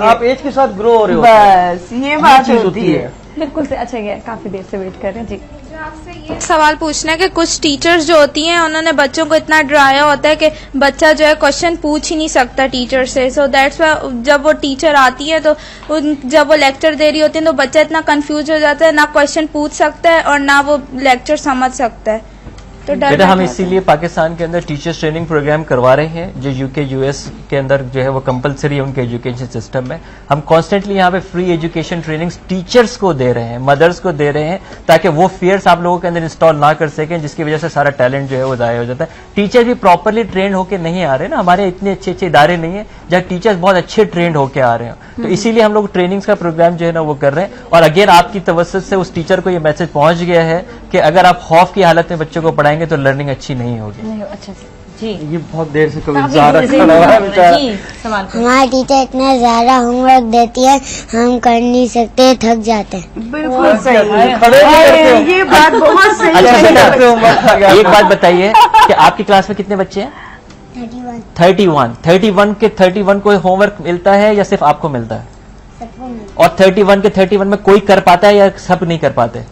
आप एज के साथ ग्रो हो रहे हो, बस ये बात होती है। बिल्कुल से। अच्छा, ये काफी देर से वेट कर रहे हैं जी। आपसे ये सवाल पूछना है कि कुछ टीचर्स जो होती हैं उन्होंने बच्चों को इतना डराया होता है कि बच्चा जो है क्वेश्चन पूछ ही नहीं सकता टीचर से, सो दैट्स वाई जब वो टीचर आती है तो जब वो लेक्चर दे रही होती है तो बच्चा इतना कंफ्यूज हो जाता है, ना क्वेश्चन पूछ सकता है और ना वो लेक्चर समझ सकता है। तो बेटा हम इसीलिए पाकिस्तान के अंदर टीचर्स ट्रेनिंग प्रोग्राम करवा रहे हैं, जो यूके यूएस के अंदर जो है वो कंपलसरी है उनके एजुकेशन सिस्टम में। हम कॉन्स्टेंटली यहाँ पे फ्री एजुकेशन ट्रेनिंग्स टीचर्स को दे रहे हैं, मदर्स को दे रहे हैं, ताकि वो फियर्स आप लोगों के अंदर इंस्टॉल ना कर सकें, जिसकी वजह से सारा टैलेंट जो है वो जाया हो जाता है। टीचर भी प्रॉपरली ट्रेंड होकर नहीं आ रहे ना, हमारे इतने अच्छे अच्छे इदारे नहीं है जहाँ टीचर्स बहुत अच्छे ट्रेंड होकर आ रहे हैं, तो इसीलिए हम लोग ट्रेनिंग्स का प्रोग्राम जो है ना वो कर रहे हैं। और अगेन आपकी तवज्जुह से उस टीचर को ये मैसेज पहुंच गया है कि अगर आप खौफ की हालत में बच्चों को पढ़ाएंगे तो लर्निंग अच्छी नहीं होगी। अच्छा जी, ये बहुत देर से कभी ज़्यादा खड़ा हुआ है बेचारा। हमारी टीचर इतना ज्यादा होमवर्क देती है, हम कर नहीं सकते, थक जाते हैं। बिल्कुल सही, ये बात बहुत सही है। एक बात बताइए कि आपकी क्लास में कितने बच्चे हैं? 31 के 31 को होमवर्क मिलता है या सिर्फ आपको मिलता है? और 31 के 31 में कोई कर पाता है या सब नहीं कर पाते?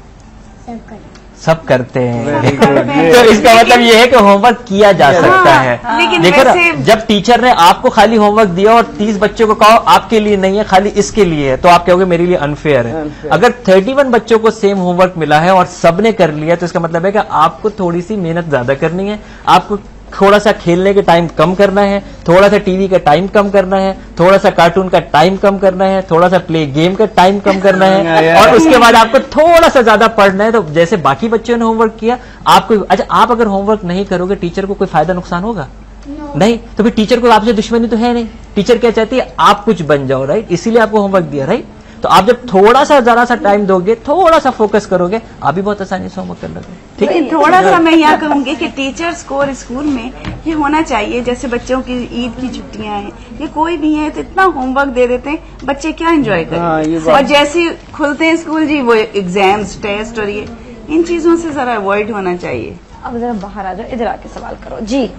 सब करते हैं। तो इसका मतलब ये है कि होमवर्क किया जा सकता है। देखो ना, जब टीचर ने आपको खाली होमवर्क दिया और 30 बच्चों को कहा आपके लिए नहीं है, खाली इसके लिए है, तो आप कहोगे मेरे लिए अनफेयर है। अगर 31 बच्चों को सेम होमवर्क मिला है और सबने कर लिया, तो इसका मतलब है कि आपको थोड़ी सी मेहनत ज्यादा करनी है, आपको थोड़ा सा खेलने के टाइम कम करना है, थोड़ा सा टीवी का टाइम कम करना है, थोड़ा सा कार्टून का टाइम कम करना है, थोड़ा सा प्ले गेम का टाइम कम करना है, और उसके बाद आपको थोड़ा सा ज्यादा पढ़ना है। तो जैसे बाकी बच्चों ने होमवर्क किया, आपको अच्छा, आप अगर होमवर्क नहीं करोगे टीचर को कोई फायदा नुकसान होगा? नहीं, तो फिर टीचर को आपसे दुश्मनी तो है नहीं। टीचर क्या चाहती है? आप कुछ बन जाओ, राइट? इसीलिए आपको होमवर्क दिया, राइट? तो आप जब थोड़ा सा जरा सा टाइम दोगे, थोड़ा सा फोकस करोगे, आप भी बहुत आसानी से होमवर्क कर लोगे। ठीक है, थोड़ा सा मैं यहाँ कहूंगी कि टीचर्स को और स्कूल में ये होना चाहिए, जैसे बच्चों की ईद की छुट्टियां हैं, ये कोई भी है तो इतना होमवर्क दे देते हैं, बच्चे क्या एंजॉय करें। और जैसे खुलते हैं स्कूल जी, वो एग्जाम्स, टेस्ट और ये इन चीजों से जरा अवॉइड होना चाहिए। अब जरा बाहर आ जाओ, इधर आके सवाल करो जी।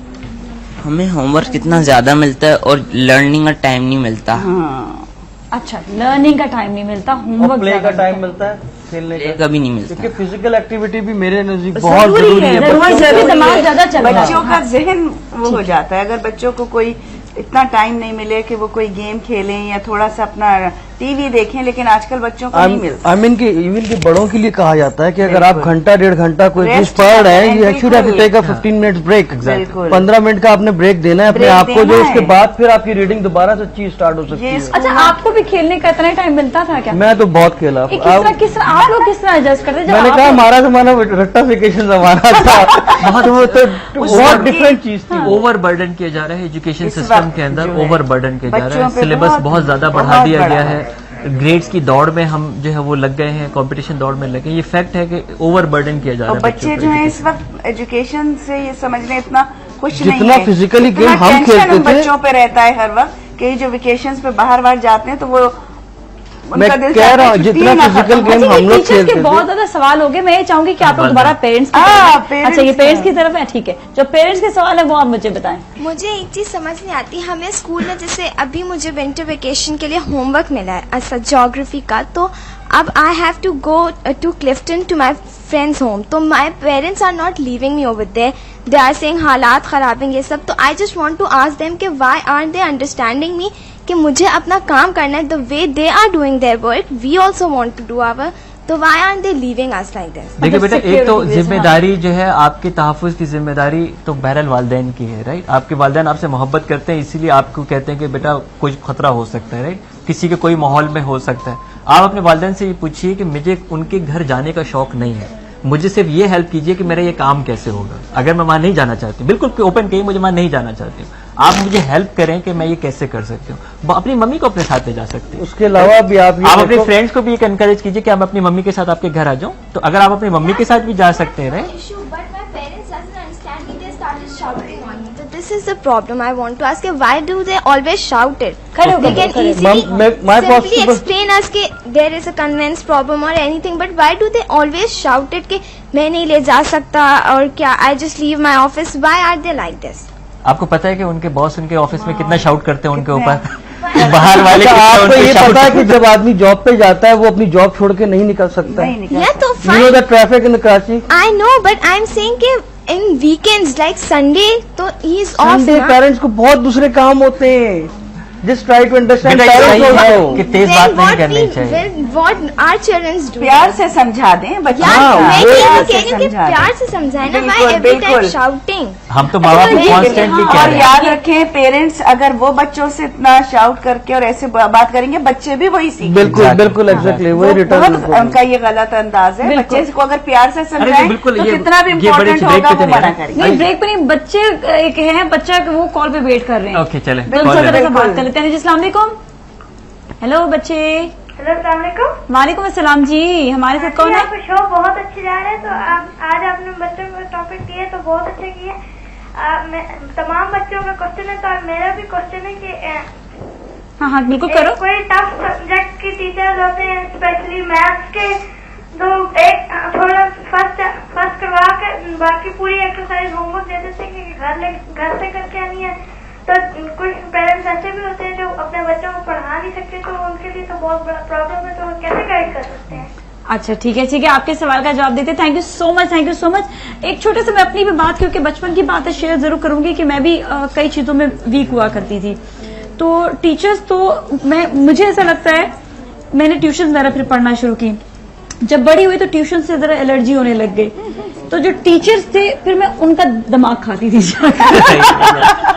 हमें होमवर्क कितना ज्यादा मिलता है और लर्निंग का टाइम नहीं मिलता। हाँ। अच्छा, लर्निंग का टाइम नहीं मिलता, होमवर्क प्ले का टाइम मिलता है, खेलने का कभी नहीं मिलता। क्योंकि फिजिकल एक्टिविटी भी मेरे नजदीक बहुत जरूरी है। दिमाग ज्यादा चल रहा है, बच्चों का जहन वो हो जाता है। अगर बच्चों को कोई इतना टाइम नहीं मिले कि वो कोई गेम खेलें या थोड़ा सा अपना टीवी देखें, लेकिन आजकल बच्चों को नहीं मिलता। इवन के बड़ों के लिए कहा जाता है कि अगर आप घंटा 1.5 घंटा कोई चीज पढ़ रहे हैं, you should have to take a 15 minute break. 15 minute का आपने ब्रेक देना है अपने आप को, जो उसके बाद फिर आपकी रीडिंग दोबारा से चीज स्टार्ट हो सकती है। अच्छा, आपको भी खेलने का इतना टाइम मिलता था क्या? मैं तो बहुत खेला। आप लोग किस तरह एडजस्ट करते? मैंने कहा हमारा जमाना रट्टाफिकेशन जमाना था, वो तो बहुत डिफरेंट चीज थी। ओवर बर्डन किया जा रहा है एजुकेशन सिस्टम के अंदर, ओवर बर्डन किया जा रहा है, सिलेबस बहुत ज्यादा बढ़ा दिया गया है, ग्रेड्स की दौड़ में हम जो है वो लग गए हैं, कंपटीशन दौड़ में लगे। ये फैक्ट है कि ओवर बर्डन किया जा रहा है। बच्चे जो है इस वक्त एजुकेशन से ये समझने इतना खुश नहीं है, जितना फिजिकली गेम हम खेलते थे बच्चों पे रहता है हर वक्त कि जो वेकेशंस पे बाहर जाते हैं तो वो मैं कह रहा हूँ जितना फिजिकल गेम हम लोग खेलते थे। बहुत ज्यादा सवाल हो गए, मैं ये चाहूंगी कि आप लोग दोबारा पेरेंट्स की अच्छा, ये पेरेंट्स की तरफ है, ठीक है, जो पेरेंट्स के सवाल है वो आप मुझे बताएं। मुझे एक चीज समझ नहीं आती, हमें स्कूल में जैसे अभी मुझे विंटर वेकेशन के लिए होमवर्क मिला है अच्छा ज्योग्राफी का, तो अब I have to go to Clifton to my friends home, तो my parents are not leaving me over there, they are saying हालात खराब हैं ये सब, तो I just want to ask them कि why aren't they understanding me कि मुझे अपना काम करना है, the way they are doing their work we also want to do our, तो why aren't they leaving us like this. देखिए बेटा, एक तो जिम्मेदारी जो है आपके तहफ़्फ़ुज़ की जिम्मेदारी तो बहरहाल वालिदैन की है, राइट। आपके वालिदैन आपसे मोहब्बत करते हैं, इसीलिए आपको कहते हैं कि बेटा कुछ खतरा हो सकता है, राइट, किसी के कोई माहौल में हो सकता है। आप अपने वालिदैन से ये पूछिए कि मुझे उनके घर जाने का शौक नहीं है, मुझे सिर्फ ये हेल्प कीजिए कि मेरा ये काम कैसे होगा। अगर मैं वहां नहीं जाना चाहती, बिल्कुल ओपन कहिए मुझे वहां नहीं जाना चाहती हूँ, आप मुझे हेल्प करें कि मैं ये कैसे कर सकती हूँ। अपनी मम्मी को अपने साथ ले जा सकती हैं। उसके अलावा भी आप अपने फ्रेंड्स को भी एक एनकरेज कीजिए कि मैं अपनी मम्मी के साथ आपके घर आ जाऊं, तो अगर आप अपनी मम्मी के साथ भी जा सकते हैं, right. This is the problem I want to ask. Why do they always shout it? They can easily simply explain us कि there is a convenience problem or anything, but why do they always shout it कि मैं नहीं ले जा सकता और क्या I just leave my office? Why are they like this? आपको पता है कि उनके बॉस उनके ऑफिस में कितना शाउट करते हैं उनके ऊपर बाहर वाले। आपको ये पता है कि जब आदमी जॉब पे जाता है वो अपनी जॉब छोड़ के नहीं निकल सकता है। तो You know the traffic in the Karachi? I know, but I'm saying कि in weekends like Sunday तो he is off Sunday ना। पेरेंट्स को बहुत दूसरे काम होते हैं। Just try to understand parents also कि तेज बात नहीं करनी चाहिए। What our children do? प्यार से समझा दें बच्चों को। मैं कह रही हूँ कि प्यार से समझाएं ना, why every time shouting? हम तो माँ बाप को कॉन्स्टेंटली कह और रहे हैं। याद रखें पेरेंट्स अगर वो बच्चों से इतना शाउट करके और ऐसे बात करेंगे, बच्चे भी वही सीखेंगे। बिल्कुल बिल्कुल एग्जैक्टली वही रिटर्न। उनका ये गलत अंदाज है, बच्चे को अगर प्यार से समझाएं तो कितना भी इम्पोर्टेंट होगा वो मना करेंगे। नहीं, ब्रेक पे नहीं, बच्चे एक है, बच्चा वो कॉल पे वेट कर रहे हैं। ओके चले बात कर लेते हैं। अस्सलाम वालेकुम। हेलो बच्चे। हेलो अस्सलाम वालेकुम। वालेकुम अस्सलाम जी, हमारे साथ कौन है? आपका शो बहुत अच्छी जा रहा है, तो आज आपने बच्चों को टॉपिक दिए तो बहुत अच्छे किए। तमाम बच्चों का क्वेश्चन है, तो मेरा भी क्वेश्चन है कि हाँ बिल्कुल करो। कोई टफ सब्जेक्ट के टीचर्स होते हैं, स्पेशली मैथ्स के, तो एक थोड़ा फर्स्ट करवा के बाकी पूरी एक्सरसाइज होमवर्क दे देते हैं कि घर से करके आनी है। तो कुछ पेरेंट्स ऐसे भी होते हैं जो अपने बच्चों को पढ़ा नहीं सकते, तो उनके लिए तो बहुत बड़ा प्रॉब्लम है, तो कैसे गाइड कर सकते हैं? अच्छा ठीक है, आपके सवाल का जवाब देते हैं। Thank you so much. एक छोटे से मैं अपनी भी बात, क्योंकि बचपन की बात है, शेयर जरूर करूंगी कि मैं भी कई चीजों में वीक हुआ करती थी। तो टीचर्स तो मुझे ऐसा लगता है, मैंने ट्यूशन जरा फिर पढ़ना शुरू की, जब बड़ी हुई तो ट्यूशन से जरा एलर्जी होने लग गई, तो जो टीचर्स थे फिर मैं उनका दिमाग खाती थी।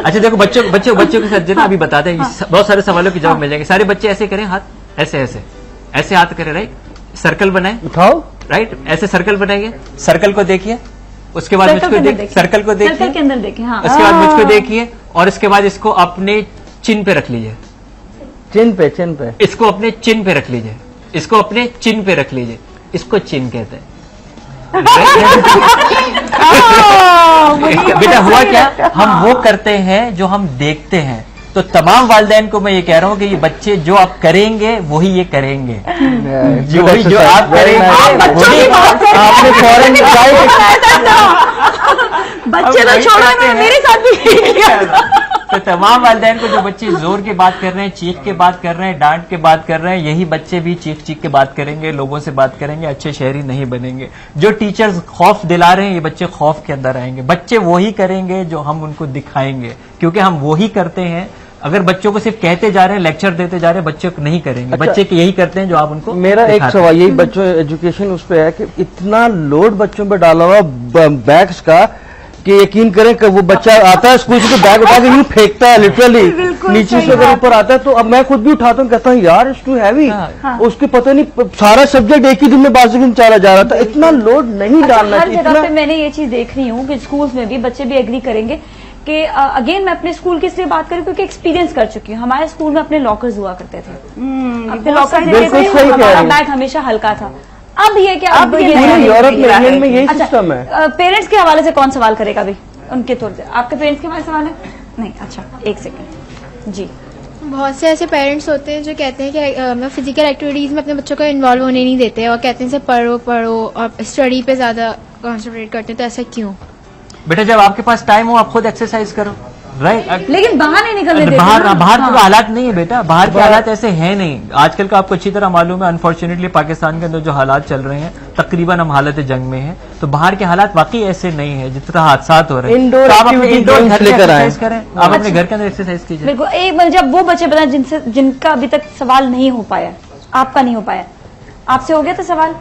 अच्छा देखो, बच्चों के साथ जो ना अभी बताते हैं, बहुत सारे सवालों के जवाब मिल जाएंगे। सारे बच्चे ऐसे करें, हाथ ऐसे हाथ करें, राइट, सर्कल बनाए, उठाओ, राइट, ऐसे सर्कल बनाइए, सर्कल को देखिए, उसके बाद मुझको सर्कल को देखिए, सर्कल के अंदर देखिए, हाँ, उसके बाद मुझको देखिए, और इसके बाद इसको अपने चिन पे रख लीजिए, चिन पे इसको अपने चिन पे रख लीजिए, इसको अपने चिन पे रख लीजिए, इसको चिन कहते हैं। बेटा हुआ क्या, हम वो करते हैं जो हम देखते हैं। तो तमाम वालिदैन को मैं ये कह रहा हूँ कि ये बच्चे जो आप करेंगे वही ये करेंगे, जो आप करेंगे आपने फौरन बच्चे तो छोड़ो, मेरे साथ भी किया। तो तमाम वालिदैन को जो बच्चे जोर के बात कर रहे हैं, चीख के बात कर रहे हैं, डांट के बात कर रहे हैं, यही बच्चे भी चीख चीख के बात करेंगे, लोगों से बात करेंगे, अच्छे शहरी नहीं बनेंगे। जो टीचर्स खौफ दिला रहे हैं, ये बच्चे खौफ के अंदर आएंगे। बच्चे वही करेंगे जो हम उनको दिखाएंगे, क्योंकि हम वही करते हैं। अगर बच्चों को सिर्फ कहते जा रहे हैं, लेक्चर देते जा रहे हैं, बच्चे नहीं करेंगे। अच्छा, बच्चे यही करते हैं जो आप उनको मेरा एक सवाल यही बच्चों एजुकेशन उस पे है कि इतना लोड बच्चों पे डाला हुआ बैग्स का कि यकीन करें कि वो बच्चा आता है स्कूल से तो बैग उठा के यूं फेंकता है लिटरली, नीचे से अगर ऊपर आता है तो अब मैं खुद भी उठाता हूँ, कहता हूँ यार इट्स टू हैवी। उसके पता नहीं सारा सब्जेक्ट एक ही दिन में बाजी में चला जा रहा था। इतना लोड नहीं डालना हर जगह पे मैंने ये चीज देख रही हूँ कि स्कूल्स में भी बच्चे भी एग्री करेंगे कि अगेन मैं अपने स्कूल की इसलिए बात करूं क्योंकि एक्सपीरियंस कर चुकी हूँ। हमारे स्कूल में अपने लॉकर्स हुआ करते थे, अपने लॉकर देते थे, हमारा बैग हमेशा हल्का था। अब ये क्या, अब ये यूरोप में इंडियन में यही सिस्टम है। पेरेंट्स के हवाले से कौन सवाल करेगा अभी, उनके तौर से आपके पेरेंट्स के हवाले सवाल है? नहीं, अच्छा एक सेकंड जी। बहुत से ऐसे पेरेंट्स होते हैं जो कहते हैं कि फिजिकल एक्टिविटीज में अपने बच्चों को इन्वॉल्व होने नहीं देते और कहते हैं से पढ़ो और स्टडी पे ज्यादा कॉन्सेंट्रेट करते हैं, तो ऐसा क्यों? बेटा जब आपके पास टाइम हो आप खुद एक्सरसाइज करो, राइट? लेकिन बाहर नहीं निकलने देते। बाहर के हालात नहीं है बेटा, बाहर के हालात ऐसे हैं नहीं। आजकल का आपको अच्छी तरह मालूम है, अनफॉर्चुनेटली पाकिस्तान के अंदर जो हालात चल रहे हैं, तकरीबन हम हालत जंग में हैं, तो बाहर के हालात वाकई ऐसे नहीं है जितना हादसा हो रहे हैं। इंडोर आप अपने इंडोर घर लेकर एक्सरसाइज करें, आप अपने घर के अंदर एक्सरसाइज कीजिए। बिल्कुल। एक जब वो बच्चे बताएं जिनका अभी तक सवाल नहीं हो पाया, आपका नहीं हो पाया, आपसे हो गया था सवाल?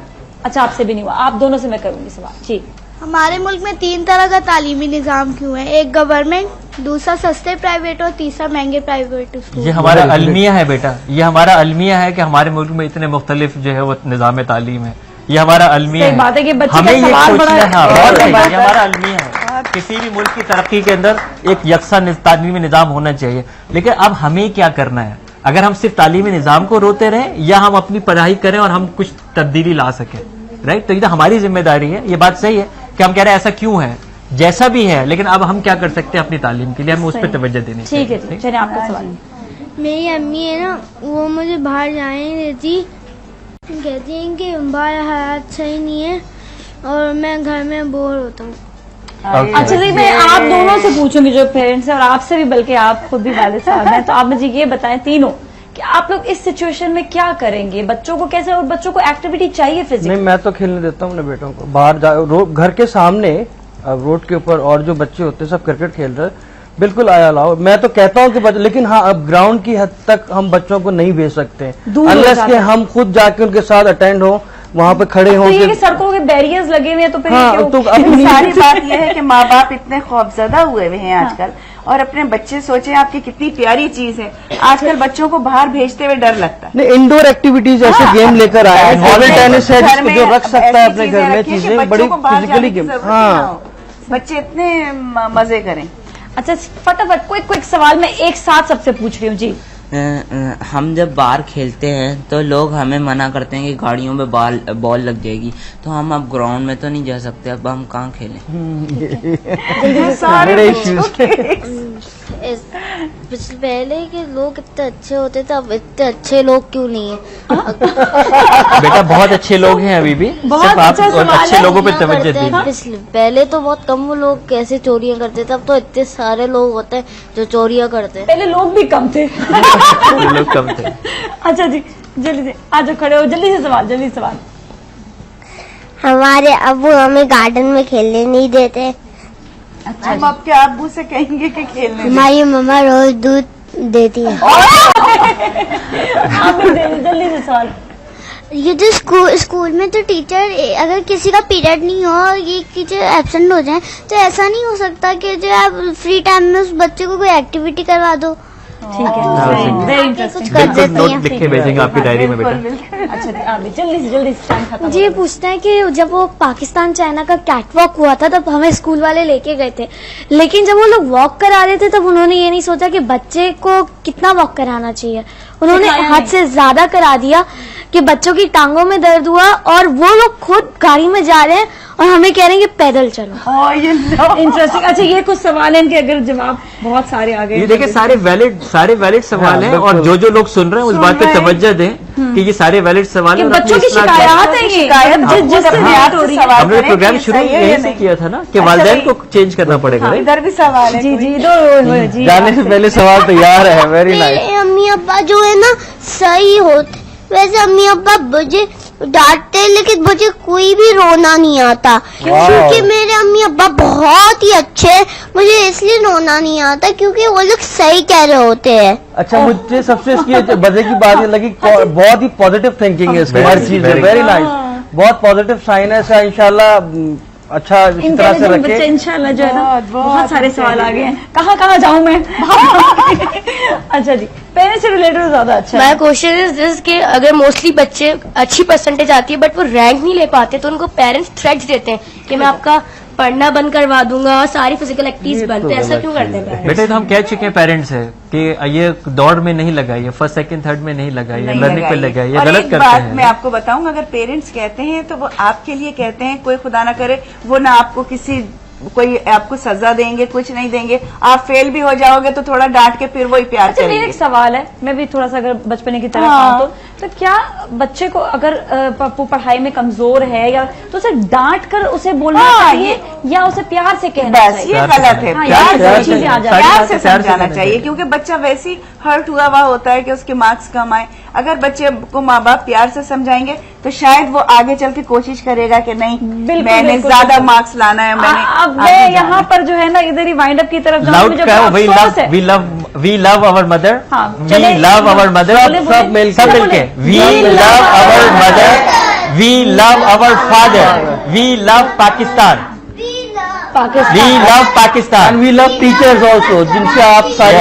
अच्छा आपसे भी नहीं हुआ, आप दोनों से मैं करूंगी सवाल जी। हमारे मुल्क में 3 तरह का तालीमी निजाम क्यों है? एक गवर्नमेंट, दूसरा सस्ते प्राइवेट और तीसरा महंगे प्राइवेट स्कूल। ये हमारा अलमिया है बेटा, ये हमारा अलमिया है कि हमारे मुल्क में इतने मुख्तलिफ जो है वो निज़ाम तालीम है। ये हमारा अलमिया है। बात है कि बच्चे हमें का ये सवाल सोचना बड़ा है, बहुत सही, ये हमारा अलमिया है। किसी भी मुल्क की तरक्की के अंदर एक यकसा तालीमी निज़ाम होना चाहिए। लेकिन अब हमें क्या करना है? अगर हम सिर्फ तालीमी निज़ाम को रोते रहें या हम अपनी पढ़ाई करें और हम कुछ तब्दीली ला सकें, राइट? तो ये हमारी जिम्मेदारी है। ये बात सही है कि हम कह रहे हैं ऐसा क्यों है, जैसा भी है, लेकिन अब हम क्या कर सकते हैं अपनी तालीम के लिए, हमें उस पर तवज्जो देनी चाहिए। ठीक है, चलिए आपका सवाल। मेरी अम्मी है ना, वो मुझे बाहर जाने नहीं देती, कहती हैं कि बाहर हालात सही नहीं है और मैं घर में बोर होता हूँ। अच्छा मैं आप दोनों से पूछूंगी जो पेरेंट्स हैं, और आपसे भी, बल्कि आप खुद भी वालिद साहब हैं, तो आप मुझे ये बताएं तीनों कि आप लोग इस सिचुएशन में क्या करेंगे? बच्चों को कैसे, और बच्चों को एक्टिविटी चाहिए फिजिकल? नहीं, मैं तो खेलने देता हूँ अपने बेटों को बाहर घर के सामने रोड के ऊपर, और जो बच्चे होते हैं सब क्रिकेट खेल रहे, बिल्कुल आया लाओ। मैं तो कहता हूँ कि लेकिन हाँ, अब ग्राउंड की हद तक हम बच्चों को नहीं भेज सकते अनलेस के हम खुद जाके उनके साथ अटेंड हो, वहाँ पे खड़े हों। तो ये कि सड़कों के बैरियर्स लगे हुए हैं, तो फिर हाँ, तो सारी बात यह है कि माँ बाप इतने खौफजदा हुए हुए हैं आजकल, और अपने बच्चे सोचे आपकी कितनी प्यारी चीज है। आजकल बच्चों को बाहर भेजते हुए डर लगता है। नहीं, इंडोर एक्टिविटीज ऐसे गेम लेकर आए, टेबल टेनिस है जिसको जो रख सकता है अपने घर में, चीजें बड़ी फिजिकली गेम। हाँ, बच्चे इतने मजे करें। अच्छा फटाफट क्विक सवाल मैं एक साथ सबसे पूछ रही हूँ जी। हम जब बाहर खेलते हैं तो लोग हमें मना करते हैं कि गाड़ियों में बॉल लग जाएगी, तो हम अब ग्राउंड में तो नहीं जा सकते, अब हम कहाँ खेलें? पहले के लोग इतने अच्छे होते थे, अब इतने अच्छे लोग क्यों नहीं है? बेटा बहुत अच्छे लोग हैं अभी भी, सिर्फ आप अच्छे लोगों पे तवज्जो दीजिए। पहले तो बहुत कम लोग कैसे चोरियां करते थे, अब तो इतने सारे लोग होते हैं जो चोरियां करते हैं। पहले लोग भी कम थे। लोग कम थे। अच्छा जी, जल्दी से आ जाओ, खड़े हो, जल्दी से सवाल, जल्दी सवाल। हमारे अब्बू हमें गार्डन में खेलने नहीं देते। अच्छा, हम आपके अब्बू से कहेंगे कि खेलने। हमारी मम्मा रोज दूध देती है। जल्दी से सवाल। ये जो स्कूल में तो टीचर, अगर किसी का पीरियड नहीं हो और ये टीचर एब्सेंट हो जाए, तो ऐसा नहीं हो सकता कि जो आप फ्री टाइम में उस बच्चे को कोई एक्टिविटी करवा दो? ठीक है, वेरी इंटरेस्टिंग। बिल्कुल नोट लिख के भेजेंगे आपकी डायरी में बेटा। अच्छा जल्दी से टाइम खत्म। जी ये पूछते हैं कि जब वो पाकिस्तान चाइना का कैट वॉक हुआ था तब हमें स्कूल वाले लेके गए थे, लेकिन जब वो लोग वॉक करा रहे थे तब उन्होंने ये नहीं सोचा कि बच्चे को कितना वॉक कराना चाहिए, उन्होंने हद से ज्यादा करा दिया कि बच्चों की टांगों में दर्द हुआ और वो लोग खुद गाड़ी में जा रहे हैं और हमें कह रहे हैं कि पैदल चलो। इंटरेस्टिंग। अच्छा, ये कुछ सवाल है इनके, अगर जवाब बहुत सारे आ गए। ये देखिए सारे वैलिड सवाल हैं, और जो लोग सुन रहे हैं उस बात पे तवज्जो दें कि ये सारे वैलिड सवाल हैं। बच्चों की शिकायत है ये, जिससे हो रही है। हमने प्रोग्राम शुरू यही से किया था ना कि वालिदैन को चेंज करना पड़ेगा। इधर भी सवाल है। जी दो जाने से पहले सवाल तैयार है। Very nice. मेरे अम्मी अब्बा जो है ना सही होते, वैसे अम्मी अब्बा मुझे डांटते हैं लेकिन मुझे कोई भी रोना नहीं आता, क्योंकि मेरे अम्मी अब्बा बहुत ही अच्छे हैं। मुझे इसलिए रोना नहीं आता क्योंकि वो लोग सही कह रहे होते हैं। अच्छा, मुझे सबसे इसकी मजे की बात ये लगी, बहुत ही पॉजिटिव थिंकिंग है इसकी हर चीज में। वेरी नाइस, बहुत पॉजिटिव साइन है। इंशाल्लाह अच्छा इसी तरह से रखें। बच्चे इंशाल्लाह जो है ना, बहुत सारे सवाल आ गए हैं। कहाँ जाऊं मैं? अच्छा जी, पेरेंट्स से रिलेटेड ज्यादा अच्छा है। माय क्वेश्चन इज दिस कि अगर मोस्टली बच्चे अच्छी परसेंटेज आती है बट वो रैंक नहीं ले पाते तो उनको पेरेंट्स थ्रेट्स देते हैं कि मैं आपका पढ़ना बंद करवा दूंगा और सारी फिजिकल एक्टिविटीज बंद। तो ऐसा क्यों करते हैं? बेटे तो हम कह चुके हैं पेरेंट्स से कि ये दौड़ में नहीं लगाइए, फर्स्ट सेकंड थर्ड में नहीं लगाइए, लर्निंग पे लगाइए। ये गलत करते हैं। मैं आपको बताऊं, अगर पेरेंट्स कहते हैं तो वो आपके लिए कहते हैं, कोई खुदा ना करे वो ना आपको कोई आपको सजा देंगे, कुछ नहीं देंगे। आप फेल भी हो जाओगे तो थोड़ा डांट के फिर वही प्यार करेंगे। मेरा एक सवाल है, मैं भी थोड़ा सा अगर बचपने की तरफ आऊं तो क्या बच्चे को अगर पढ़ाई में कमजोर है या तो उसे डांट कर उसे बोलना चाहिए या उसे प्यार से कहना चाहिए? ये गलत है। प्यार से समझाना चाहिए, क्योंकि बच्चा वैसे ही हर्ट हुआ होता है कि उसके मार्क्स कम आए। अगर बच्चे को माँ बाप प्यार से समझाएंगे तो शायद वो आगे चल के कोशिश करेगा कि नहीं मैंने ज्यादा मार्क्स लाना है। अब मैं यहाँ पर जो है ना इधर ही वाइंड अप की तरफ जाऊँ, we love our mother, we love our mother, सब मिलके we love our mother, we love our father, we love Pakistan, we love Pakistan, we love teachers also, जिनसे आप सारे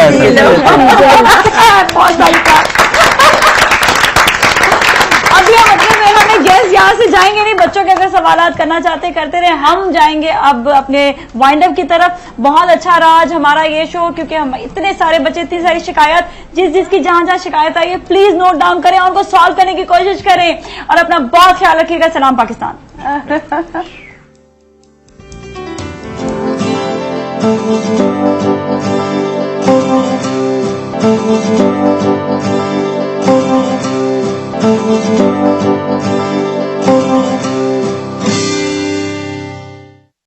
गेस्ट यहाँ से जाएंगे नहीं। बच्चों के अगर सवाल करना चाहते करते रहे, हम जाएंगे अब अपने वाइंड अप की तरफ। बहुत अच्छा रहा आज हमारा ये शो, क्योंकि हम इतने सारे बच्चे, इतनी सारी शिकायत, जिसकी जहां शिकायत आई है प्लीज नोट डाउन करें और उनको सॉल्व करने की कोशिश करें और अपना बहुत ख्याल रखिएगा। सलाम पाकिस्तान। Thank you.